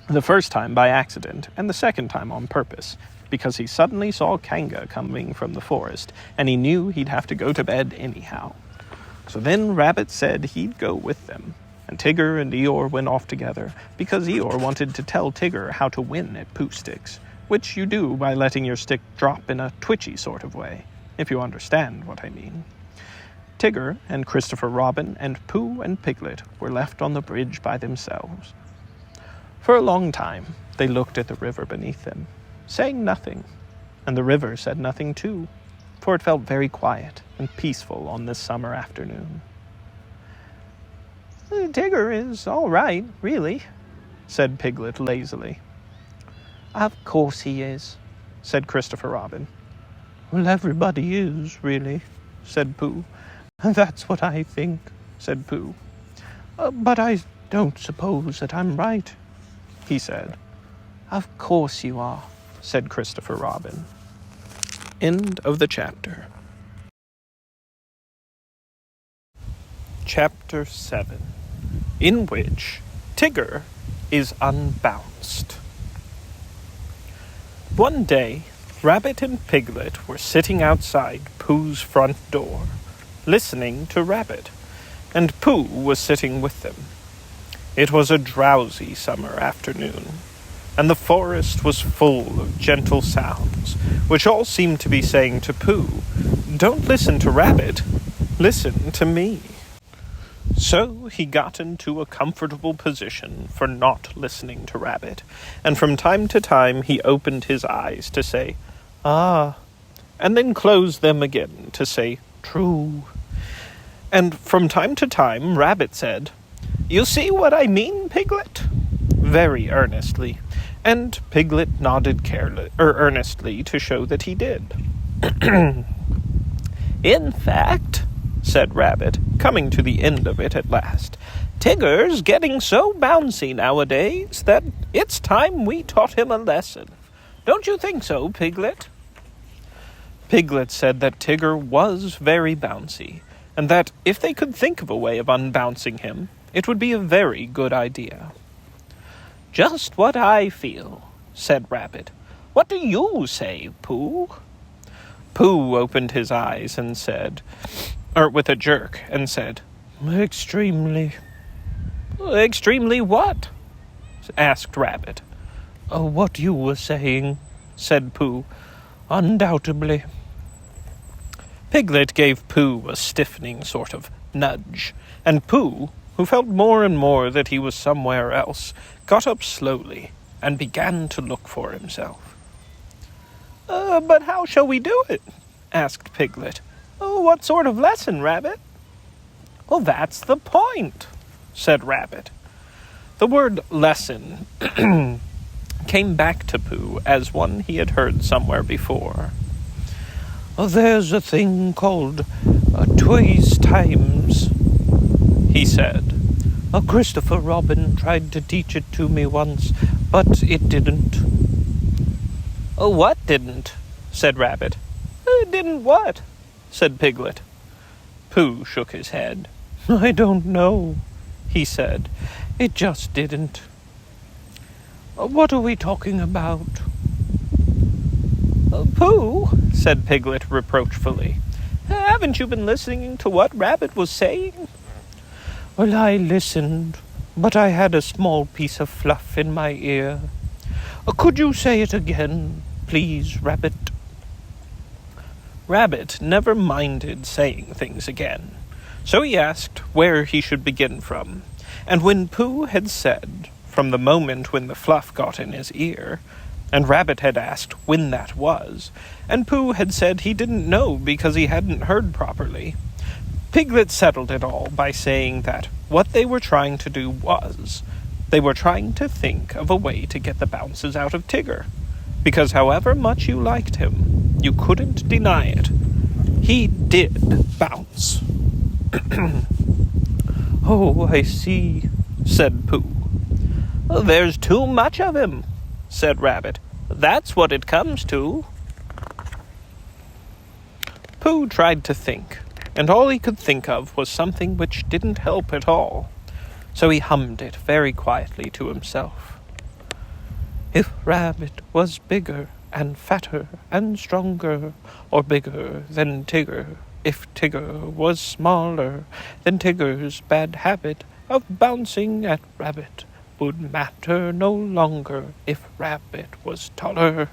The first time by accident, and the second time on purpose, because he suddenly saw Kanga coming from the forest, and he knew he'd have to go to bed anyhow. So then Rabbit said he'd go with them, and Tigger and Eeyore went off together, because Eeyore wanted to tell Tigger how to win at Poohsticks, which you do by letting your stick drop in a twitchy sort of way, if you understand what I mean. Tigger and Christopher Robin and Pooh and Piglet were left on the bridge by themselves. For a long time they looked at the river beneath them, saying nothing, and the river said nothing too, for it felt very quiet and peaceful on this summer afternoon. "Tigger is all right, really," said Piglet lazily. "Of course he is," said Christopher Robin. "Well, everybody is, really," said Pooh. "That's what I think," said Pooh. "But I don't suppose that I'm right," he said. "Of course you are," said Christopher Robin. End of the chapter. Chapter 7, in which Tigger is unbounced. One day, Rabbit and Piglet were sitting outside Pooh's front door, listening to Rabbit, and Pooh was sitting with them. It was a drowsy summer afternoon, and the forest was full of gentle sounds, which all seemed to be saying to Pooh, "Don't listen to Rabbit, listen to me." So he got into a comfortable position for not listening to Rabbit, and from time to time he opened his eyes to say, "Ah," and then closed them again to say, "True." And from time to time Rabbit said, "You see what I mean, Piglet?" very earnestly, and Piglet nodded earnestly to show that he did. "In fact," said Rabbit, coming to the end of it at last. "Tigger's getting so bouncy nowadays that it's time we taught him a lesson. Don't you think so, Piglet?" Piglet said that Tigger was very bouncy, and that if they could think of a way of unbouncing him, it would be a very good idea. "Just what I feel," said Rabbit. "What do you say, Pooh?" Pooh opened his eyes and said, with a jerk, and said, "Extremely." "Extremely what?" asked Rabbit. "What you were saying," said Pooh. "Undoubtedly." Piglet gave Pooh a stiffening sort of nudge, and Pooh, who felt more and more that he was somewhere else, got up slowly and began to look for himself. "But how shall we do it?" asked Piglet. "What sort of lesson, Rabbit?" "Well, that's the point," said Rabbit. The word lesson came back to Pooh as one he had heard somewhere before. "There's a thing called tways times," he said. "Christopher Robin tried to teach it to me once, but it didn't." "What didn't?" said Rabbit. "Didn't what?" said Piglet. Pooh shook his head. "I don't know," he said. "It just didn't." "What are we talking about?" "Pooh," said Piglet reproachfully, "haven't you been listening to what Rabbit was saying?" "Well, I listened, but I had a small piece of fluff in my ear. Could you say it again, please, Rabbit?" Rabbit never minded saying things again, so he asked where he should begin from, and when Pooh had said, from the moment when the fluff got in his ear, and Rabbit had asked when that was, and Pooh had said he didn't know because he hadn't heard properly, Piglet settled it all by saying that what they were trying to do was, they were trying to think of a way to get the bounces out of Tigger, because however much you liked him, you couldn't deny it. He did bounce. "Oh, I see," said Pooh. "There's too much of him," said Rabbit. "That's what it comes to." Pooh tried to think, and all he could think of was something which didn't help at all, so he hummed it very quietly to himself. "If Rabbit was bigger and fatter and stronger, or bigger than Tigger, if Tigger was smaller, then Tigger's bad habit of bouncing at Rabbit would matter no longer if Rabbit was taller."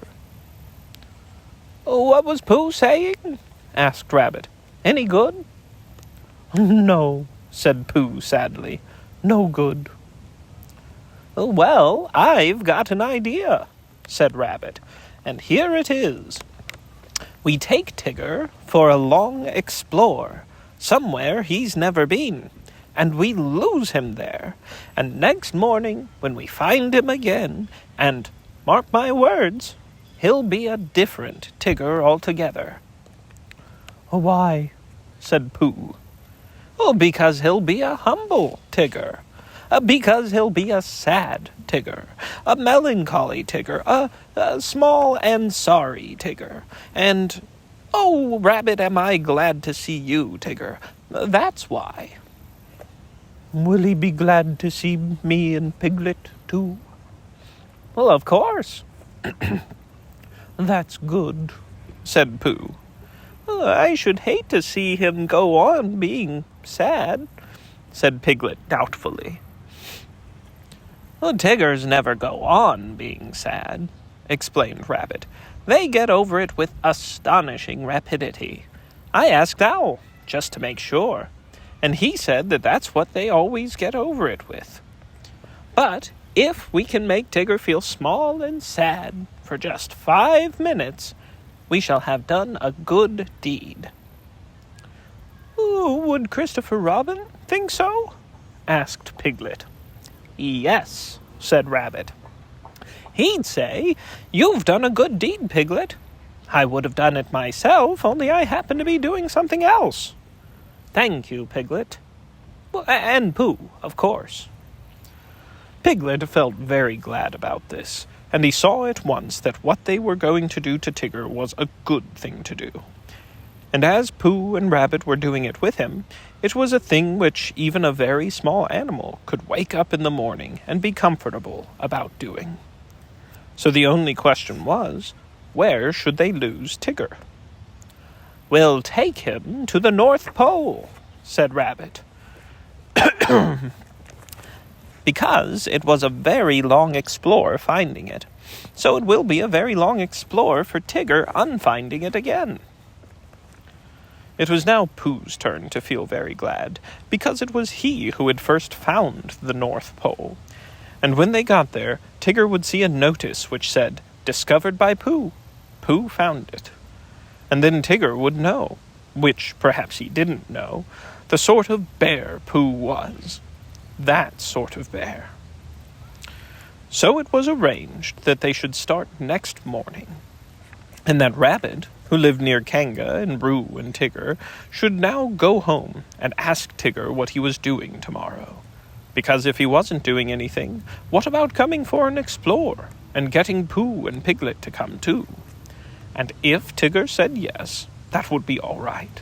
"What was Pooh saying?" asked Rabbit. "Any good?" "No," said Pooh sadly. "No good." "Well, I've got an idea," said Rabbit, "and here it is. We take Tigger for a long explore, somewhere he's never been, and we lose him there, and next morning when we find him again, and, mark my words, he'll be a different Tigger altogether." "Why?" said Pooh. "Because he'll be a humble Tigger. Because he'll be a sad Tigger, a melancholy Tigger, a small and sorry Tigger, and, oh, Rabbit, am I glad to see you, Tigger. That's why." "Will he be glad to see me and Piglet, too?" "Well, of course." "That's good," said Pooh. "I should hate to see him go on being sad," said Piglet doubtfully. "Tiggers never go on being sad," explained Rabbit. "They get over it with astonishing rapidity. I asked Owl, just to make sure, and he said that that's what they always get over it with. But if we can make Tigger feel small and sad for just 5 minutes, we shall have done a good deed." "Would Christopher Robin think so?" asked Piglet. "Yes," said Rabbit. "He'd say, 'You've done a good deed, Piglet. I would have done it myself, only I happened to be doing something else.' Thank you, Piglet. Well, and Pooh, of course. Piglet felt very glad about this, and he saw at once that what they were going to do to Tigger was a good thing to do. And as Pooh and Rabbit were doing it with him, it was a thing which even a very small animal could wake up in the morning and be comfortable about doing. So the only question was, where should they lose Tigger? "We'll take him to the North Pole," said Rabbit. Because it was a very long explore finding it, so it will be a very long explore for Tigger unfinding it again. It was now Pooh's turn to feel very glad, because it was he who had first found the North Pole. And when they got there, Tigger would see a notice which said, "Discovered by Pooh. Pooh found it." And then Tigger would know, which perhaps he didn't know, the sort of bear Pooh was. That sort of bear. So it was arranged that they should start next morning, and that Rabbit, who lived near Kanga and Roo and Tigger, should now go home and ask Tigger what he was doing tomorrow. Because if he wasn't doing anything, what about coming for an explore and getting Pooh and Piglet to come too? And if Tigger said yes, that would be all right.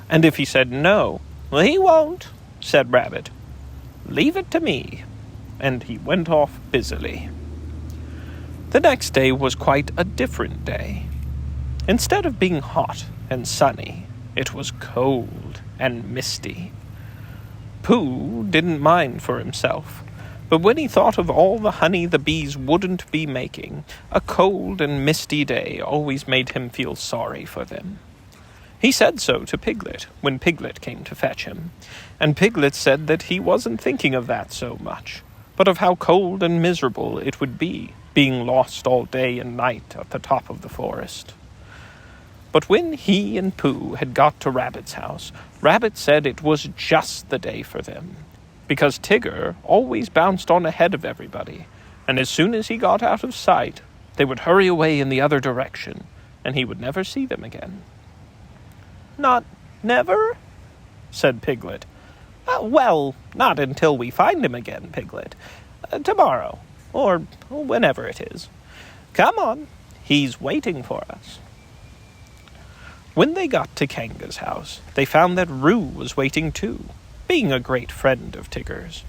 And if he said no, "Well, he won't," said Rabbit. "Leave it to me." And he went off busily. The next day was quite a different day. Instead of being hot and sunny, it was cold and misty. Pooh didn't mind for himself, but when he thought of all the honey the bees wouldn't be making, a cold and misty day always made him feel sorry for them. He said so to Piglet when Piglet came to fetch him, and Piglet said that he wasn't thinking of that so much, but of how cold and miserable it would be, being lost all day and night at the top of the forest. But when he and Pooh had got to Rabbit's house, Rabbit said it was just the day for them, because Tigger always bounced on ahead of everybody, and as soon as he got out of sight, they would hurry away in the other direction, and he would never see them again. "Not never?" said Piglet. Well, not until we find him again, Piglet. Tomorrow, or whenever it is. Come on, he's waiting for us." When they got to Kanga's house, they found that Roo was waiting too, being a great friend of Tigger's,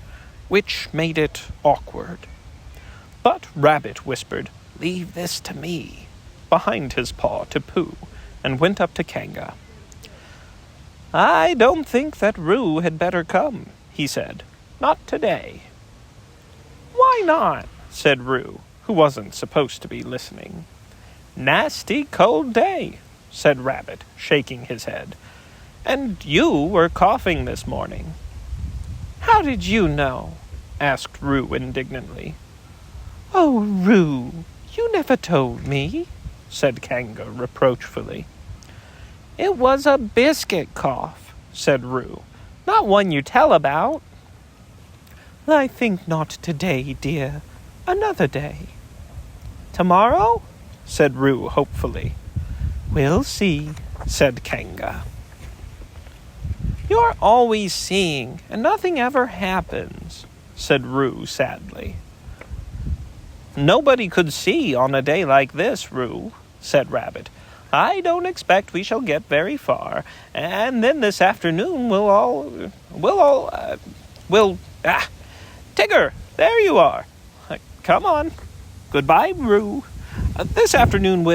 which made it awkward. But Rabbit whispered, "Leave this to me," behind his paw to Pooh, and went up to Kanga. "I don't think that Roo had better come," he said. "Not today." "Why not?" said Roo, who wasn't supposed to be listening. "Nasty cold day," said Rabbit, shaking his head. "And you were coughing this morning." "How did you know?" asked Roo indignantly. "Oh, Roo, you never told me," said Kanga reproachfully. "It was a biscuit cough," said Roo. "Not one you tell about." "I think not today, dear. Another day." "Tomorrow?" said Roo hopefully. "We'll see," said Kanga. "You're always seeing, and nothing ever happens," said Roo sadly. "Nobody could see on a day like this, Roo," said Rabbit. "I don't expect we shall get very far, and then this afternoon Tigger, there you are. Come on. Goodbye, Roo. This afternoon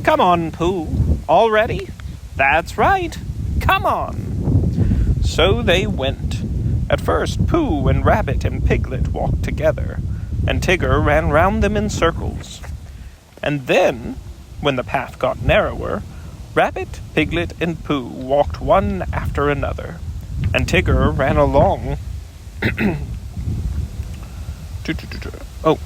come on, Pooh. All ready? That's right. Come on." So they went. At first, Pooh and Rabbit and Piglet walked together, and Tigger ran round them in circles. And then, when the path got narrower, Rabbit, Piglet, and Pooh walked one after another, and Tigger ran along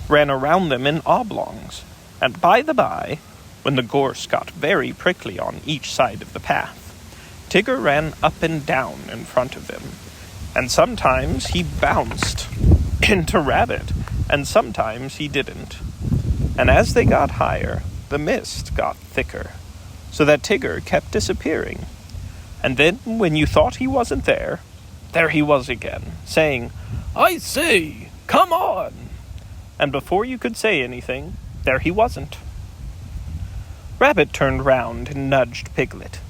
ran around them in oblongs. And by the by, when the gorse got very prickly on each side of the path, Tigger ran up and down in front of them, and sometimes he bounced into Rabbit, and sometimes he didn't. And as they got higher, the mist got thicker, so that Tigger kept disappearing. And then, when you thought he wasn't there he was again, saying, "I say, come on!" And before you could say anything, there he wasn't. Rabbit turned round and nudged Piglet.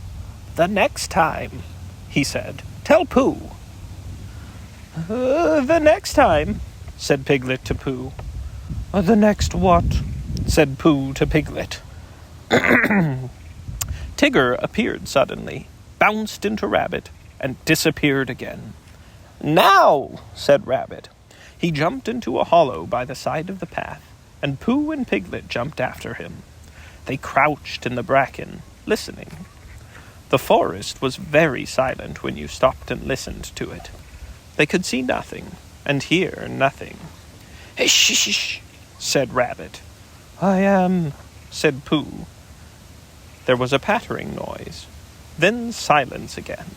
"The next time," he said, "tell Pooh." "The next time," said Piglet to Pooh. "The next what?" said Pooh to Piglet. Tigger appeared suddenly, bounced into Rabbit, and disappeared again. "Now," said Rabbit. He jumped into a hollow by the side of the path, and Pooh and Piglet jumped after him. They crouched in the bracken, listening. The forest was very silent when you stopped and listened to it. They could see nothing, and hear nothing. "Hish, said Rabbit. "I am," said Pooh. There was a pattering noise, then silence again.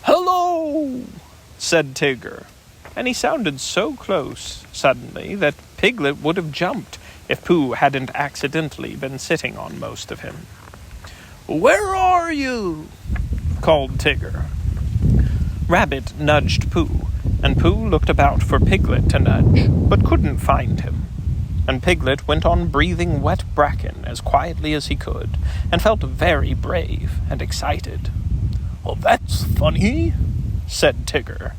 "Hello!" said Tigger, and he sounded so close suddenly that Piglet would have jumped if Pooh hadn't accidentally been sitting on most of him. "Where are you?" called Tigger. Rabbit nudged Pooh, and Pooh looked about for Piglet to nudge, but couldn't find him. And Piglet went on breathing wet bracken as quietly as he could, and felt very brave and excited. "Oh, that's funny," said Tigger.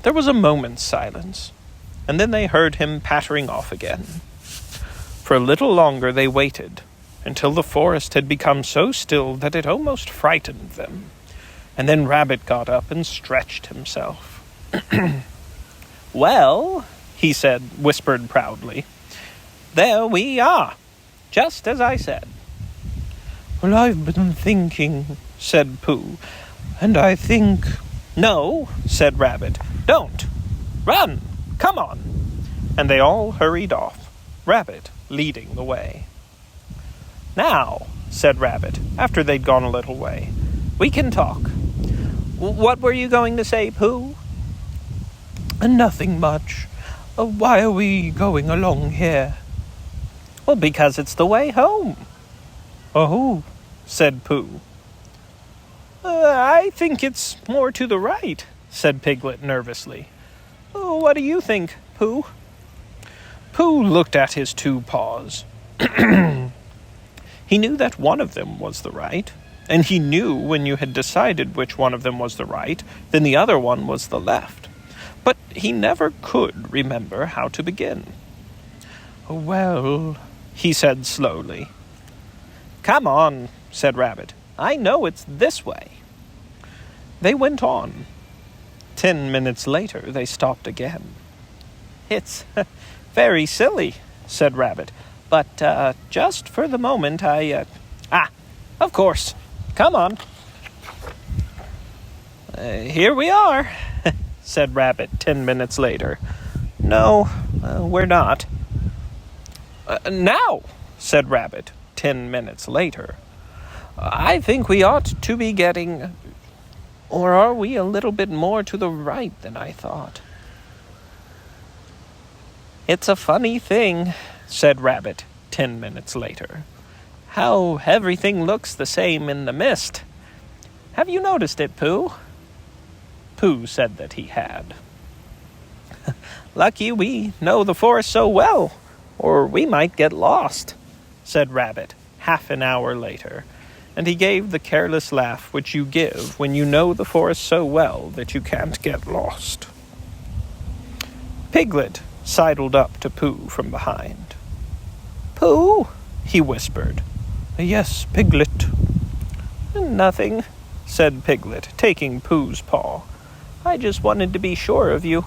There was a moment's silence, and then they heard him pattering off again. For a little longer they waited, until the forest had become so still that it almost frightened them. And then Rabbit got up and stretched himself. "Well," he said, whispered proudly, "there we are, just as I said." "Well, I've been thinking," said Pooh, "and I think—" "No," said Rabbit, "don't. Run! Come on!" And they all hurried off, Rabbit leading the way. "Now," said Rabbit, after they'd gone a little way, "we can talk. What were you going to say, Pooh?" "Nothing much. Why are we going along here?" "Well, because it's the way home." "Oh," said Pooh. "I think it's more to the right," said Piglet nervously. "What do you think, Pooh?" Pooh looked at his two paws. He knew that one of them was the right, and he knew when you had decided which one of them was the right, then the other one was the left. But he never could remember how to begin. "Well," he said slowly. "Come on," said Rabbit. "I know it's this way." They went on. 10 minutes later, they stopped again. "It's very silly," said Rabbit, "but just for the moment of course. Come on." "Here we are," said Rabbit 10 minutes later. "No, we're not." "Now," said Rabbit 10 minutes later. "I think we ought to be getting... Or are we a little bit more to the right than I thought?" "It's a funny thing," said Rabbit 10 minutes later, "how everything looks the same in the mist. Have you noticed it, Pooh?" Pooh said that he had. "Lucky we know the forest so well, or we might get lost," said Rabbit half an hour later, and he gave the careless laugh which you give when you know the forest so well that you can't get lost. Piglet sidled up to Pooh from behind. "Pooh," he whispered. "Yes, Piglet." "Nothing," said Piglet, taking Pooh's paw. "I just wanted to be sure of you."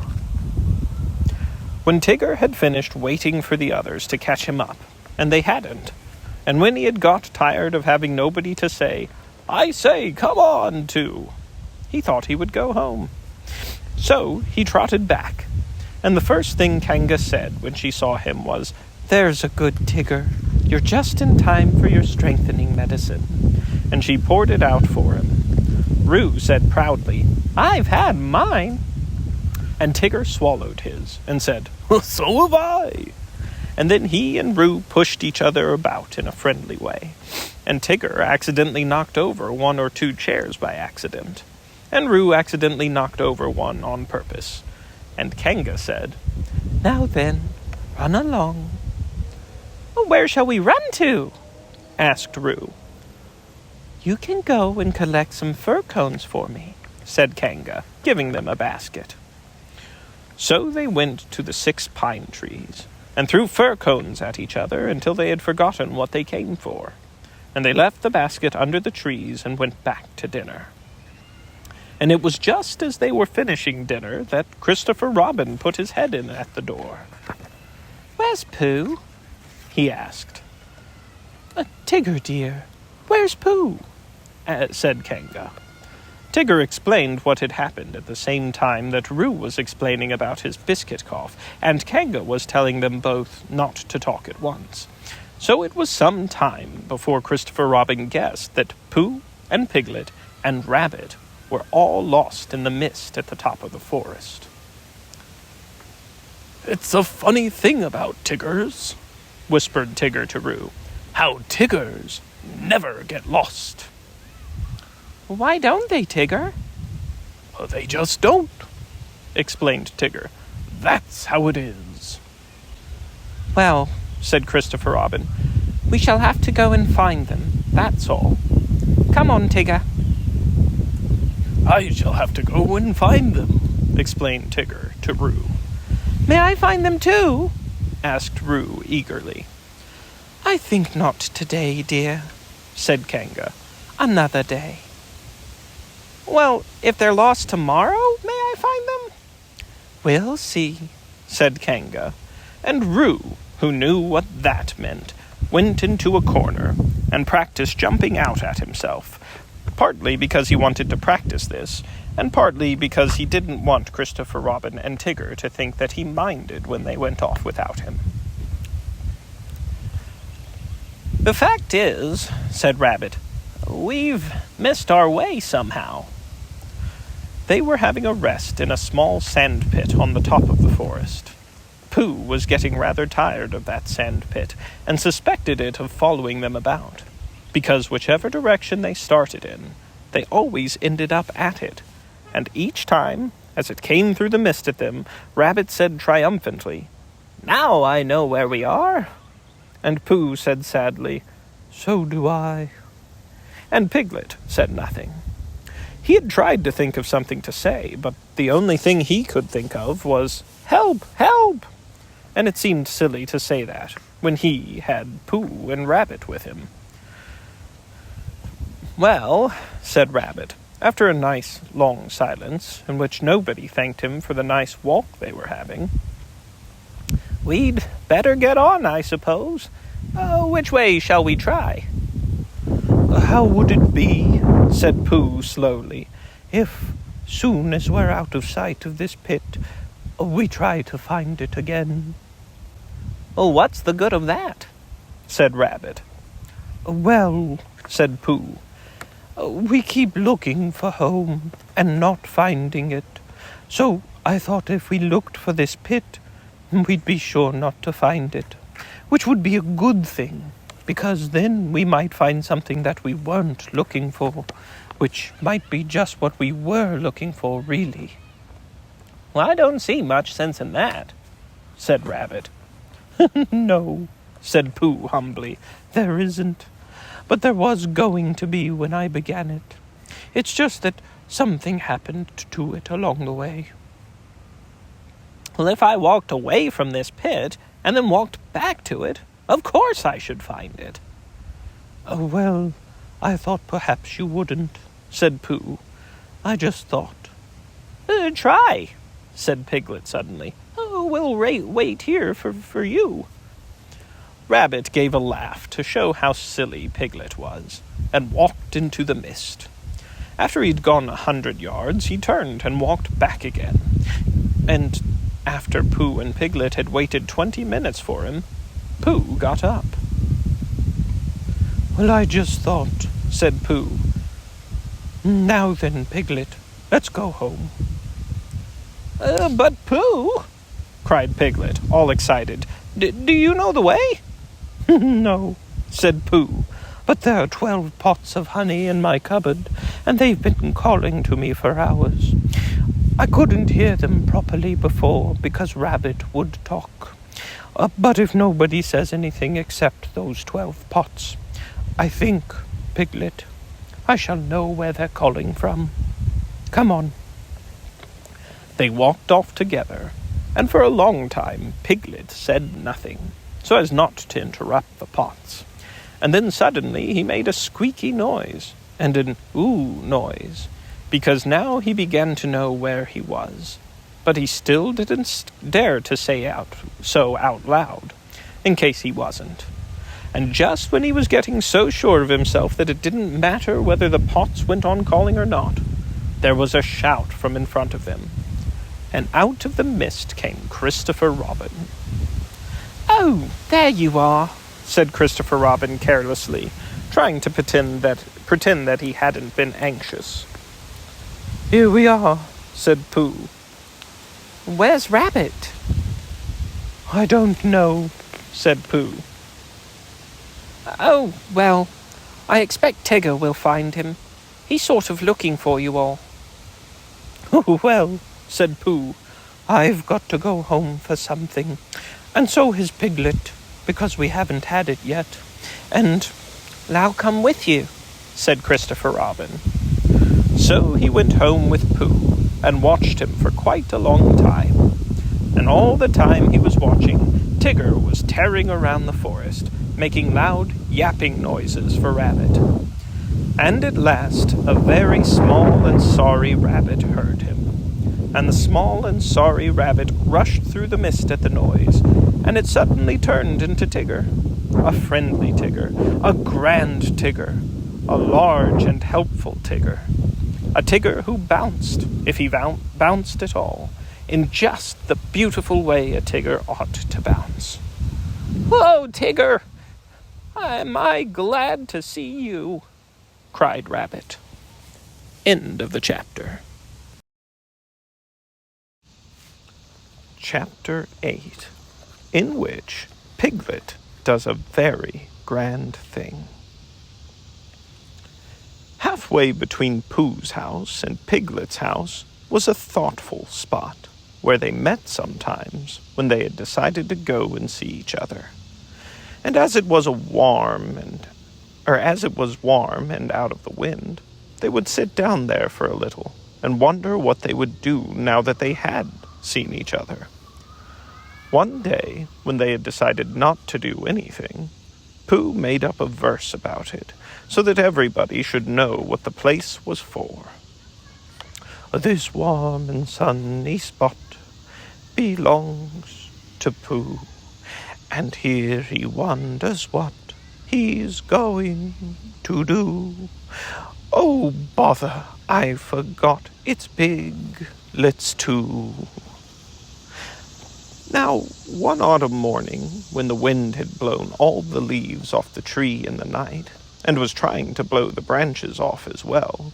When Tigger had finished waiting for the others to catch him up, and they hadn't, and when he had got tired of having nobody to say, "I say, come on," to, he thought he would go home. So he trotted back, and the first thing Kanga said when she saw him was, "There's a good Tigger. You're just in time for your strengthening medicine." And she poured it out for him. Roo said proudly, "I've had mine." And Tigger swallowed his and said, "So have I." and then he and Roo pushed each other about in a friendly way, and Tigger accidentally knocked over 1 or 2 chairs by accident, and Roo accidentally knocked over one on purpose, and Kanga said, "Now then, run along." "Where shall we run to?" asked Roo. "You can go and collect some fir cones for me," said Kanga, giving them a basket. So they went to the 6 pine trees, and threw fir cones at each other until they had forgotten what they came for, and they left the basket under the trees and went back to dinner. And it was just as they were finishing dinner that Christopher Robin put his head in at the door. "Where's Pooh?" he asked. "Tigger, dear, where's Pooh?" said Kanga. Tigger explained what had happened at the same time that Roo was explaining about his biscuit cough, and Kanga was telling them both not to talk at once. So it was some time before Christopher Robin guessed that Pooh and Piglet and Rabbit were all lost in the mist at the top of the forest. "It's a funny thing about Tiggers," whispered Tigger to Roo. "How Tiggers never get lost." "Why don't they, Tigger?" "They just don't," explained Tigger. "That's how it is." "Well," said Christopher Robin, "we shall have to go and find them, that's all. Come on, Tigger." "I shall have to go and find them," explained Tigger to Roo. "May I find them too?" asked Roo eagerly. "I think not today, dear," said Kanga. "Another day." "Well, if they're lost tomorrow, may I find them?" "We'll see," said Kanga, and Roo, who knew what that meant, went into a corner and practiced jumping out at himself, partly because he wanted to practice this, and partly because he didn't want Christopher Robin and Tigger to think that he minded when they went off without him. "The fact is," said Rabbit, "we've missed our way somehow." They were having a rest in a small sand pit on the top of the forest. Pooh was getting rather tired of that sand pit, and suspected it of following them about, because whichever direction they started in, they always ended up at it, and each time, as it came through the mist at them, Rabbit said triumphantly, "Now I know where we are." And Pooh said sadly, "So do I." And Piglet said nothing. He had tried to think of something to say, but the only thing he could think of was, "Help! Help!" And it seemed silly to say that when he had Pooh and Rabbit with him. "Well," said Rabbit, after a nice long silence, in which nobody thanked him for the nice walk they were having, "we'd better get on, I suppose. Which way shall we try?" "How would it be," said Pooh slowly, "if, soon as we're out of sight of this pit, we try to find it again?" "What's the good of that?" said Rabbit. "Well," said Pooh, "we keep looking for home and not finding it. So I thought if we looked for this pit, we'd be sure not to find it, which would be a good thing, because then we might find something that we weren't looking for, which might be just what we were looking for, really." "Well, I don't see much sense in that," said Rabbit. "No," said Pooh humbly, "there isn't. But there was going to be when I began it. It's just that something happened to it along the way." "Well, if I walked away from this pit and then walked back to it, of course I should find it." "Well, I thought perhaps you wouldn't," said Pooh. "I just thought." "Try," said Piglet suddenly. "We'll wait here for you." Rabbit gave a laugh to show how silly Piglet was, and walked into the mist. After he'd gone 100 yards, he turned and walked back again. And after Pooh and Piglet had waited 20 minutes for him, Pooh got up. "Well, I just thought," said Pooh. "Now then, Piglet, let's go home." "But Pooh," cried Piglet, all excited, Do you know the way?" "No," said Pooh, "but there are 12 pots of honey in my cupboard, and they've been calling to me for hours. I couldn't hear them properly before because Rabbit would talk. But if nobody says anything except those 12 pots, I think, Piglet, I shall know where they're calling from. Come on." They walked off together, and for a long time Piglet said nothing, so as not to interrupt the pots. And then suddenly he made a squeaky noise, and an ooh noise, because now he began to know where he was. But he still didn't dare to say so out loud, in case he wasn't. And just when he was getting so sure of himself that it didn't matter whether the pots went on calling or not, there was a shout from in front of them, and out of the mist came Christopher Robin. "Oh, there you are," said Christopher Robin carelessly, trying to pretend that he hadn't been anxious. "Here we are," said Pooh. "Where's Rabbit?" "I don't know," said Pooh. "Oh, well, I expect Tigger will find him. He's sort of looking for you all." "Oh, well," said Pooh, "I've got to go home for something, and so has Piglet, because we haven't had it yet. And I'll come with you," said Christopher Robin. So he went home with Pooh, and watched him for quite a long time. And all the time he was watching, Tigger was tearing around the forest, making loud yapping noises for Rabbit. And at last a very small and sorry rabbit heard him. And the small and sorry rabbit rushed through the mist at the noise, and it suddenly turned into Tigger. A friendly Tigger, a grand Tigger, a large and helpful Tigger. A Tigger who bounced, if he bounced at all, in just the beautiful way a Tigger ought to bounce. "Whoa, Tigger! Am I glad to see you!" cried Rabbit. End of the chapter. Chapter 8, in which Piglet does a very grand thing. Halfway between Pooh's house and Piglet's house was a thoughtful spot, where they met sometimes when they had decided to go and see each other. And as it was warm and out of the wind, they would sit down there for a little and wonder what they would do now that they had seen each other. One day, when they had decided not to do anything, Pooh made up a verse about it, so that everybody should know what the place was for. "This warm and sunny spot belongs to Pooh, and here he wonders what he's going to do. Oh, bother, I forgot, it's Piglets too." Now, one autumn morning, when the wind had blown all the leaves off the tree in the night, and was trying to blow the branches off as well,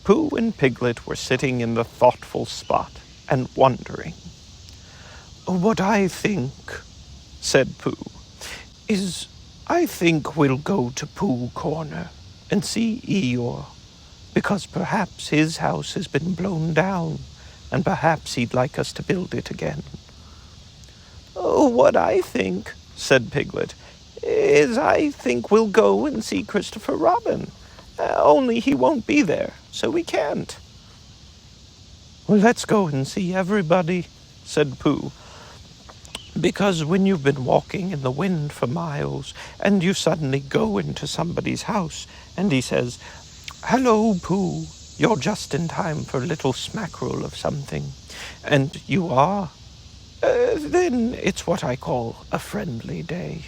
Pooh and Piglet were sitting in the thoughtful spot and wondering. "What I think," said Pooh, "is I think we'll go to Pooh Corner and see Eeyore, because perhaps his house has been blown down, and perhaps he'd like us to build it again." "Oh, what I think," said Piglet, "is I think we'll go and see Christopher Robin, only he won't be there, so we can't." "Well, let's go and see everybody," said Pooh, "because when you've been walking in the wind for miles, and you suddenly go into somebody's house, and he says, 'Hello, Pooh, you're just in time for a little smackerel of something,' and you are, then it's what I call a friendly day."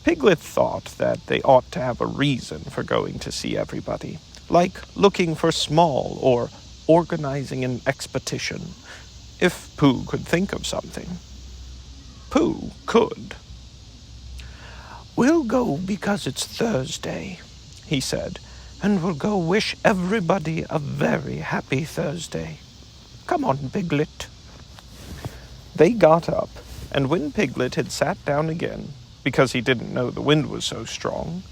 Piglet thought that they ought to have a reason for going to see everybody, like looking for Small or organizing an expedition, if Pooh could think of something. Pooh could. "We'll go because it's Thursday," he said, "and we'll go wish everybody a very happy Thursday. Come on, Piglet." They got up and when Piglet had sat down again, because he didn't know the wind was so strong,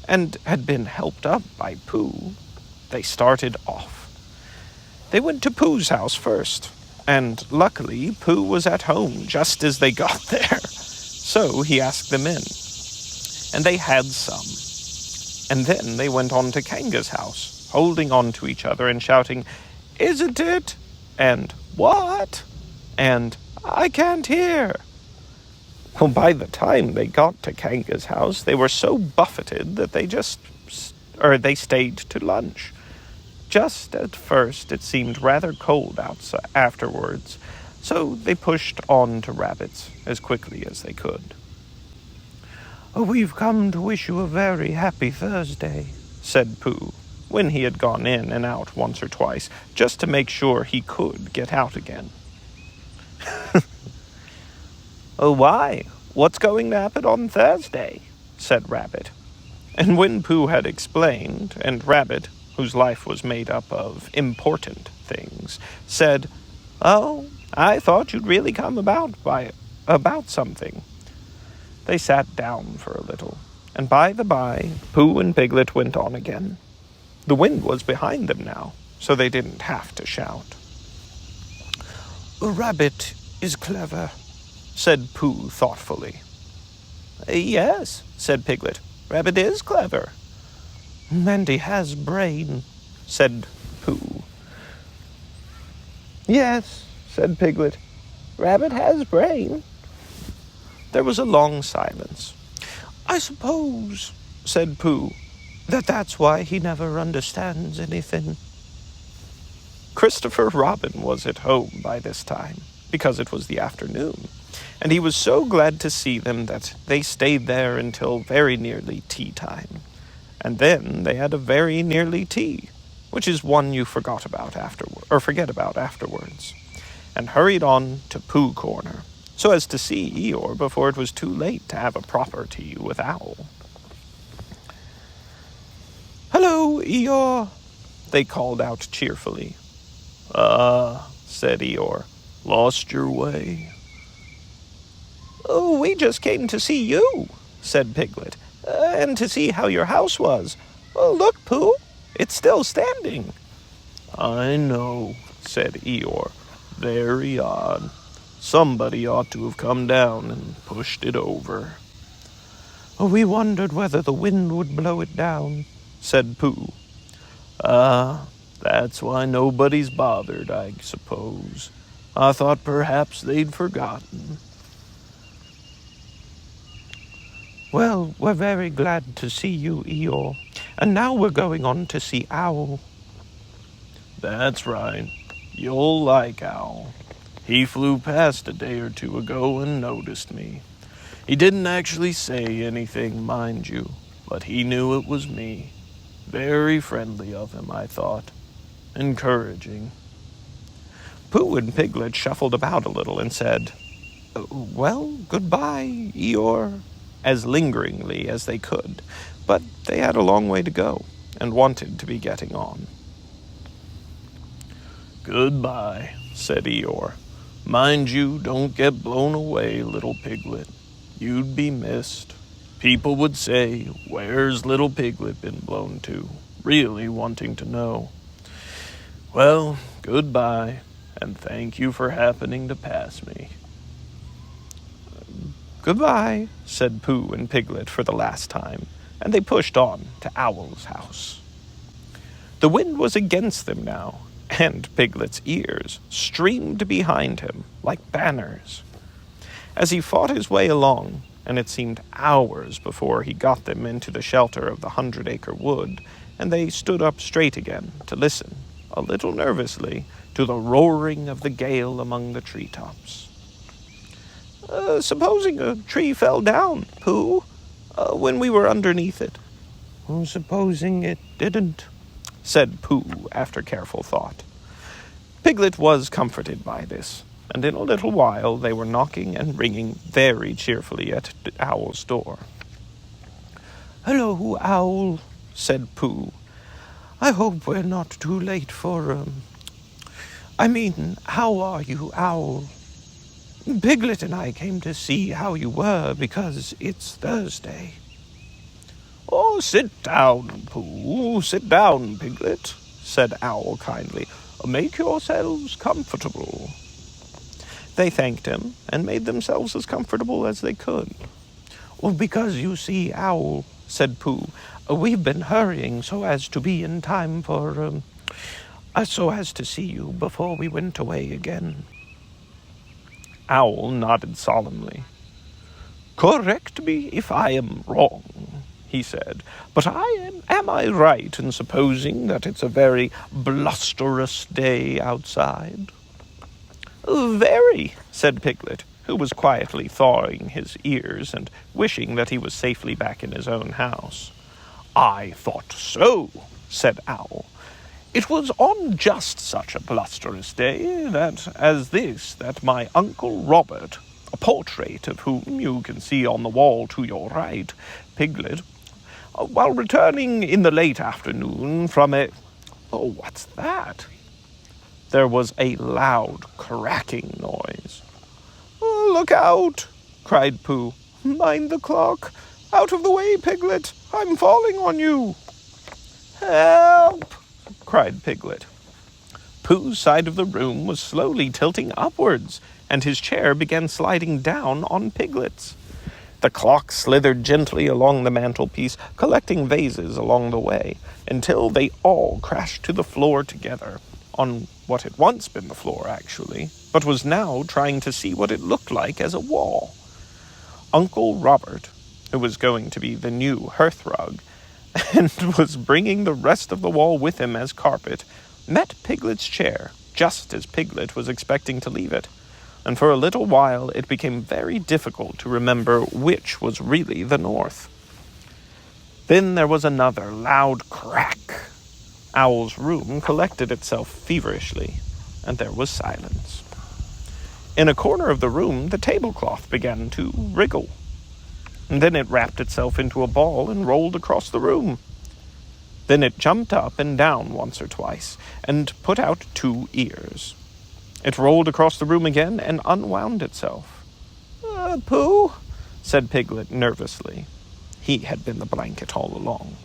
and had been helped up by Pooh, they started off. They went to Pooh's house first, and luckily Pooh was at home just as they got there. So he asked them in, and they had some. And then they went on to Kanga's house, holding on to each other and shouting, "Isn't it?" and "What?" and "I can't hear." Well, by the time they got to Kanga's house, they were so buffeted that they stayed to lunch. Just at first it seemed rather cold outside afterwards, so they pushed on to Rabbit's as quickly as they could. "We've come to wish you a very happy Thursday," said Pooh, when he had gone in and out once or twice, just to make sure he could get out again. "Oh, why? What's going to happen on Thursday?" said Rabbit. And when Pooh had explained, and Rabbit, whose life was made up of important things, said, "Oh, I thought you'd really come about something," they sat down for a little, and by the by, Pooh and Piglet went on again. The wind was behind them now, so they didn't have to shout. "Rabbit is clever," said Pooh thoughtfully. "Yes," said Piglet, "Rabbit is clever." "And he has brain," said Pooh. "Yes," said Piglet, "Rabbit has brain." There was a long silence. "I suppose," said Pooh, "that's why he never understands anything." Christopher Robin was at home by this time, because it was the afternoon, and he was so glad to see them that they stayed there until very nearly tea time. And then they had a very nearly tea, which is one you forget about afterwards, and hurried on to Pooh Corner, so as to see Eeyore before it was too late to have a proper tea with Owl. "Hello, Eeyore," they called out cheerfully. Said Eeyore, "lost your way?" "Oh, we just came to see you," said Piglet, "and to see how your house was. Oh, look, Pooh, it's still standing." "I know," said Eeyore. "Very odd. Somebody ought to have come down and pushed it over." "We wondered whether the wind would blow it down," said Pooh. That's why nobody's bothered, I suppose. I thought perhaps they'd forgotten." "Well, we're very glad to see you, Eeyore, and now we're going on to see Owl." "That's right. You'll like Owl. He flew past a day or two ago and noticed me. He didn't actually say anything, mind you, but he knew it was me. Very friendly of him, I thought. Encouraging." Pooh and Piglet shuffled about a little and said, "Well, goodbye, Eeyore," as lingeringly as they could, but they had a long way to go and wanted to be getting on. "Goodbye," said Eeyore. "Mind you don't get blown away, little Piglet. You'd be missed. People would say, 'Where's little Piglet been blown to?' really wanting to know. Well, goodbye, and thank you for happening to pass me." "Goodbye," said Pooh and Piglet for the last time, and they pushed on to Owl's house. The wind was against them now, and Piglet's ears streamed behind him like banners. As he fought his way along, and it seemed hours before he got them into the shelter of the 100-acre wood, and they stood up straight again to listen, a little nervously, to the roaring of the gale among the treetops. "Supposing a tree fell down, Pooh, when we were underneath it?" "Supposing it didn't," said Pooh after careful thought. Piglet was comforted by this, and in a little while they were knocking and ringing very cheerfully at Owl's door. "Hello, Owl," said Pooh. "I hope we're not too late for, how are you, Owl?" Piglet and I came to see how you were because it's Thursday. Oh, sit down, Pooh. Sit down, Piglet, said Owl kindly. Make yourselves comfortable. They thanked him and made themselves as comfortable as they could. Well, because you see, Owl, said Pooh, we've been hurrying so as to be in time for, so as to see you before we went away again. Owl nodded solemnly. Correct me if I am wrong, he said, but am I right in supposing that it's a very blusterous day outside? Very, said Piglet, who was quietly thawing his ears and wishing that he was safely back in his own house. I thought so, said Owl. It was on just such a blusterous day that my Uncle Robert, a portrait of whom you can see on the wall to your right, Piglet, while returning in the late afternoon from a... Oh, what's that? There was a loud cracking noise. Oh, look out, cried Pooh. Mind the clock. Out of the way, Piglet. I'm falling on you. Help, cried Piglet. Pooh's side of the room was slowly tilting upwards, and his chair began sliding down on Piglet's. The clock slithered gently along the mantelpiece, collecting vases along the way, until they all crashed to the floor together, on what had once been the floor, actually, but was now trying to see what it looked like as a wall. Uncle Robert, who was going to be the new hearthrug, and was bringing the rest of the wall with him as carpet, met Piglet's chair just as Piglet was expecting to leave it, and for a little while it became very difficult to remember which was really the north. Then there was another loud crack. Owl's room collected itself feverishly, and there was silence. In a corner of the room, the tablecloth began to wriggle. And then it wrapped itself into a ball and rolled across the room. Then it jumped up and down once or twice, and put out 2 ears. It rolled across the room again and unwound itself. Pooh, said Piglet nervously. He had been the blanket all along.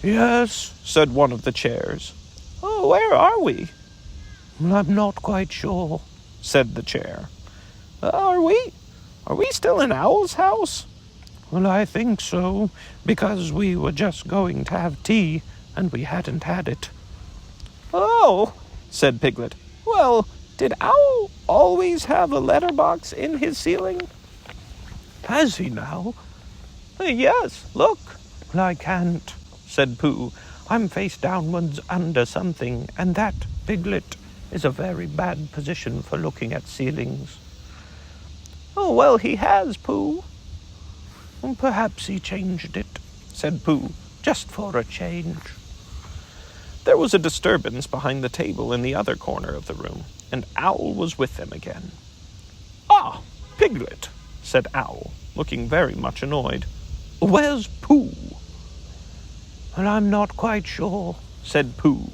Yes, said one of the chairs. Oh, where are we? I'm not quite sure, said the chair. Are we still in Owl's house? Well, I think so, because we were just going to have tea, and we hadn't had it. Oh, said Piglet. Well, did Owl always have a letterbox in his ceiling? Has he now? Yes, look. Well, I can't, said Pooh. I'm face downwards under something, and that, Piglet, is a very bad position for looking at ceilings. Oh, well, he has, Pooh. Perhaps he changed it, said Pooh, just for a change. There was a disturbance behind the table in the other corner of the room, and Owl was with them again. Ah, Piglet, said Owl, looking very much annoyed. Where's Pooh? Well, I'm not quite sure, said Pooh.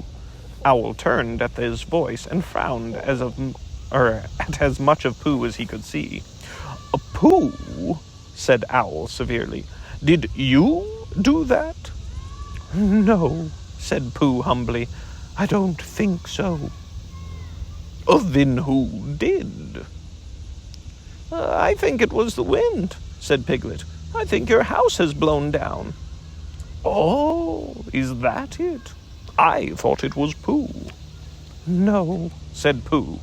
Owl turned at his voice and frowned at as much of Pooh as he could see. Pooh, said Owl severely, did you do that? No, said Pooh humbly. I don't think so. Then who did? I think it was the wind, said Piglet. I think your house has blown down. Oh, is that it? I thought it was Pooh. No, said Pooh.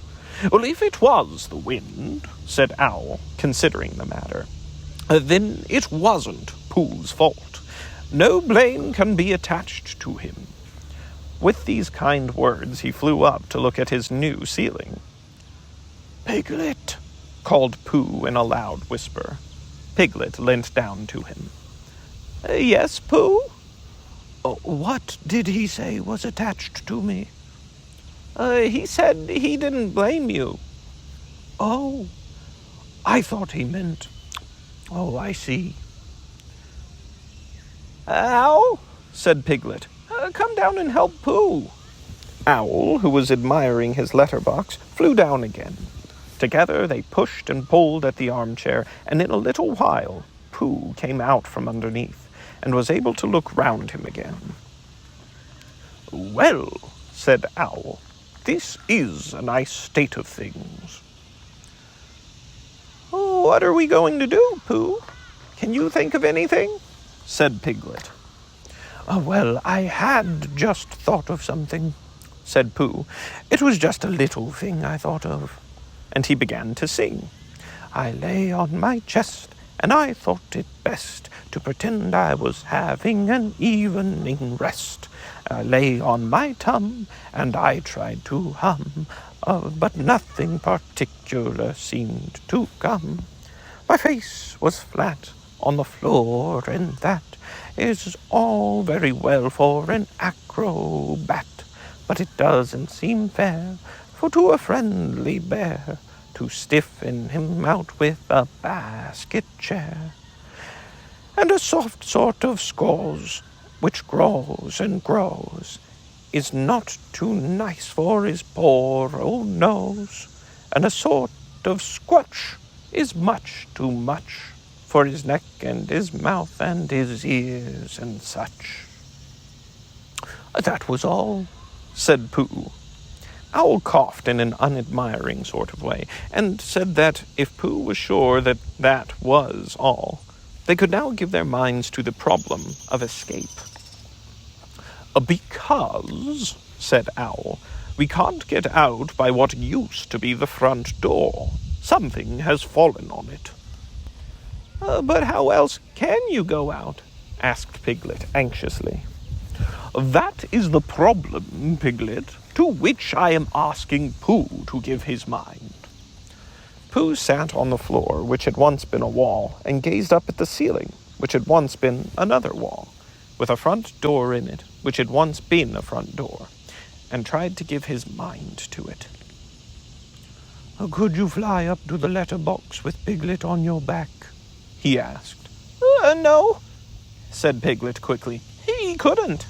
Well, if it was the wind, said Owl, considering the matter, then it wasn't Pooh's fault. No blame can be attached to him. With these kind words, he flew up to look at his new ceiling. Piglet, called Pooh in a loud whisper. Piglet leant down to him. Yes, Pooh? What did he say was attached to me? He said he didn't blame you. Oh, I thought he meant... Oh, I see. Owl, said Piglet, come down and help Pooh. Owl, who was admiring his letterbox, flew down again. Together they pushed and pulled at the armchair, and in a little while Pooh came out from underneath, and was able to look round him again. "Well," said Owl, "this is a nice state of things." "What are we going to do, Pooh? Can you think of anything?" said Piglet. "Well, I had just thought of something," said Pooh. "It was just a little thing I thought of." And he began to sing. "I lay on my chest, and I thought it best to pretend I was having an evening rest. I lay on my tum, and I tried to hum, but nothing particular seemed to come. My face was flat on the floor, and that is all very well for an acrobat, but it doesn't seem fair to a friendly bear to stiffen him out with a basket chair. And a soft sort of scores, which grows and grows, is not too nice for his poor old nose. And a sort of squelch is much too much for his neck and his mouth and his ears and such." "That was all," said Pooh. Owl coughed in an unadmiring sort of way, and said that if Pooh was sure that that was all, they could now give their minds to the problem of escape. "Because," said Owl, "we can't get out by what used to be the front door. Something has fallen on it." "But how else can you go out?" asked Piglet anxiously. "That is the problem, Piglet, to which I am asking Pooh to give his mind." Pooh sat on the floor, which had once been a wall, and gazed up at the ceiling, which had once been another wall, with a front door in it, which had once been a front door, and tried to give his mind to it. "Could you fly up to the letterbox with Piglet on your back?" he asked. No," said Piglet quickly. "He couldn't."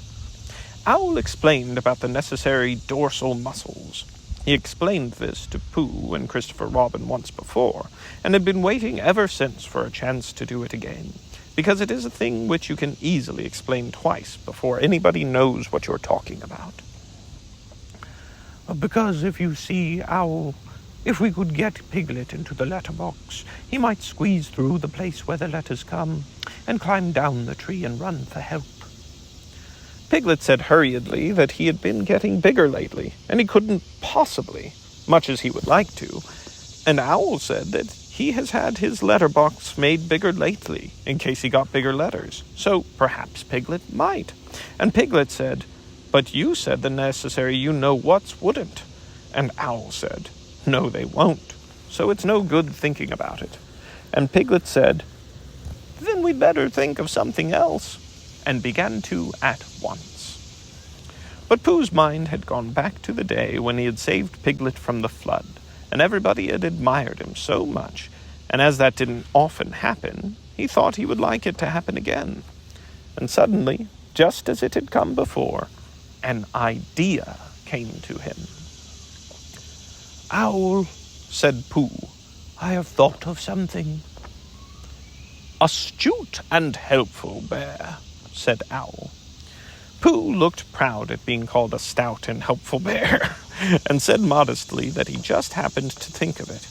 Owl explained about the necessary dorsal muscles. He explained this to Pooh and Christopher Robin once before, and had been waiting ever since for a chance to do it again, because it is a thing which you can easily explain twice before anybody knows what you're talking about. "Because if you see, Owl, if we could get Piglet into the letterbox, he might squeeze through the place where the letters come, and climb down the tree and run for help." Piglet said hurriedly that he had been getting bigger lately, and he couldn't possibly, much as he would like to. And Owl said that he has had his letterbox made bigger lately, in case he got bigger letters, so perhaps Piglet might. And Piglet said, "But you said the necessary you-know-whats wouldn't." And Owl said, "No, they won't, so it's no good thinking about it." And Piglet said, "Then we'd better think of something else," and began to at once. But Pooh's mind had gone back to the day when he had saved Piglet from the flood, and everybody had admired him so much, and as that didn't often happen, he thought he would like it to happen again. And suddenly, just as it had come before, an idea came to him. "Owl," said Pooh, "I have thought of something." "Astute and helpful, Bear," said Owl. Pooh looked proud at being called a stout and helpful bear, and said modestly that he just happened to think of it.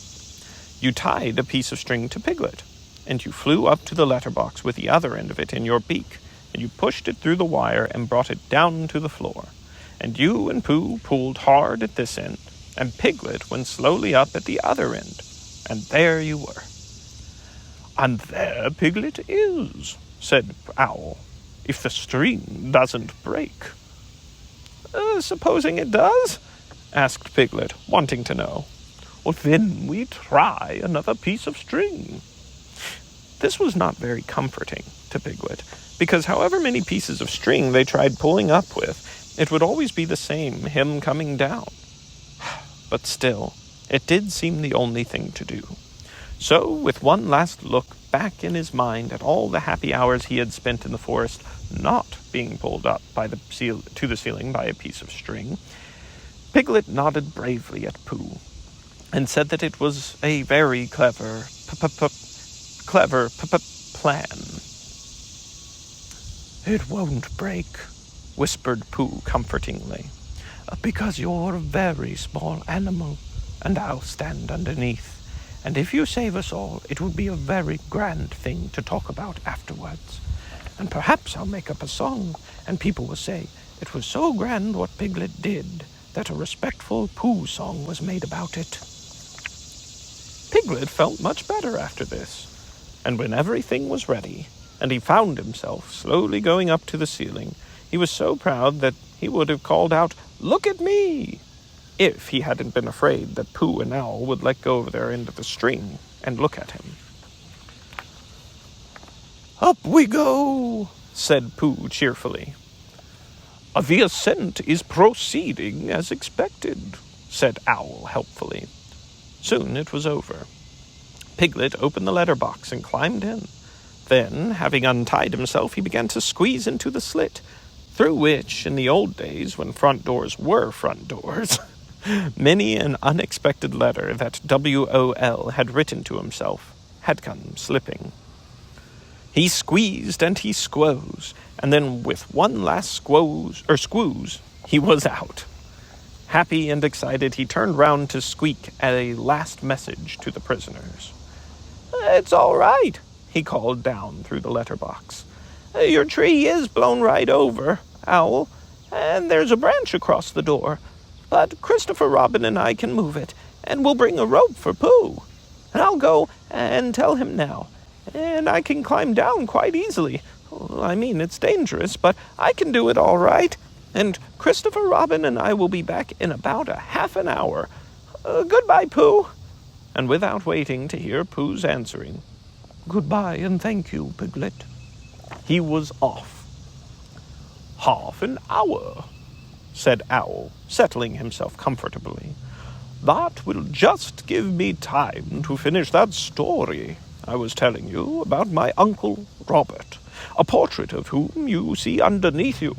"You tied a piece of string to Piglet, and you flew up to the letterbox with the other end of it in your beak, and you pushed it through the wire and brought it down to the floor. And you and Pooh pulled hard at this end, and Piglet went slowly up at the other end, and there you were." "And there Piglet is," said Owl, "if the string doesn't break." "Supposing it does?" asked Piglet, wanting to know. "Well, then we try another piece of string." This was not very comforting to Piglet, because however many pieces of string they tried pulling up with, it would always be the same, him coming down. But still, it did seem the only thing to do. So, with one last look back in his mind at all the happy hours he had spent in the forest, not being pulled up by to the ceiling by a piece of string, Piglet nodded bravely at Pooh, and said that it was a very clever plan. "It won't break," whispered Pooh comfortingly, "because you're a very small animal, and I'll stand underneath. And if you save us all, it will be a very grand thing to talk about afterwards. And perhaps I'll make up a song, and people will say, 'It was so grand what Piglet did, that a respectful Pooh song was made about it.'" Piglet felt much better after this, and when everything was ready, and he found himself slowly going up to the ceiling, he was so proud that he would have called out, "Look at me!" if he hadn't been afraid that Pooh and Owl would let go of their end of the string and look at him. "Up we go," said Pooh cheerfully. "The ascent is proceeding as expected," said Owl helpfully. Soon it was over. Piglet opened the letterbox and climbed in. Then, having untied himself, he began to squeeze into the slit, through which, in the old days when front doors were front doors, many an unexpected letter that WOL had written to himself had come slipping. He squeezed and he squoze, and then with one last squooze, he was out. Happy and excited, he turned round to squeak a last message to the prisoners. "It's all right," he called down through the letterbox. "Your tree is blown right over, Owl, and there's a branch across the door. But Christopher Robin and I can move it, and we'll bring a rope for Pooh. And I'll go and tell him now, and I can climb down quite easily. I mean, it's dangerous, but I can do it all right. And Christopher Robin and I will be back in about a half an hour. Goodbye, Pooh." And without waiting to hear Pooh's answering, "Goodbye and thank you, Piglet," he was off. "Half an hour," said Owl, settling himself comfortably. "That will just give me time to finish that story I was telling you about my Uncle Robert, a portrait of whom you see underneath you.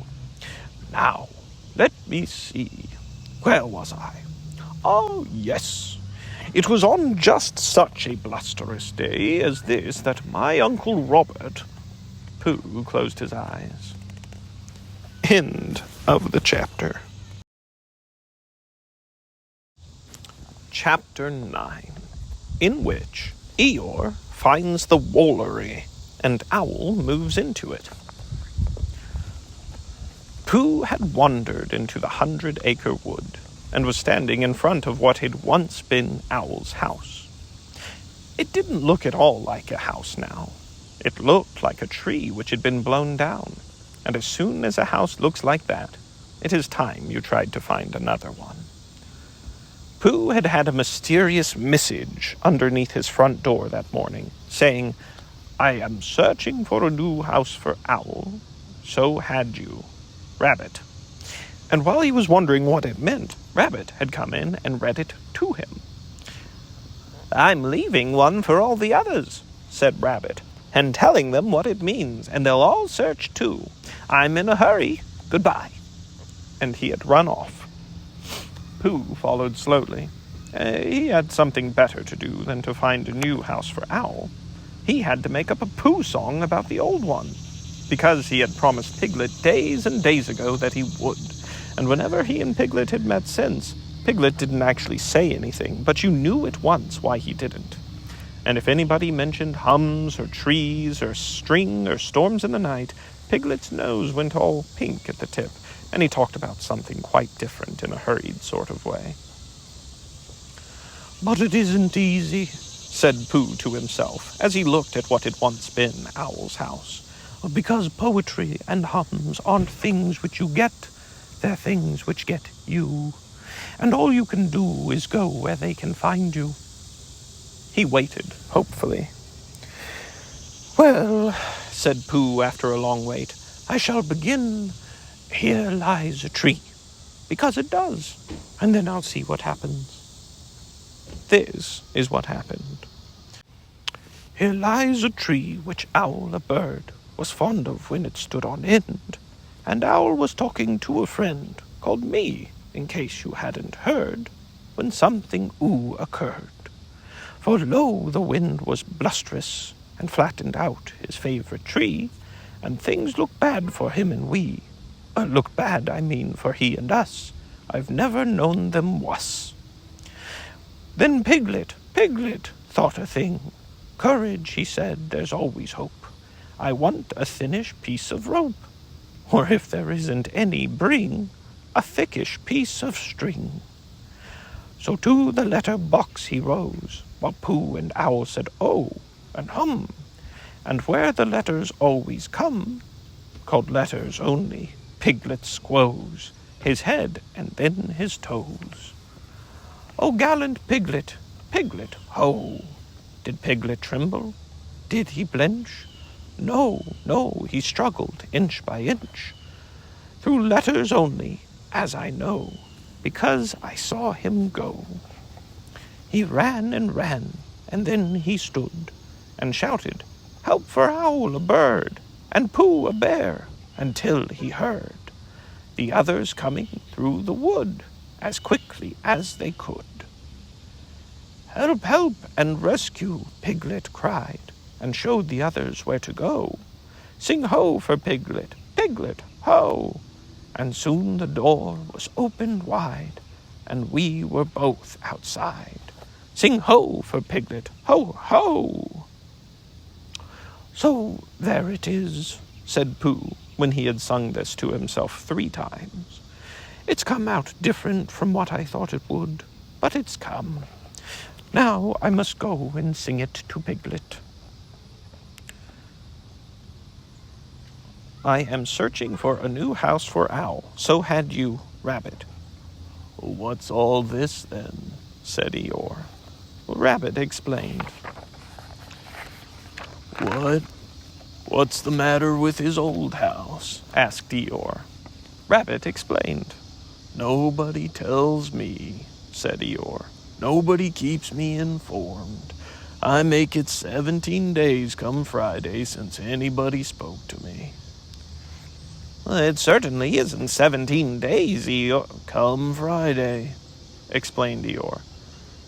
Now, let me see. Where was I? Oh, yes. It was on just such a blusterous day as this that my Uncle Robert—" Pooh closed his eyes. End of the chapter. Chapter 9, in which Eeyore finds the Woolery, and Owl moves into it. Pooh had wandered into the 100-acre wood, and was standing in front of what had once been Owl's house. It didn't look at all like a house now. It looked like a tree which had been blown down, and as soon as a house looks like that, it is time you tried to find another one. Pooh had had a mysterious message underneath his front door that morning, saying, "I am searching for a new house for Owl. So had you, Rabbit." And while he was wondering what it meant, Rabbit had come in and read it to him. "I'm leaving one for all the others," said Rabbit, "and telling them what it means, and they'll all search too. I'm in a hurry. Goodbye." And he had run off. Pooh followed slowly. He had something better to do than to find a new house for Owl. He had to make up a Pooh song about the old one, because he had promised Piglet days and days ago that he would. And whenever he and Piglet had met since, Piglet didn't actually say anything, but you knew at once why he didn't. And if anybody mentioned hums or trees or string or storms in the night, Piglet's nose went all pink at the tip, and he talked about something quite different in a hurried sort of way. "But it isn't easy," said Pooh to himself, as he looked at what had once been Owl's house, "because poetry and hums aren't things which you get, they're things which get you, and all you can do is go where they can find you." He waited, hopefully. "Well," said Pooh after a long wait, "I shall begin, 'Here lies a tree,' because it does, and then I'll see what happens." This is what happened. "Here lies a tree which Owl, a bird, was fond of when it stood on end, and Owl was talking to a friend called me in case you hadn't heard, when something occurred. For lo, the wind was blusterous, and flattened out his favorite tree, and things looked bad for him and we. Looked bad, I mean, for he and us. I've never known them wuss. Then Piglet thought a thing. Courage, he said, there's always hope. I want a thinnish piece of rope, or if there isn't any, bring a thickish piece of string. So to the letter box he rose, while Pooh and Owl said oh and hum, and where the letters always come, called letters only, Piglet squoze his head and then his toes. Oh, gallant Piglet, Piglet, ho! Did Piglet tremble? Did he blench? No, he struggled inch by inch, through letters only, as I know, because I saw him go. He ran, and then he stood, and shouted, help for Owl, a bird, and Pooh, a bear, until he heard the others coming through the wood as quickly as they could. Help, help, and rescue, Piglet cried, and showed the others where to go. Sing ho for Piglet, Piglet, ho! And soon the door was opened wide, and we were both outside. Sing ho for Piglet, ho, ho! So there it is, said Pooh, when he had sung this to himself 3 times. It's come out different from what I thought it would, but it's come. Now I must go and sing it to Piglet. I am searching for a new house for Owl. So had you, Rabbit. What's all this, then? Said Eeyore. Rabbit explained. What's the matter with his old house? Asked Eeyore. Rabbit explained. Nobody tells me, said Eeyore. Nobody keeps me informed. I make it 17 days come Friday since anybody spoke to me. It certainly isn't 17 days, Eeyore. Come Friday, explained Eeyore.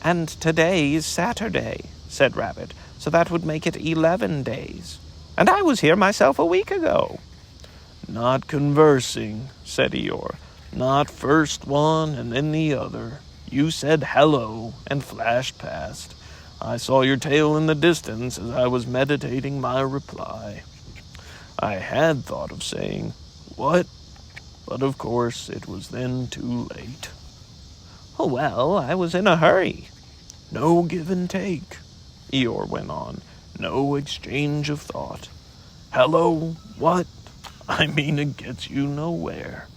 And today's Saturday, said Rabbit, so that would make it 11 days. And I was here myself a week ago. Not conversing, said Eeyore. Not first one and then the other. You said hello and flashed past. I saw your tail in the distance as I was meditating my reply. I had thought of saying, what? But of course it was then too late. Oh, well, I was in a hurry. No give and take, Eeyore went on. No exchange of thought. Hello, what? I mean, it gets you nowhere.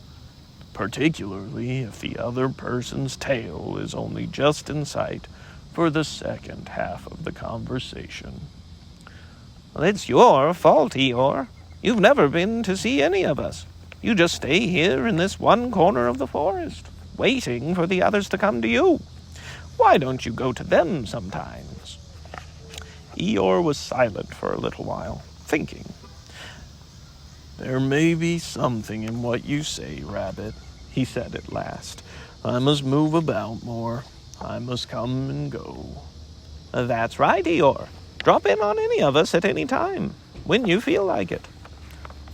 Particularly if the other person's tail is only just in sight for the second half of the conversation. Well, it's your fault, Eeyore. You've never been to see any of us. You just stay here in this one corner of the forest, waiting for the others to come to you. Why don't you go to them sometimes? Eeyore was silent for a little while, thinking. There may be something in what you say, Rabbit, he said at last. I must move about more. I must come and go. That's right, Eeyore. Drop in on any of us at any time, when you feel like it.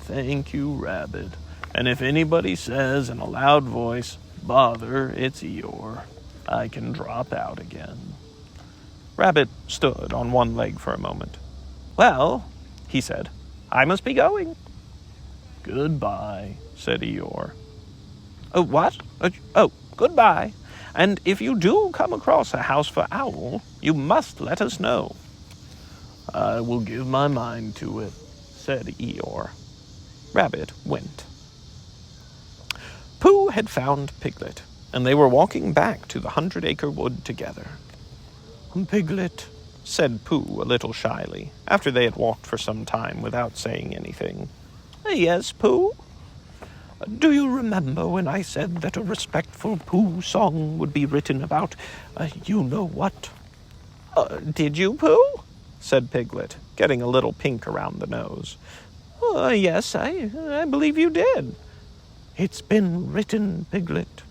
Thank you, Rabbit. And if anybody says in a loud voice, bother, it's Eeyore, I can drop out again. Rabbit stood on one leg for a moment. Well, he said, I must be going. Goodbye, said Eeyore. What? Goodbye. And if you do come across a house for Owl, you must let us know. I will give my mind to it, said Eeyore. Rabbit went. Pooh had found Piglet, and they were walking back to the 100-acre wood together. Piglet, said Pooh a little shyly, after they had walked for some time without saying anything. Yes, Pooh? Do you remember when I said that a respectful Pooh song would be written about you-know-what? Did you, Pooh? Said Piglet, getting a little pink around the nose. Yes, I believe you did. It's been written, Piglet.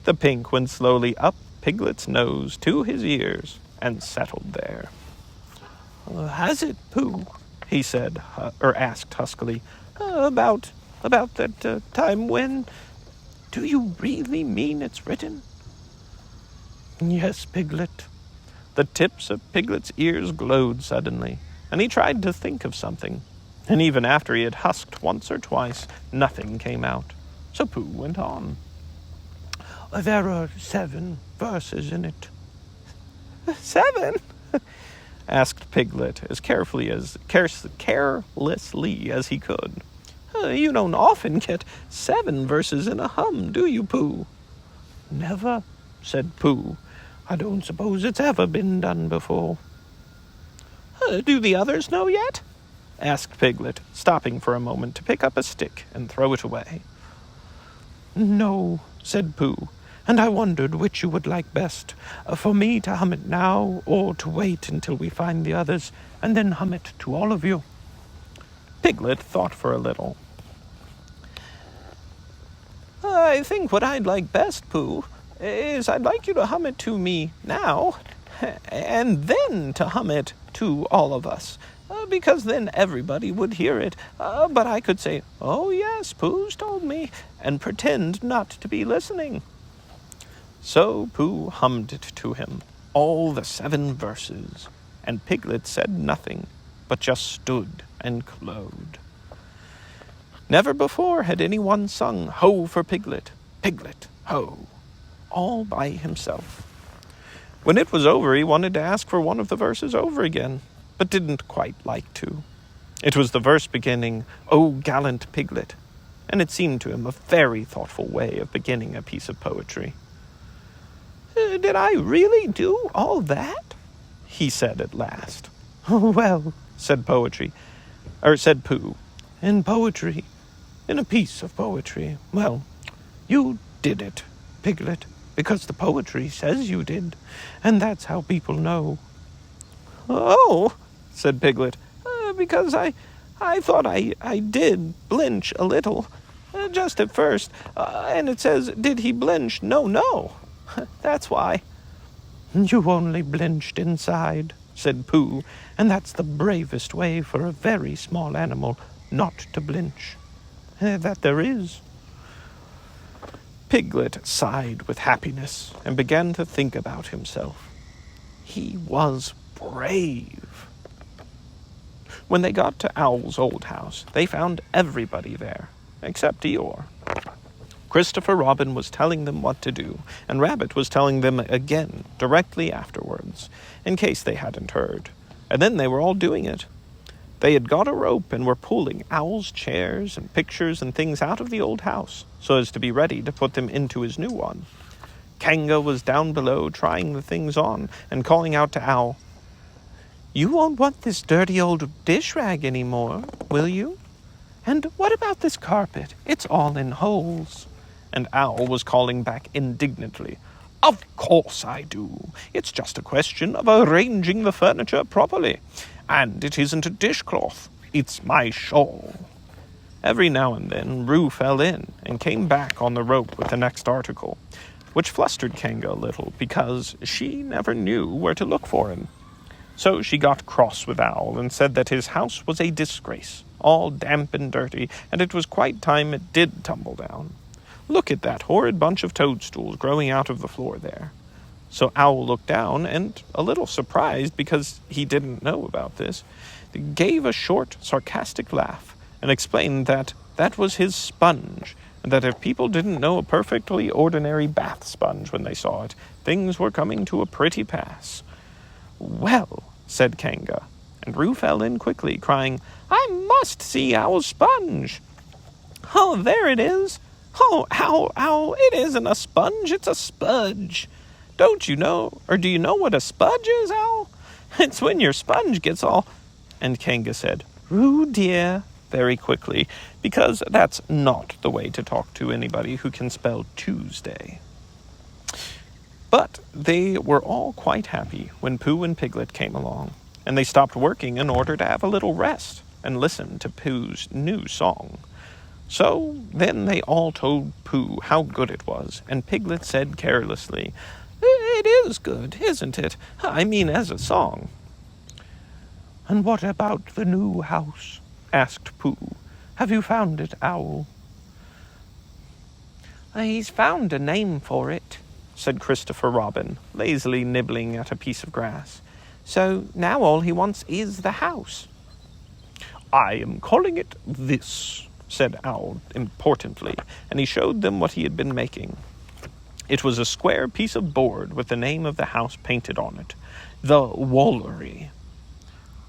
The pink went slowly up Piglet's nose to his ears and settled there. Has it, Pooh? He said, or asked huskily. About that time when? Do you really mean it's written? Yes, Piglet. The tips of Piglet's ears glowed suddenly, and he tried to think of something. And even after he had husked once or twice, nothing came out. So Pooh went on. There are 7 verses in it. 7? asked Piglet as carelessly as he could. You don't often get 7 verses in a hum, do you, Pooh? Never, said Pooh. I don't suppose it's ever been done before. Do the others know yet? asked Piglet, stopping for a moment to pick up a stick and throw it away. No, said Pooh, and I wondered which you would like best, for me to hum it now or to wait until we find the others and then hum it to all of you. Piglet thought for a little. I think what I'd like best, Pooh, is I'd like you to hum it to me now, and then to hum it to all of us, because then everybody would hear it. But I could say, "Oh yes, Pooh's told me," and pretend not to be listening. So Pooh hummed it to him, all the 7 verses, and Piglet said nothing, but just stood and glowed. Never before had anyone sung "Ho for Piglet, Piglet, ho," all by himself. When it was over, he wanted to ask for one of the verses over again, but didn't quite like to. It was the verse beginning, "O gallant Piglet," and it seemed to him a very thoughtful way of beginning a piece of poetry. "Did I really do all that?" he said at last. "Well," said Pooh, in poetry, in a piece of poetry, well, you did it, Piglet, because the poetry says you did, and that's how people know." "Oh," said Piglet, "because I thought I did blench a little, just at first, and it says, did he blench? No. That's why." "You only blenched inside," said Pooh, "and that's the bravest way for a very small animal not to blench that there is." Piglet sighed with happiness and began to think about himself. He was brave. When they got to Owl's old house, they found everybody there, except Eeyore. Christopher Robin was telling them what to do, and Rabbit was telling them again directly afterwards, in case they hadn't heard. And then they were all doing it. They had got a rope and were pulling Owl's chairs and pictures and things out of the old house, so as to be ready to put them into his new one. Kanga was down below trying the things on and calling out to Owl, "You won't want this dirty old dish rag any more, will you? And what about this carpet? It's all in holes." And Owl was calling back indignantly, "Of course I do. It's just a question of arranging the furniture properly. And it isn't a dishcloth. It's my shawl." Every now and then Roo fell in and came back on the rope with the next article, which flustered Kanga a little because she never knew where to look for him. So she got cross with Owl and said that his house was a disgrace, all damp and dirty, and it was quite time it did tumble down. Look at that horrid bunch of toadstools growing out of the floor there. So Owl looked down and, a little surprised because he didn't know about this, gave a short, sarcastic laugh and explained that that was his sponge, and that if people didn't know a perfectly ordinary bath sponge when they saw it, things were coming to a pretty pass. "Well," said Kanga, and Roo fell in quickly, crying, "I must see Owl's sponge." "Oh, there it is. Oh, Owl, it isn't a sponge, it's a spudge. Don't you know, or do you know what a spudge is, Owl? It's when your sponge gets all..." And Kanga said, "Roo, dear," very quickly, because that's not the way to talk to anybody who can spell Tuesday. But they were all quite happy when Pooh and Piglet came along, and they stopped working in order to have a little rest and listen to Pooh's new song. So then they all told Pooh how good it was, and Piglet said carelessly, "It is good, isn't it? I mean as a song." "And what about the new house?" asked Pooh. "Have you found it, Owl?" "He's found a name for it," said Christopher Robin, lazily nibbling at a piece of grass. "So now all he wants is the house." "I am calling it this," said Owl importantly, and he showed them what he had been making. It was a square piece of board with the name of the house painted on it, the Wallery,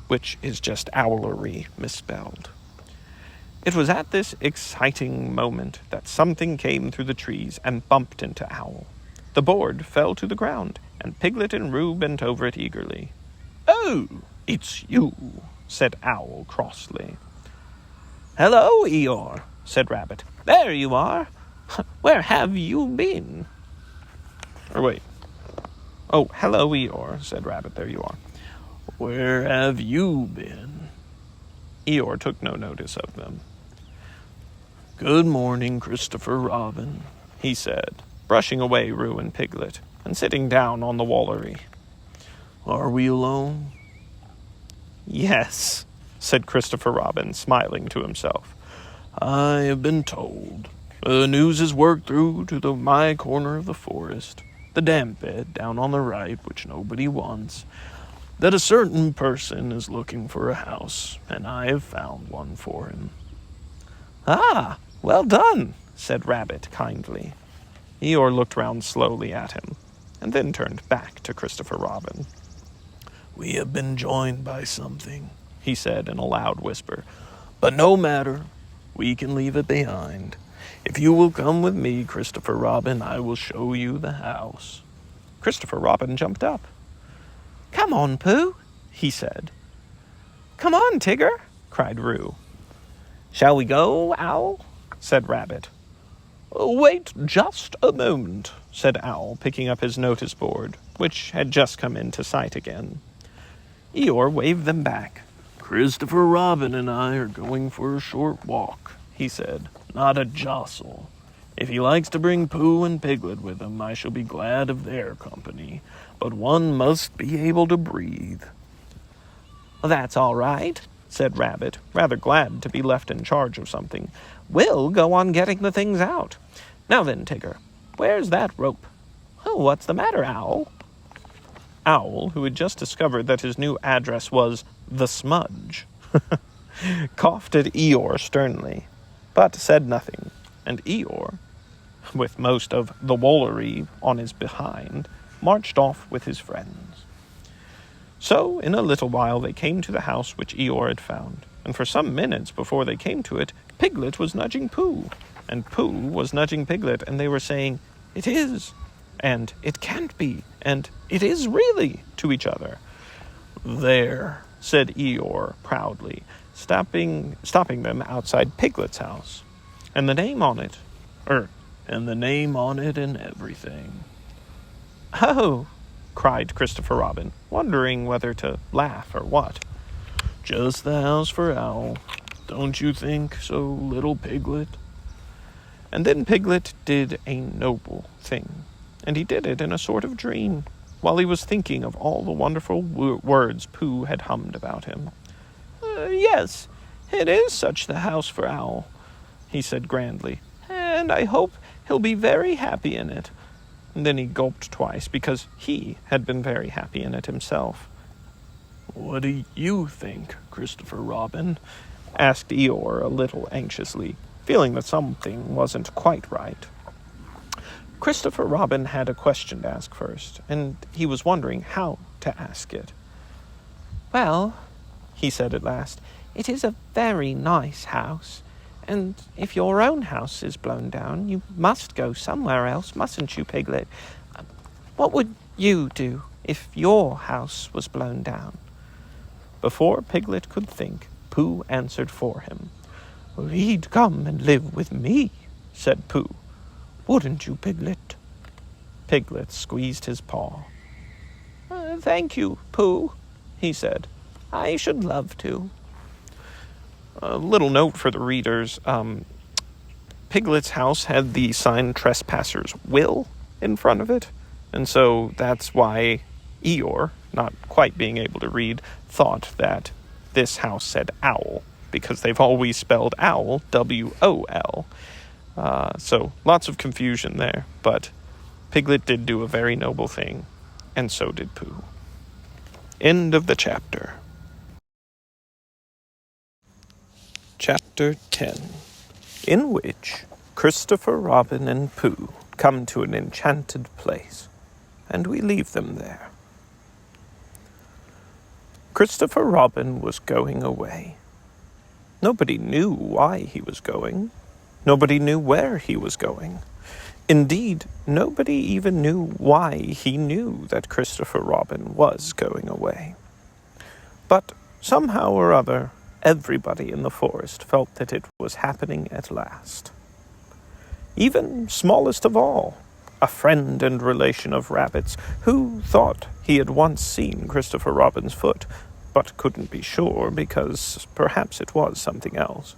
which is just owlery misspelled. It was at this exciting moment that something came through the trees and bumped into Owl. The board fell to the ground, and Piglet and Roo bent over it eagerly. "Oh, it's you," said Owl crossly. "Hello, Eeyore," said Rabbit. "There you are. Where have you been?" Or wait. "Oh, hello, Eeyore," said Rabbit. "There you are." "Where have you been?" Eeyore took no notice of them. "Good morning, Christopher Robin," he said, brushing away Roo and Piglet, and sitting down on the Wallery. "Are we alone?" "Yes," said Christopher Robin, smiling to himself. "I have been told. The news is worked through to my corner of the forest, the damp bed down on the right, which nobody wants, that a certain person is looking for a house, and I have found one for him." "Ah, well done," said Rabbit kindly. Eeyore looked round slowly at him, and then turned back to Christopher Robin. "We have been joined by something," he said in a loud whisper. "But no matter, we can leave it behind. If you will come with me, Christopher Robin, I will show you the house." Christopher Robin jumped up. "Come on, Pooh," he said. "Come on, Tigger," cried Roo. "Shall we go, Owl?" said Rabbit. "Wait just a moment," said Owl, picking up his notice board, which had just come into sight again. Eeyore waved them back. "Christopher Robin and I are going for a short walk," he said, "not a jostle. If he likes to bring Pooh and Piglet with him, I shall be glad of their company, but one must be able to breathe." "That's all right," said Rabbit, rather glad to be left in charge of something. "We'll go on getting the things out. Now then, Tigger, where's that rope? Oh, what's the matter, Owl?" Owl, who had just discovered that his new address was the Smudge, coughed at Eeyore sternly, but said nothing, and Eeyore, with most of the Wallery on his behind, marched off with his friends. So, in a little while, they came to the house which Eeyore had found, and for some minutes before they came to it, Piglet was nudging Pooh, and Pooh was nudging Piglet, and they were saying, "It is," and "It can't be," and "It is really," to each other. "There," said Eeyore proudly, stopping them outside Piglet's house. "And the name on it, and the name on it and everything." "Oh!" cried Christopher Robin, wondering whether to laugh or what. "Just the house for Owl. Don't you think so, little Piglet?" And then Piglet did a noble thing, and he did it in a sort of dream, while he was thinking of all the wonderful words Pooh had hummed about him. "Yes, it is such the house for Owl," he said grandly, "and I hope he'll be very happy in it." And then he gulped twice, because he had been very happy in it himself. "What do you think, Christopher Robin?" asked Eeyore a little anxiously, feeling that something wasn't quite right. Christopher Robin had a question to ask first, and he was wondering how to ask it. "Well," he said at last, "it is a very nice house, and if your own house is blown down, you must go somewhere else, mustn't you, Piglet? What would you do if your house was blown down?" Before Piglet could think, Pooh answered for him. "He'd come and live with me," said Pooh. "Wouldn't you, Piglet?" Piglet squeezed his paw. "Thank you, Pooh," he said. "I should love to." A little note for the readers. Piglet's house had the sign Trespassers Will in front of it, and so that's why Eeyore, not quite being able to read, thought that this house said owl, because they've always spelled owl, W-O-L. So lots of confusion there, but Piglet did do a very noble thing, and so did Pooh. End of the chapter. Chapter 10, in which Christopher Robin and Pooh come to an enchanted place, and we leave them there. Christopher Robin was going away. Nobody knew why he was going. Nobody knew where he was going. Indeed, nobody even knew why he knew that Christopher Robin was going away. But somehow or other, everybody in the forest felt that it was happening at last. Even smallest of all, a friend and relation of Rabbit's, who thought he had once seen Christopher Robin's foot, but couldn't be sure because perhaps it was something else.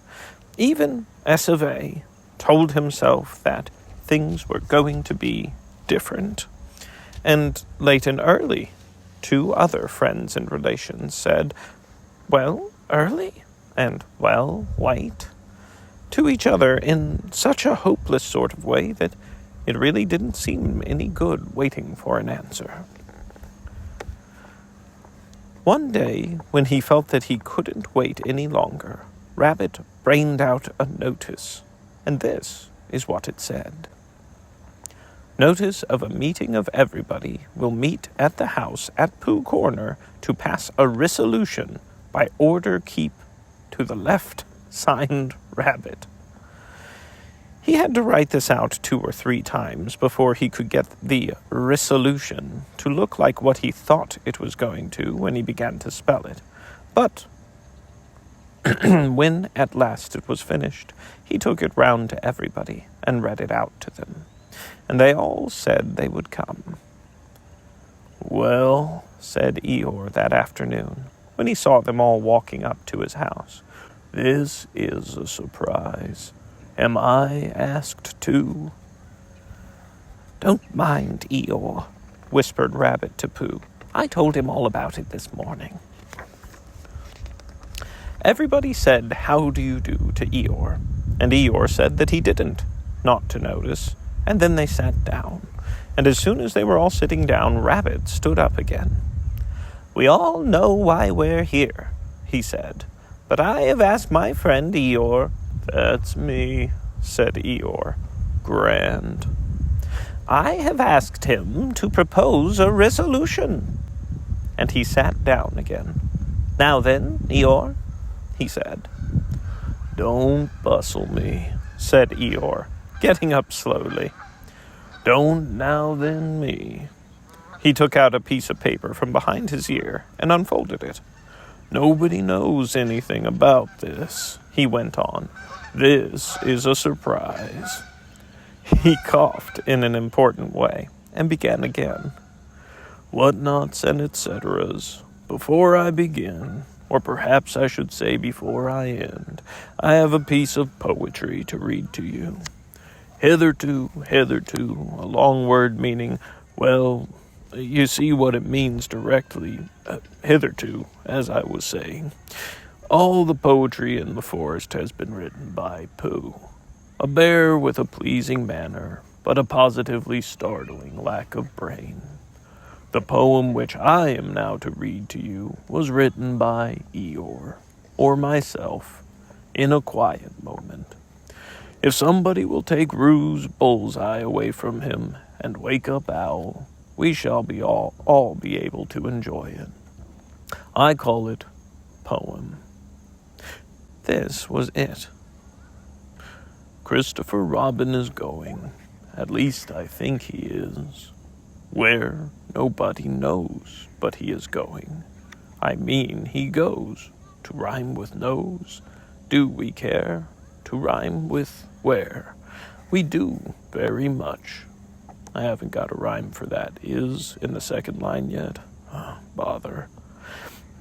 Even S of A told himself that things were going to be different. And late and early, two other friends and relations said, "Well, early?" and "Well, late?" to each other in such a hopeless sort of way that it really didn't seem any good waiting for an answer. One day, when he felt that he couldn't wait any longer, Rabbit brained out a notice, and this is what it said. Notice of a meeting of everybody will meet at the house at Pooh Corner to pass a resolution by order keep to the left, signed Rabbit. He had to write this out 2 or 3 times before he could get the resolution to look like what he thought it was going to when he began to spell it. But when at last it was finished, he took it round to everybody and read it out to them, and they all said they would come. "Well," said Eeyore that afternoon, when he saw them all walking up to his house, "this is a surprise. Am I asked too?" "Don't mind Eeyore," whispered Rabbit to Pooh. "I told him all about it this morning." Everybody said, "How do you do?" to Eeyore, and Eeyore said that he didn't, not to notice, and then they sat down, and as soon as they were all sitting down, Rabbit stood up again. "We all know why we're here," he said, "but I have asked my friend Eeyore—" "That's me," said Eeyore. "Grand." "I have asked him to propose a resolution." And he sat down again. "Now then, Eeyore," he said. "Don't bustle me," said Eeyore, getting up slowly. "Don't now then me." He took out a piece of paper from behind his ear and unfolded it. "Nobody knows anything about this," he went on. "This is a surprise." He coughed in an important way and began again. "Whatnots and etceteras. Before I begin, or perhaps I should say before I end, I have a piece of poetry to read to you. Hitherto, a long word meaning, well, you see what it means directly. Hitherto, as I was saying, all the poetry in the forest has been written by Pooh, a bear with a pleasing manner, but a positively startling lack of brain. The poem which I am now to read to you was written by Eeyore, or myself, in a quiet moment. If somebody will take Ruse Bullseye away from him and wake up Owl, we shall be all be able to enjoy it. I call it poem." This was it. Christopher Robin is going. At least I think he is. Where, nobody knows, but he is going. I mean, he goes. To rhyme with nose. Do we care? To rhyme with where? We do, very much. I haven't got a rhyme for that is in the second line yet. Oh, bother.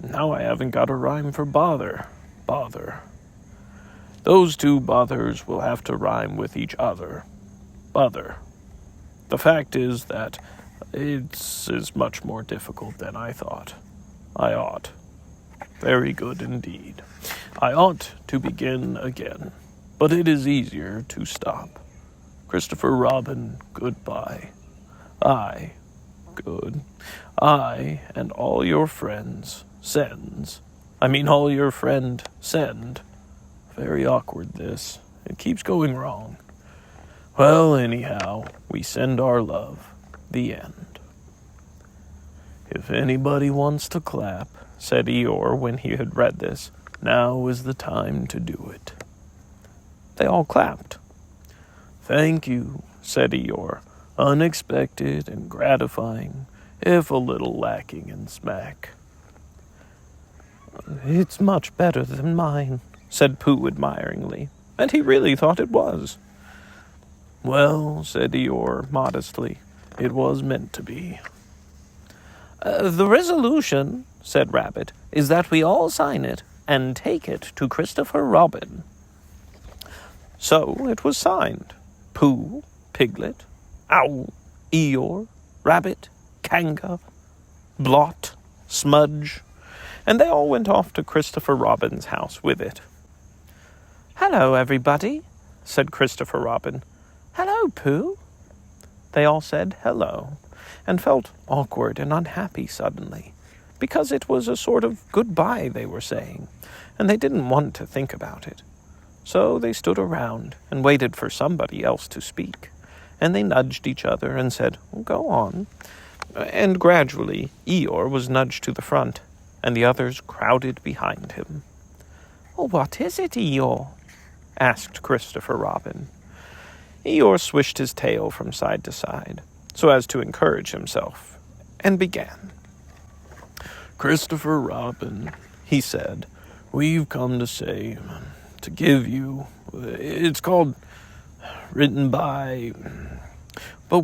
Now I haven't got a rhyme for bother. Bother. Those two bothers will have to rhyme with each other. Bother. The fact is that it's much more difficult than I thought. I ought. Very good indeed. I ought to begin again, but it is easier to stop. Christopher Robin, goodbye. I and all your friends all your friend send. Very awkward this. It keeps going wrong. Well, anyhow, we send our love. The end. If anybody wants to clap, said Eeyore when he had read this, now is the time to do it. They all clapped. Thank you, said Eeyore, unexpected and gratifying, if a little lacking in smack. It's much better than mine, said Pooh admiringly, and he really thought it was. Well, said Eeyore modestly, it was meant to be. The resolution, said Rabbit, is that we all sign it and take it to Christopher Robin. So it was signed. Pooh, Piglet, Owl, Eeyore, Rabbit, Kanga, Blot, Smudge, and they all went off to Christopher Robin's house with it. Hello, everybody, said Christopher Robin. Hello, Pooh. They all said hello, and felt awkward and unhappy suddenly, because it was a sort of goodbye they were saying, and they didn't want to think about it. So they stood around and waited for somebody else to speak, and they nudged each other and said, Go on. And gradually Eeyore was nudged to the front, and the others crowded behind him. What is it, Eeyore? Asked Christopher Robin. Eeyore swished his tail from side to side, so as to encourage himself, and began. Christopher Robin, he said, we've come to give you, it's called Written By, but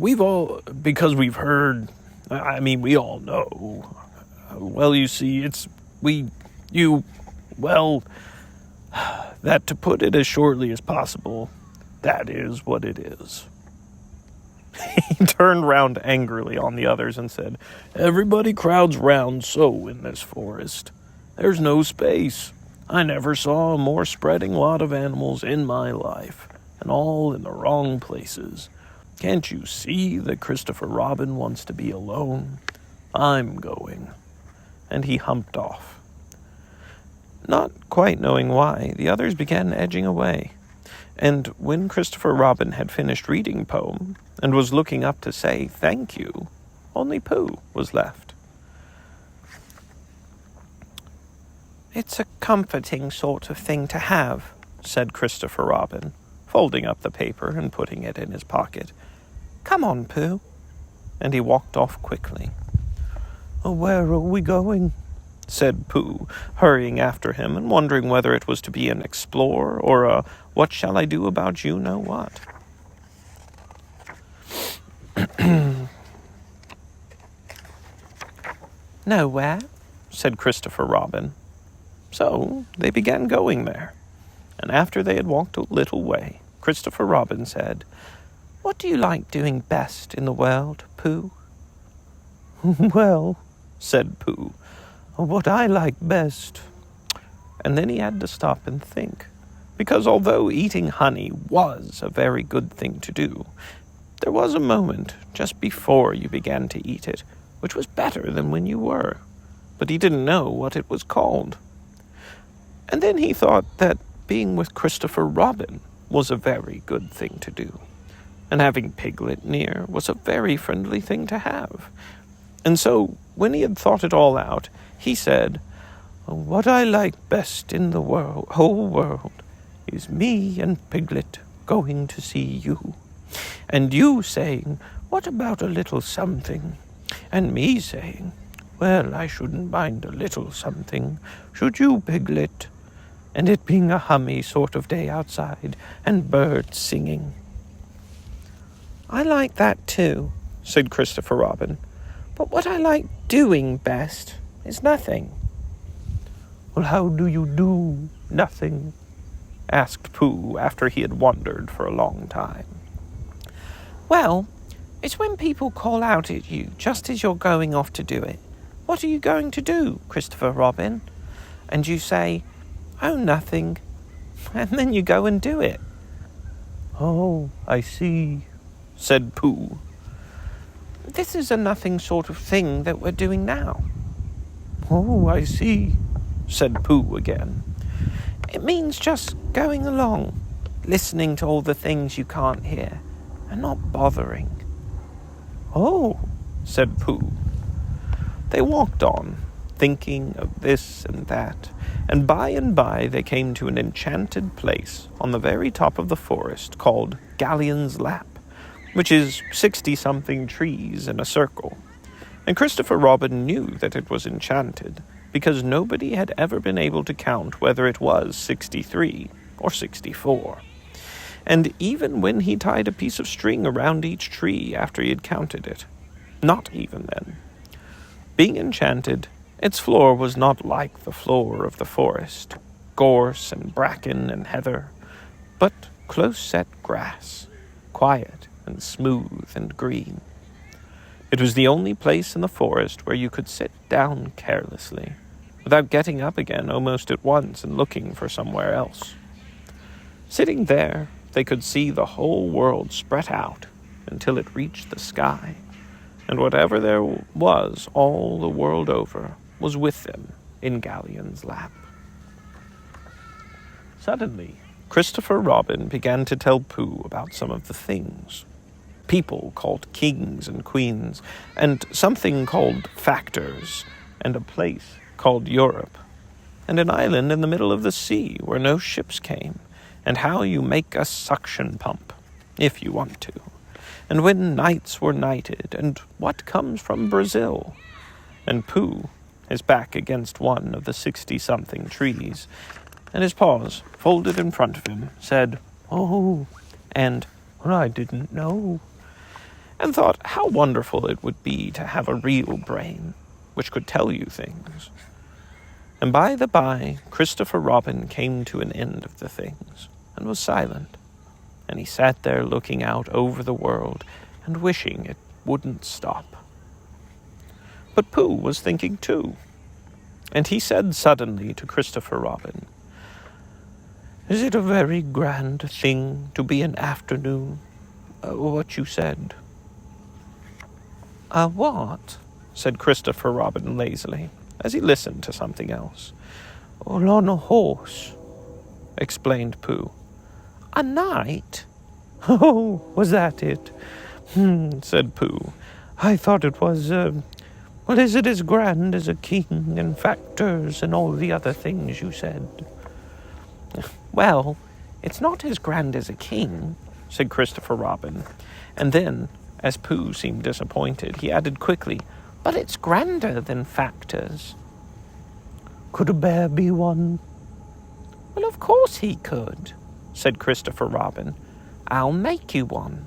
because we've heard, we all know. Well, you see, that to put it as shortly as possible, that is what it is. He turned round angrily on the others and said, Everybody crowds round so in this forest. There's no space. I never saw a more spreading lot of animals in my life, and all in the wrong places. Can't you see that Christopher Robin wants to be alone? I'm going. And he humped off. Not quite knowing why, the others began edging away. And when Christopher Robin had finished reading the poem and was looking up to say thank you, only Pooh was left. It's a comforting sort of thing to have, said Christopher Robin, folding up the paper and putting it in his pocket. Come on, Pooh. And he walked off quickly. Where are we going? Said Pooh, hurrying after him and wondering whether it was to be an explore or a what shall I do about you know what. Nowhere, said Christopher Robin. So they began going there, and after they had walked a little way, Christopher Robin said, What do you like doing best in the world, Pooh? Well, said Pooh, what I like best. And then he had to stop and think, because although eating honey was a very good thing to do, there was a moment just before you began to eat it, which was better than when you were, but he didn't know what it was called. And then he thought that being with Christopher Robin was a very good thing to do, and having Piglet near was a very friendly thing to have. And so, when he had thought it all out, he said, What I like best in the whole world is me and Piglet going to see you, and you saying, What about a little something? And me saying, Well, I shouldn't mind a little something, should you, Piglet? And it being a hummy sort of day outside, and birds singing. I like that too, said Christopher Robin. But what I like doing best is nothing. Well, how do you do nothing? asked Pooh after he had wondered for a long time. Well, it's when people call out at you just as you're going off to do it. What are you going to do, Christopher Robin? And you say, oh, nothing. And then you go and do it. Oh, I see, said Pooh. This is a nothing sort of thing that we're doing now. Oh, I see, said Pooh again. It means just going along, listening to all the things you can't hear, and not bothering. Oh, said Pooh. They walked on, thinking of this and that, and by they came to an enchanted place on the very top of the forest called Galleon's Lap, which is 60-something trees in a circle. And Christopher Robin knew that it was enchanted, because nobody had ever been able to count whether it was 63 or 64. And even when he tied a piece of string around each tree after he had counted it, not even then. Being enchanted, its floor was not like the floor of the forest, gorse and bracken and heather, but close-set grass, quiet and smooth and green. It was the only place in the forest where you could sit down carelessly, without getting up again almost at once and looking for somewhere else. Sitting there, they could see the whole world spread out until it reached the sky, and whatever there was all the world over was with them in Galleon's lap. Suddenly, Christopher Robin began to tell Pooh about some of the things. People called kings and queens, and something called factors, and a place called Europe, and an island in the middle of the sea where no ships came, and how you make a suction pump, if you want to, and when knights were knighted, and what comes from Brazil. And Pooh, his back against one of the 60-something trees, and his paws folded in front of him, said, "Oh," and "I didn't know," and thought how wonderful it would be to have a real brain, which could tell you things. And by the by, Christopher Robin came to an end of the things, and was silent, and he sat there looking out over the world, and wishing it wouldn't stop. But Pooh was thinking too, and he said suddenly to Christopher Robin, "Is it a very grand thing to be an afternoon? What you said?" What?" said Christopher Robin lazily, as he listened to something else. On a horse," explained Pooh. "A knight?" Oh, was that it? Said Pooh. I thought it was, is it as grand as a king and factors and all the other things you said? "Well, it's not as grand as a king," said Christopher Robin, and then, as Pooh seemed disappointed, he added quickly, "But it's grander than factors." Could a bear be one? "Well, of course he could," said Christopher Robin. "I'll make you one."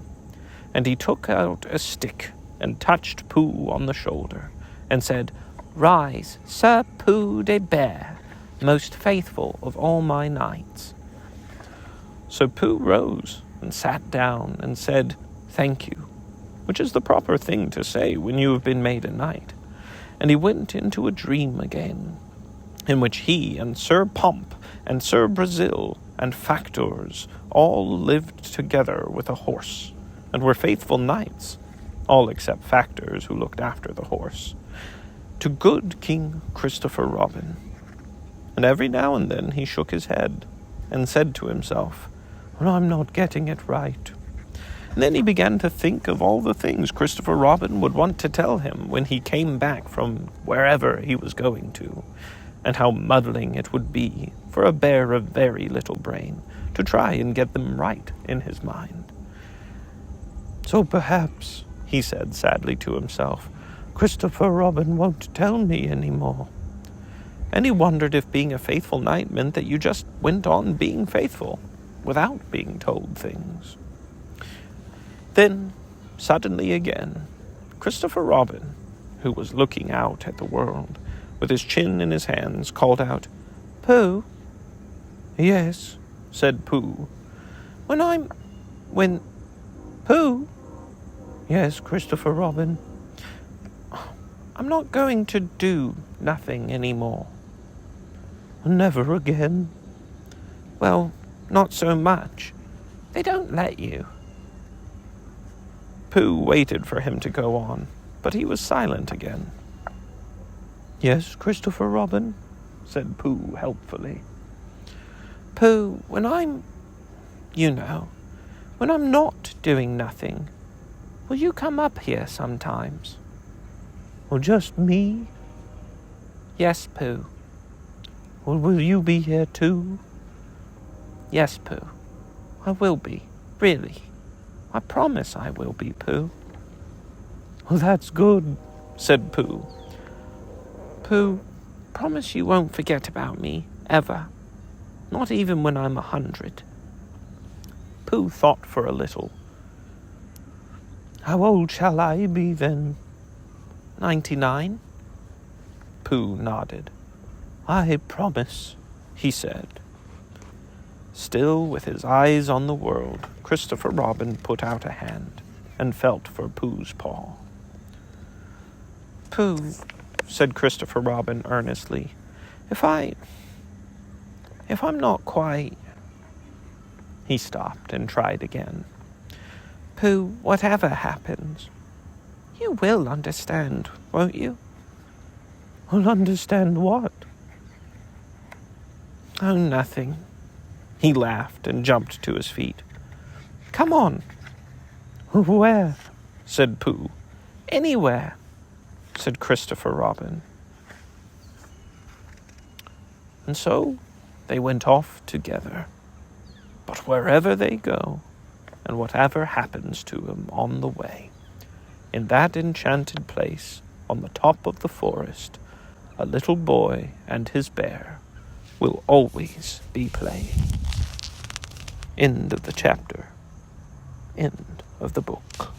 And he took out a stick and touched Pooh on the shoulder and said, "Rise, Sir Pooh de Bear, most faithful of all my knights." So Pooh rose and sat down and said, "Thank you," which is the proper thing to say when you have been made a knight. And he went into a dream again, in which he and Sir Pomp and Sir Brazil and factors all lived together with a horse, and were faithful knights, all except factors who looked after the horse, to good King Christopher Robin. And every now and then he shook his head, and said to himself, "Well, I'm not getting it right." And then he began to think of all the things Christopher Robin would want to tell him when he came back from wherever he was going to, and how muddling it would be for a bear of very little brain to try and get them right in his mind. So perhaps, he said sadly to himself, Christopher Robin won't tell me any more. And he wondered if being a faithful knight meant that you just went on being faithful, without being told things. Then, suddenly again, Christopher Robin, who was looking out at the world, with his chin in his hands, called out, "Pooh." Yes, said Pooh. When... Pooh? Yes, Christopher Robin. I'm not going to do nothing anymore. Never again? Well, not so much. They don't let you. Pooh waited for him to go on, but he was silent again. Yes, Christopher Robin, said Pooh helpfully. Pooh, when I'm not doing nothing, will you come up here sometimes? Or just me? Yes, Pooh. Or will you be here too? Yes, Pooh. I will be, really. I promise I will be, Pooh. Well, that's good, said Pooh. Pooh, promise you won't forget about me, ever. Not even when I'm 100. Pooh thought for a little. How old shall I be then? 99? Pooh nodded. I promise, he said. Still with his eyes on the world, Christopher Robin put out a hand and felt for Pooh's paw. Pooh, said Christopher Robin earnestly, if I'm not quite... He stopped and tried again. Pooh, whatever happens, you will understand, won't you? Will understand what? Oh, nothing. He laughed and jumped to his feet. Come on. Where? Said Pooh. Anywhere, said Christopher Robin. And so they went off together. But wherever they go, and whatever happens to them on the way, in that enchanted place on the top of the forest, a little boy and his bear will always be playing. End of the chapter. End of the book.